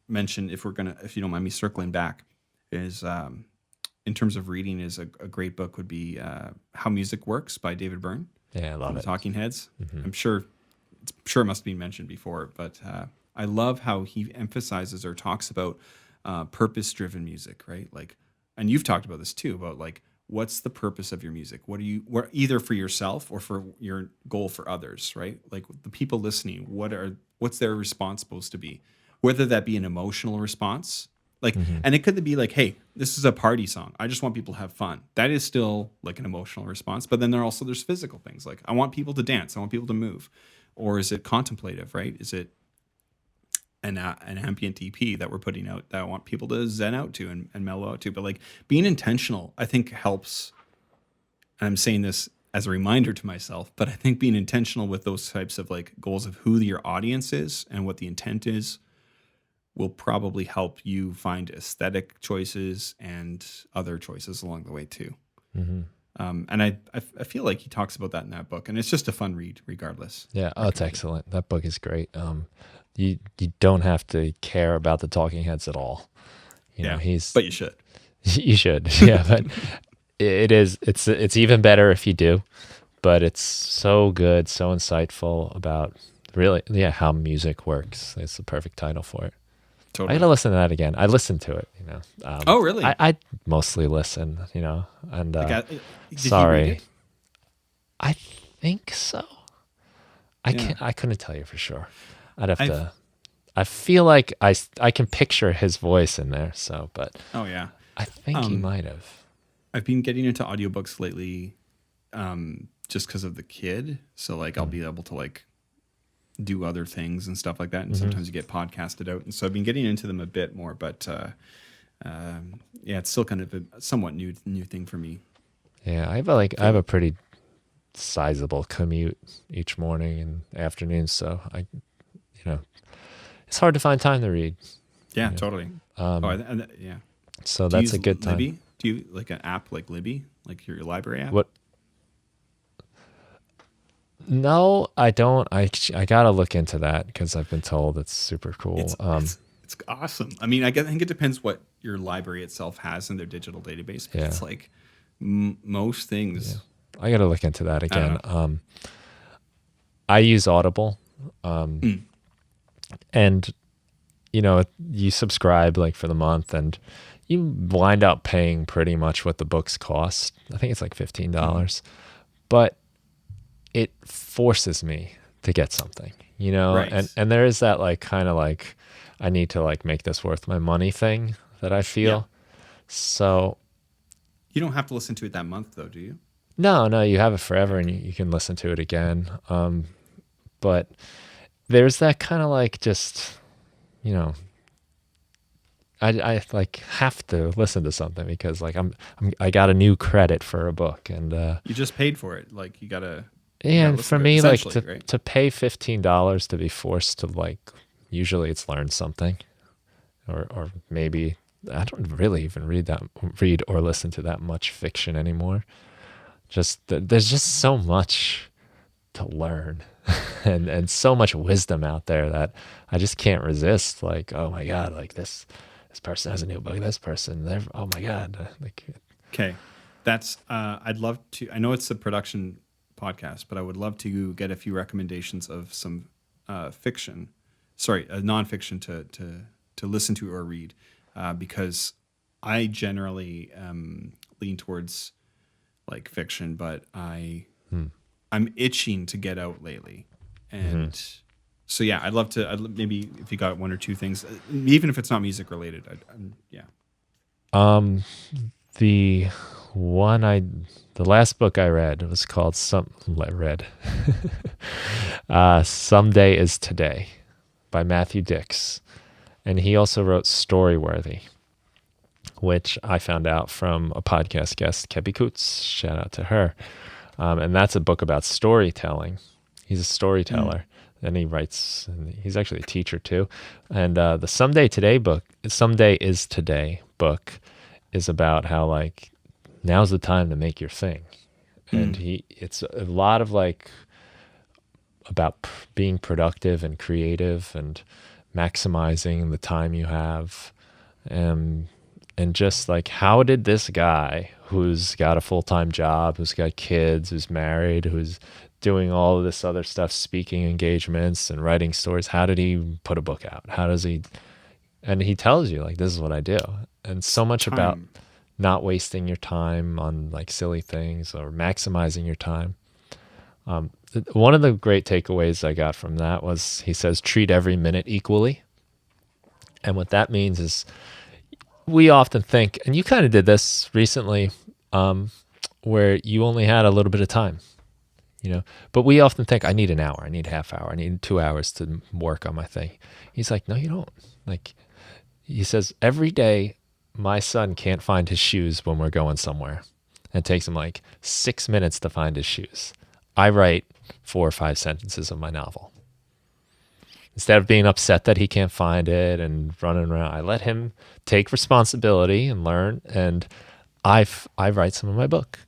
Speaker 2: mention, if you don't mind me circling back, is in terms of reading, is a great book would be How Music Works by David Byrne.
Speaker 1: Yeah, I love it.
Speaker 2: The Talking Heads.
Speaker 1: Mm-hmm.
Speaker 2: I'm sure it must be mentioned before, but I love how he emphasizes or talks about purpose-driven music, right? Like, and you've talked about this too, about like, what's the purpose of your music? What either for yourself or for your goal for others, right? Like the people listening, what's their response supposed to be? Whether that be an emotional response, like, and it could be like, hey, this is a party song. I just want people to have fun. That is still like an emotional response. But then there's physical things like I want people to dance. I want people to move. Or is it contemplative, right? Is it an ambient EP that we're putting out that I want people to zen out to and mellow out to? But like being intentional, I think helps. And I'm saying this as a reminder to myself, but I think being intentional with those types of like goals of who your audience is and what the intent is will probably help you find aesthetic choices and other choices along the way too. Mm-hmm. And I feel like he talks about that in that book, and it's just a fun read regardless.
Speaker 1: Yeah, it's excellent. That book is great. You don't have to care about the Talking Heads at all.
Speaker 2: But you should.
Speaker 1: You should. Yeah, but it's even better if you do. But it's so good, so insightful about really, yeah, How Music Works. It's the perfect title for it.
Speaker 2: Totally.
Speaker 1: I gotta listen to that again. I listened to it,
Speaker 2: Oh, really?
Speaker 1: I mostly listen, and
Speaker 2: Did he read
Speaker 1: sorry.
Speaker 2: it?
Speaker 1: I think so.
Speaker 2: Yeah.
Speaker 1: I couldn't tell you for sure. I'd have
Speaker 2: I've-
Speaker 1: to. I feel like I can picture his voice in there. So, but
Speaker 2: Oh, yeah.
Speaker 1: I think he might have.
Speaker 2: I've been getting into audiobooks lately, just because of the kid. So like, I'll be able to like do other things and stuff like that. And sometimes you get podcasted out. And so I've been getting into them a bit more, but, yeah, it's still kind of a somewhat new thing for me.
Speaker 1: Yeah, I have a pretty sizable commute each morning and afternoon, so it's hard to find time to read.
Speaker 2: Yeah, totally. Yeah.
Speaker 1: So
Speaker 2: Do you
Speaker 1: that's a
Speaker 2: use
Speaker 1: good time.
Speaker 2: Libby? Do you like an app like Libby, like your library app?
Speaker 1: What? No, I don't. I gotta look into that because I've been told it's super cool.
Speaker 2: It's awesome. I mean, think it depends what your library itself has in their digital database. But
Speaker 1: Yeah.
Speaker 2: it's like most things.
Speaker 1: I gotta look into that again.
Speaker 2: know.
Speaker 1: I use Audible, and you subscribe like for the month, and you wind up paying pretty much what the books cost. I think it's like $15, but it forces me to get something,
Speaker 2: Right.
Speaker 1: and there is that like kind of like I need to like make this worth my money thing that I feel.
Speaker 2: Yeah.
Speaker 1: So
Speaker 2: You don't have to listen to it that month, though, do you?
Speaker 1: no, you have it forever and you can listen to it again. But there's that kind of like just, I like have to listen to something because like I got a new credit for a book and
Speaker 2: You just paid for it. Like you gotta.
Speaker 1: and for me like
Speaker 2: right?
Speaker 1: to pay $15 to be forced to like usually it's learn something or maybe I don't really even read or listen to that much fiction anymore. There's just so much to learn and so much wisdom out there that I just can't resist. Like, oh my God, like this person has a new book. This person, oh my God, like.
Speaker 2: Okay, that's. I'd love to. I know it's a production podcast, but I would love to get a few recommendations of some fiction. Sorry, nonfiction to listen to or read, because I generally lean towards like fiction, but I'm itching to get out lately, and so yeah, I'd love to. Maybe if you got one or two things, even if it's not music related, yeah.
Speaker 1: The last book I read was called Someday is Today by Matthew Dix, and he also wrote Storyworthy, which I found out from a podcast guest, Kebi Kutz. Shout out to her. And that's a book about storytelling. He's a storyteller, and he writes, and he's actually a teacher too. And the Someday is Today book is about how like now's the time to make your thing. And it's a lot of like about being productive and creative and maximizing the time you have. And just like, how did this guy who's got a full-time job, who's got kids, who's married, who's doing all of this other stuff, speaking engagements and writing stories, how did he put a book out? How does he, and he tells you like, this is what I do. And so much about not wasting your time on like silly things or maximizing your time. One of the great takeaways I got from that was he says, treat every minute equally. And what that means is, we often think, and you kind of did this recently, where you only had a little bit of time, but we often think, I need an hour, I need a half hour, I need 2 hours to work on my thing. He's like, no, you don't. Like, he says, every day my son can't find his shoes when we're going somewhere. And it takes him like 6 minutes to find his shoes. I write 4 or 5 sentences of my novel. Instead of being upset that he can't find it and running around, I let him take responsibility and learn. And I write some of my book.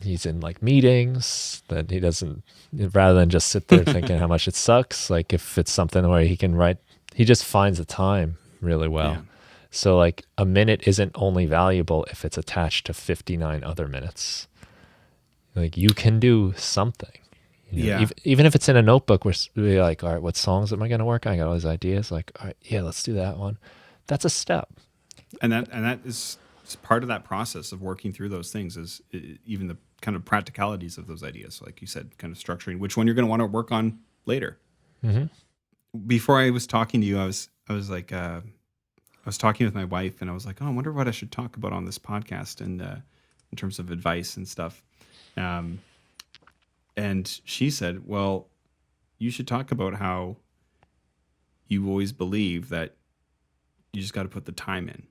Speaker 1: He's in like meetings that he doesn't, rather than just sit there thinking how much it sucks. Like if it's something where he can write, he just finds the time really well. Yeah. So like a minute isn't only valuable if it's attached to 59 other minutes. Like you can do something.
Speaker 2: Yeah.
Speaker 1: Even if it's in a notebook, we're like, all right, what songs am I going to work on? I got all these ideas. Like, all right, yeah, let's do that one. That's a step.
Speaker 2: And that is part of that process of working through those things is even the kind of practicalities of those ideas. Like you said, kind of structuring which one you're going to want to work on later.
Speaker 1: Mm-hmm.
Speaker 2: Before I was talking to you, I was like, I was talking with my wife, and I was like, oh, I wonder what I should talk about on this podcast, and in terms of advice and stuff. And she said, well, you should talk about how you always believe that you just got to put the time in.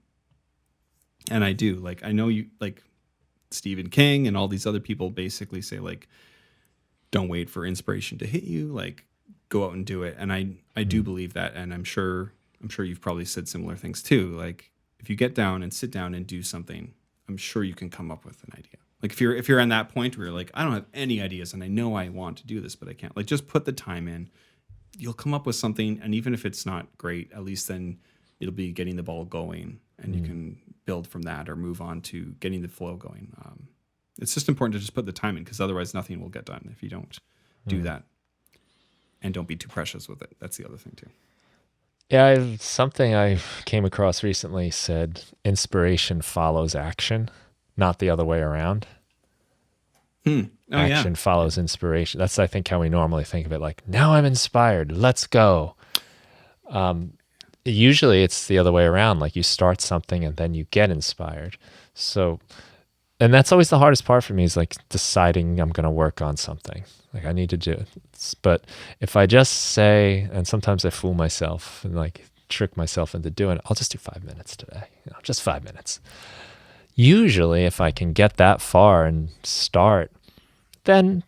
Speaker 2: And I do. Like, I know you, like Stephen King and all these other people basically say, like, don't wait for inspiration to hit you, like, go out and do it. And I do believe that. And I'm sure you've probably said similar things too. Like, if you get down and sit down and do something, I'm sure you can come up with an idea. Like, if you're on that point where you're like, I don't have any ideas and I know I want to do this, but I can't, like, just put the time in. You'll come up with something. And even if it's not great, at least then it'll be getting the ball going, and you can build from that or move on to getting the flow going. It's just important to just put the time in, because otherwise nothing will get done if you don't do that. And don't be too precious with it. That's the other thing too.
Speaker 1: Yeah, something I came across recently said inspiration follows action, not the other way around. Action follows inspiration. That's, I think, how we normally think of it. Like, now I'm inspired, let's go. Usually it's the other way around. Like, you start something and then you get inspired. So, and that's always the hardest part for me, is like deciding I'm going to work on something. Like, I need to do it. But if I just say, and sometimes I fool myself and like trick myself into doing it, I'll just do 5 minutes today, just 5 minutes. Usually if I can get that far and start, then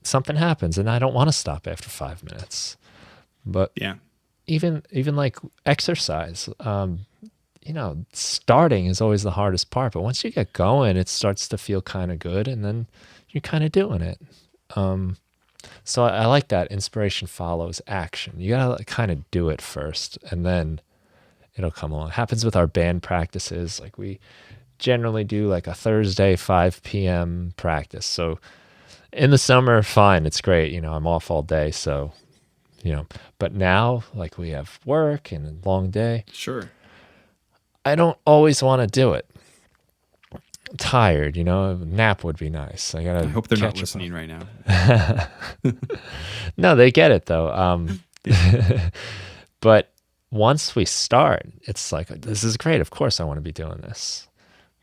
Speaker 1: something happens and I don't want to stop after 5 minutes. But
Speaker 2: yeah,
Speaker 1: even like exercise, starting is always the hardest part, but once you get going, it starts to feel kind of good, and then you're kind of doing it. So I like that inspiration follows action. You gotta kind of do it first, and then it'll come along. It happens with our band practices. Like, we generally do like a Thursday 5 p.m. practice. So in the summer, fine, it's great. I'm off all day, so but now, like, we have work and a long day.
Speaker 2: Sure.
Speaker 1: I don't always want to do it. I'm tired, a nap would be nice. I
Speaker 2: hope they're not listening right now.
Speaker 1: No, they get it though. But once we start, it's like, this is great. Of course I want to be doing this.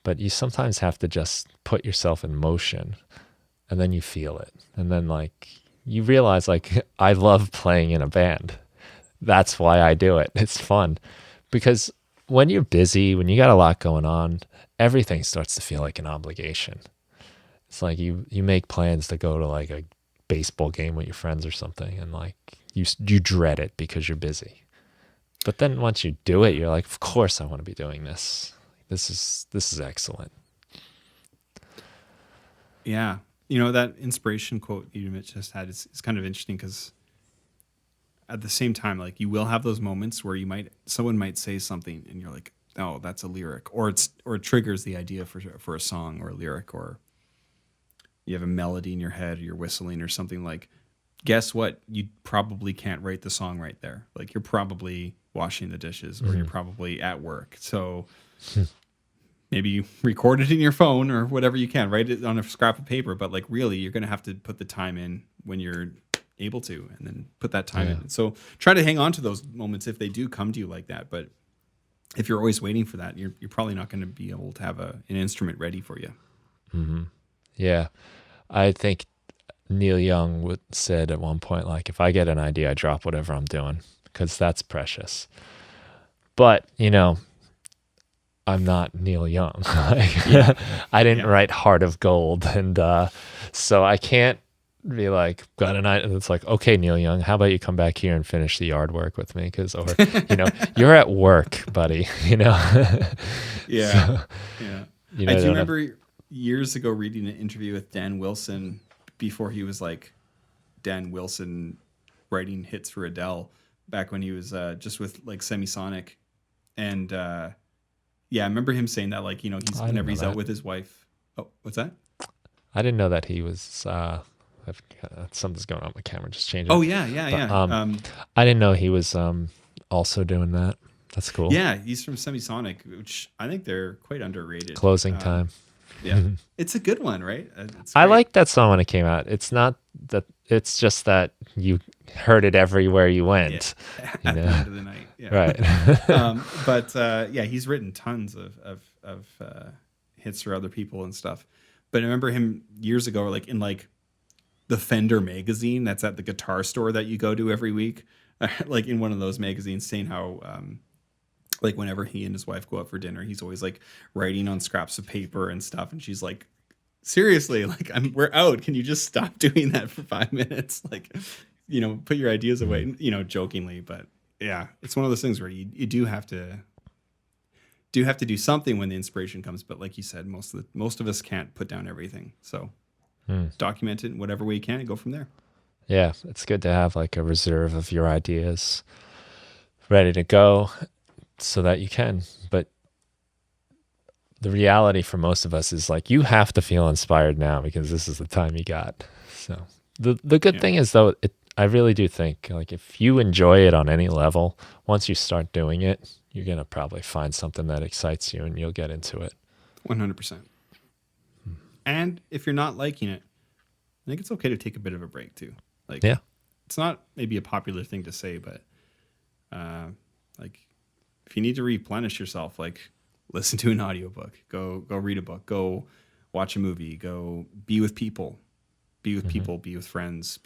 Speaker 1: But you sometimes have to just put yourself in motion, and then you feel it. And then, like, you realize, like, I love playing in a band. That's why I do it. It's fun. Because when you're busy, when you got a lot going on, everything starts to feel like an obligation. It's like you make plans to go to like a baseball game with your friends or something, and like you dread it because you're busy. But then once you do it, you're like, of course I want to be doing this. This is excellent.
Speaker 2: Yeah. That inspiration quote you just had is kind of interesting, because at the same time, like, you will have those moments where someone might say something and you're like, oh, that's a lyric, or it triggers the idea for a song or a lyric, or you have a melody in your head, or you're whistling or something. Like, guess what? You probably can't write the song right there. Like, you're probably washing the dishes, or you're probably at work. So maybe you record it in your phone or whatever you can, write it on a scrap of paper. But like, really, you're going to have to put the time in when you're able to, and then put that time in. So try to hang on to those moments if they do come to you like that. But if you're always waiting for that, you're probably not going to be able to have an instrument ready for you.
Speaker 1: Mm-hmm. Yeah. I think Neil Young said at one point, like, if I get an idea, I drop whatever I'm doing, because that's precious. But, I'm not Neil Young. I didn't write Heart of Gold. And so I can't be like, got an idea. It's like, okay, Neil Young, how about you come back here and finish the yard work with me? You're at work, buddy,
Speaker 2: Yeah.
Speaker 1: So,
Speaker 2: yeah. I do remember years ago reading an interview with Dan Wilson before he was like Dan Wilson writing hits for Adele, back when he was just with like Semisonic. And I remember him saying that, like, whenever he's out with his wife. Oh, what's that?
Speaker 1: I didn't know that he was a Something's going on with my camera. Just changing.
Speaker 2: Oh yeah.
Speaker 1: I didn't know he was also doing that. That's cool.
Speaker 2: Yeah, he's from Semisonic, which I think they're quite underrated.
Speaker 1: Closing Time.
Speaker 2: Yeah, it's a good one, right?
Speaker 1: I liked that song when it came out. It's not that. It's just that you heard it everywhere you went.
Speaker 2: Yeah. At the end of the night. Yeah.
Speaker 1: Right.
Speaker 2: But he's written tons of hits for other people and stuff. But I remember him years ago, like in like the Fender magazine that's at the guitar store that you go to every week, like in one of those magazines, saying how like whenever he and his wife go out for dinner, he's always like writing on scraps of paper and stuff, and she's like, seriously, like we're out, can you just stop doing that for 5 minutes, like, you know, put your ideas away, you know, jokingly. But yeah, it's one of those things where you do have to do something when the inspiration comes. But like you said, most of us can't put down everything, so document it in whatever way you can and go from there.
Speaker 1: Yeah, it's good to have like a reserve of your ideas ready to go so that you can. But the reality for most of us is like you have to feel inspired now because this is the time you got. So the good thing is though, I really do think like if you enjoy it on any level, once you start doing it, you're going to probably find something that excites you and you'll get into it.
Speaker 2: 100%. And if you're not liking it, I think it's okay to take a bit of a break too. Like,
Speaker 1: yeah,
Speaker 2: it's not maybe a popular thing to say, but like if you need to replenish yourself, like listen to an audiobook, go read a book, go watch a movie, go be with people, be with friends,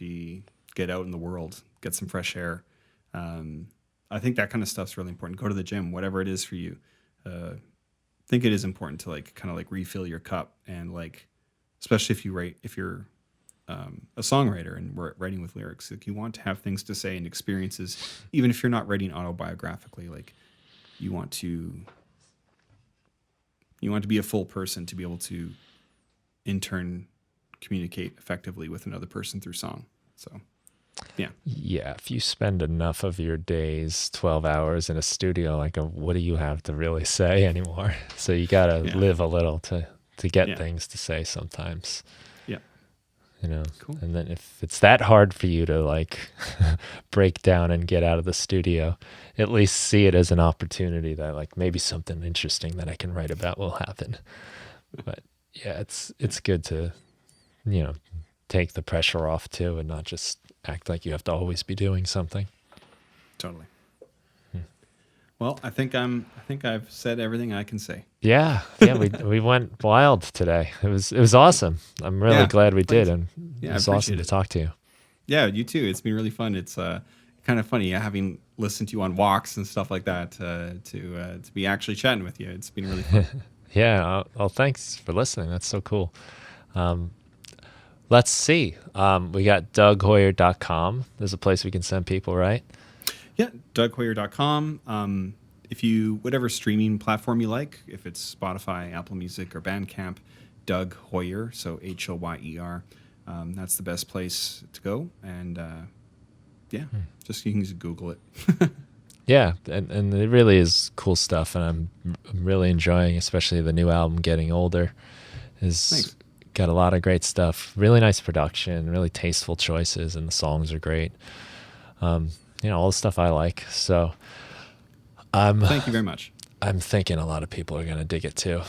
Speaker 2: get out in the world, get some fresh air. I think that kind of stuff's really important. Go to the gym, whatever it is for you. I think it is important to like kind of like refill your cup, and like especially if you're a songwriter and we're writing with lyrics, like you want to have things to say and experiences, even if you're not writing autobiographically. Like you want to be a full person to be able to in turn communicate effectively with another person through song. So yeah,
Speaker 1: if you spend enough of your days 12 hours in a studio, like what do you have to really say anymore? So you gotta live a little to get things to say sometimes. You know,
Speaker 2: cool.
Speaker 1: And then if it's that hard for you to like break down and get out of the studio, at least see it as an opportunity that like maybe something interesting that I can write about will happen. But yeah, it's good to, you know, take the pressure off too and not just act like you have to always be doing something.
Speaker 2: Totally. Well, I think I've said everything I can say.
Speaker 1: Yeah, we went wild today. It was awesome. I'm really glad we did, and it was awesome to talk to you.
Speaker 2: Yeah, you too. It's been really fun. It's kind of funny having listened to you on walks and stuff like that to be actually chatting with you. It's been really fun.
Speaker 1: Yeah. Well, thanks for listening. That's so cool. Let's see. We got DougHoyer.com. There's a place we can send people, right?
Speaker 2: Yeah, DougHoyer.com. If you, whatever streaming platform you like, if it's Spotify, Apple Music, or Bandcamp, Doug Hoyer, so Hoyer, that's the best place to go. And just you can just Google it.
Speaker 1: Yeah, and it really is cool stuff, and I'm really enjoying, especially the new album, Getting Older.
Speaker 2: Thanks.
Speaker 1: Got a lot of great stuff, really nice production, really tasteful choices, and the songs are great. You know, all the stuff I like. So
Speaker 2: thank you very much.
Speaker 1: I'm thinking a lot of people are going to dig it too.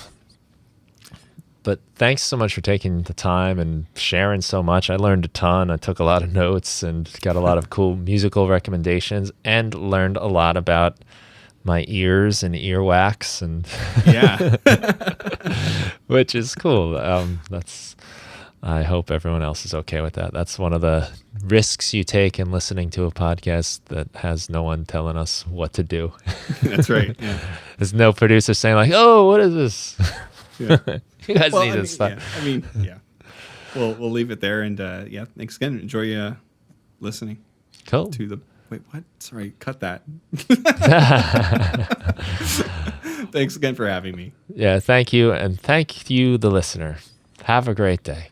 Speaker 1: But thanks so much for taking the time and sharing so much. I learned a ton. I took a lot of notes and got a lot of cool musical recommendations and learned a lot about my ears and earwax, and which is cool. I hope everyone else is okay with that. That's one of the risks you take in listening to a podcast that has no one telling us what to do.
Speaker 2: That's right. Yeah.
Speaker 1: There's no producer saying like, "Oh, what is this?"
Speaker 2: Yeah.
Speaker 1: You guys need this stuff.
Speaker 2: Yeah. I mean, yeah. We'll leave it there, and thanks again. Enjoy listening.
Speaker 1: Cool.
Speaker 2: To the wait, what? Sorry, cut that. Thanks again for having me.
Speaker 1: Yeah, thank you, and thank you, the listener. Have a great day.